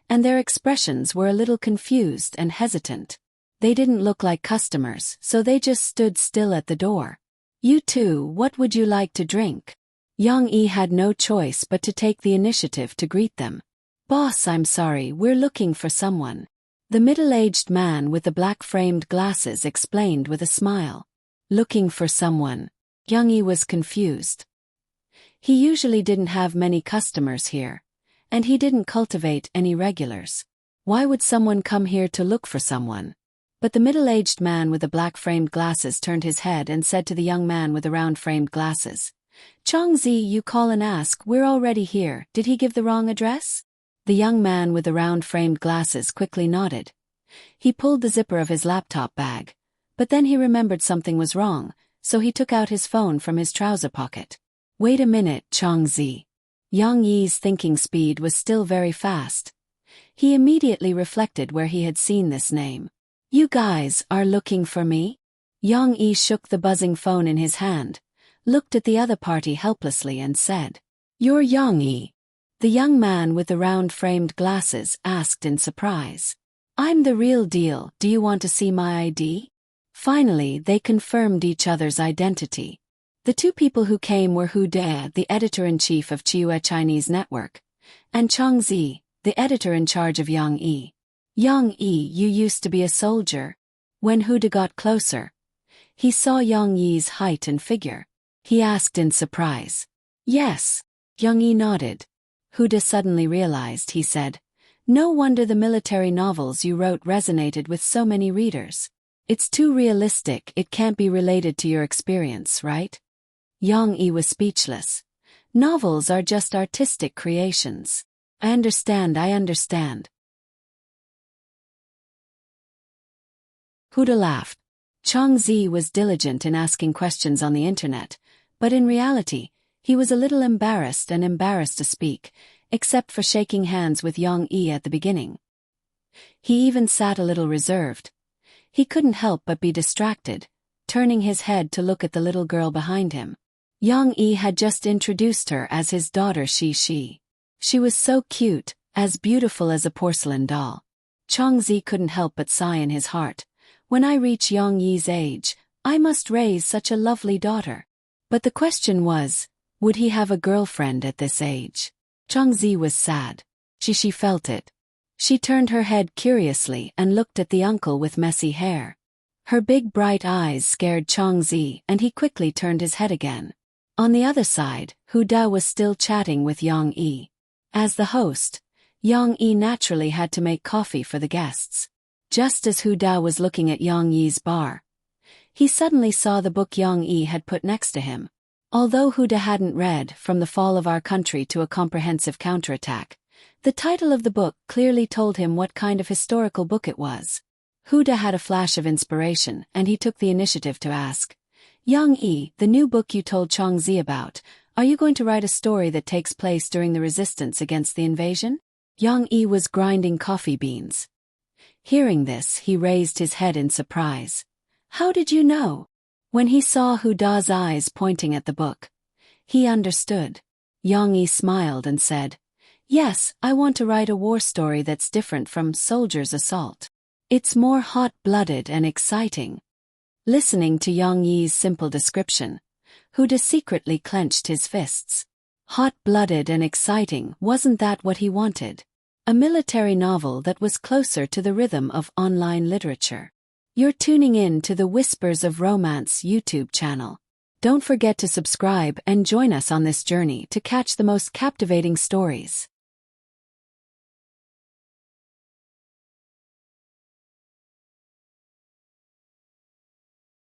and their expressions were a little confused and hesitant. They didn't look like customers, so they just stood still at the door. "You two, what would you like to drink?" Yang-yi had no choice but to take the initiative to greet them. "Boss, I'm sorry, we're looking for someone." The middle-aged man with the black-framed glasses explained with a smile. "Looking for someone?" Yang-yi was confused. He usually didn't have many customers here, and he didn't cultivate any regulars. Why would someone come here to look for someone? But the middle-aged man with the black-framed glasses turned his head and said to the young man with the round-framed glasses, "Changzi, you call and ask, we're already here. Did he give the wrong address?" The young man with the round-framed glasses quickly nodded. He pulled the zipper of his laptop bag, but then he remembered something was wrong, so he took out his phone from his trouser pocket. "Wait a minute, Changzi." Yang-yi's thinking speed was still very fast. He immediately reflected where he had seen this name. "You guys are looking for me?" Yang-yi shook the buzzing phone in his hand, looked at the other party helplessly and said, "You're Yang-yi?" The young man with the round-framed glasses asked in surprise. "I'm the real deal, do you want to see my ID?" Finally, they confirmed each other's identity. The two people who came were Hu De, the editor-in-chief of Chiue Chinese Network, and Chang Zi, the editor in charge of Yang-yi. "Yang-yi, you used to be a soldier." When Hu De got closer, he saw Yang-yi's height and figure. He asked in surprise. "Yes." Yang-yi nodded. Hu De suddenly realized, he said, "No wonder the military novels you wrote resonated with so many readers. It's too realistic, it can't be related to your experience, right?" Yang-yi was speechless. "Novels are just artistic creations. I understand. Hu De laughed. Chang Zi was diligent in asking questions on the internet, but in reality, he was a little embarrassed to speak, except for shaking hands with Yang-yi at the beginning. He even sat a little reserved. He couldn't help but be distracted, turning his head to look at the little girl behind him. Yang-yi had just introduced her as his daughter Shi. She was so cute, as beautiful as a porcelain doll. Chang Zi couldn't help but sigh in his heart. When I reach Yang-yi's age, I must raise such a lovely daughter. But the question was, would he have a girlfriend at this age? Chang Zi was sad. She felt it. She turned her head curiously and looked at the uncle with messy hair. Her big bright eyes scared Chang Zi, and he quickly turned his head again. On the other side, Hu Da was still chatting with Yang-yi. As the host, Yang-yi naturally had to make coffee for the guests. Just as Hu Da was looking at Yang-yi's bar, he suddenly saw the book Yang-yi had put next to him. Although Hu Da hadn't read From the Fall of Our Country to a Comprehensive Counterattack, the title of the book clearly told him what kind of historical book it was. Hu Da had a flash of inspiration, and he took the initiative to ask, "Yang-yi, the new book you told Chang Zi about, are you going to write a story that takes place during the resistance against the invasion?" Yang-yi was grinding coffee beans. Hearing this, he raised his head in surprise. "How did you know?" When he saw Hu Da's eyes pointing at the book, he understood. Yang Yi smiled and said, "Yes, I want to write a war story that's different from Soldier's Assault. It's more hot-blooded and exciting." Listening to Yang Yi's simple description, Huda secretly clenched his fists. Hot-blooded and exciting, wasn't that what he wanted? A military novel that was closer to the rhythm of online literature. You're tuning in to the Whispers of Romance YouTube channel. Don't forget to subscribe and join us on this journey to catch the most captivating stories.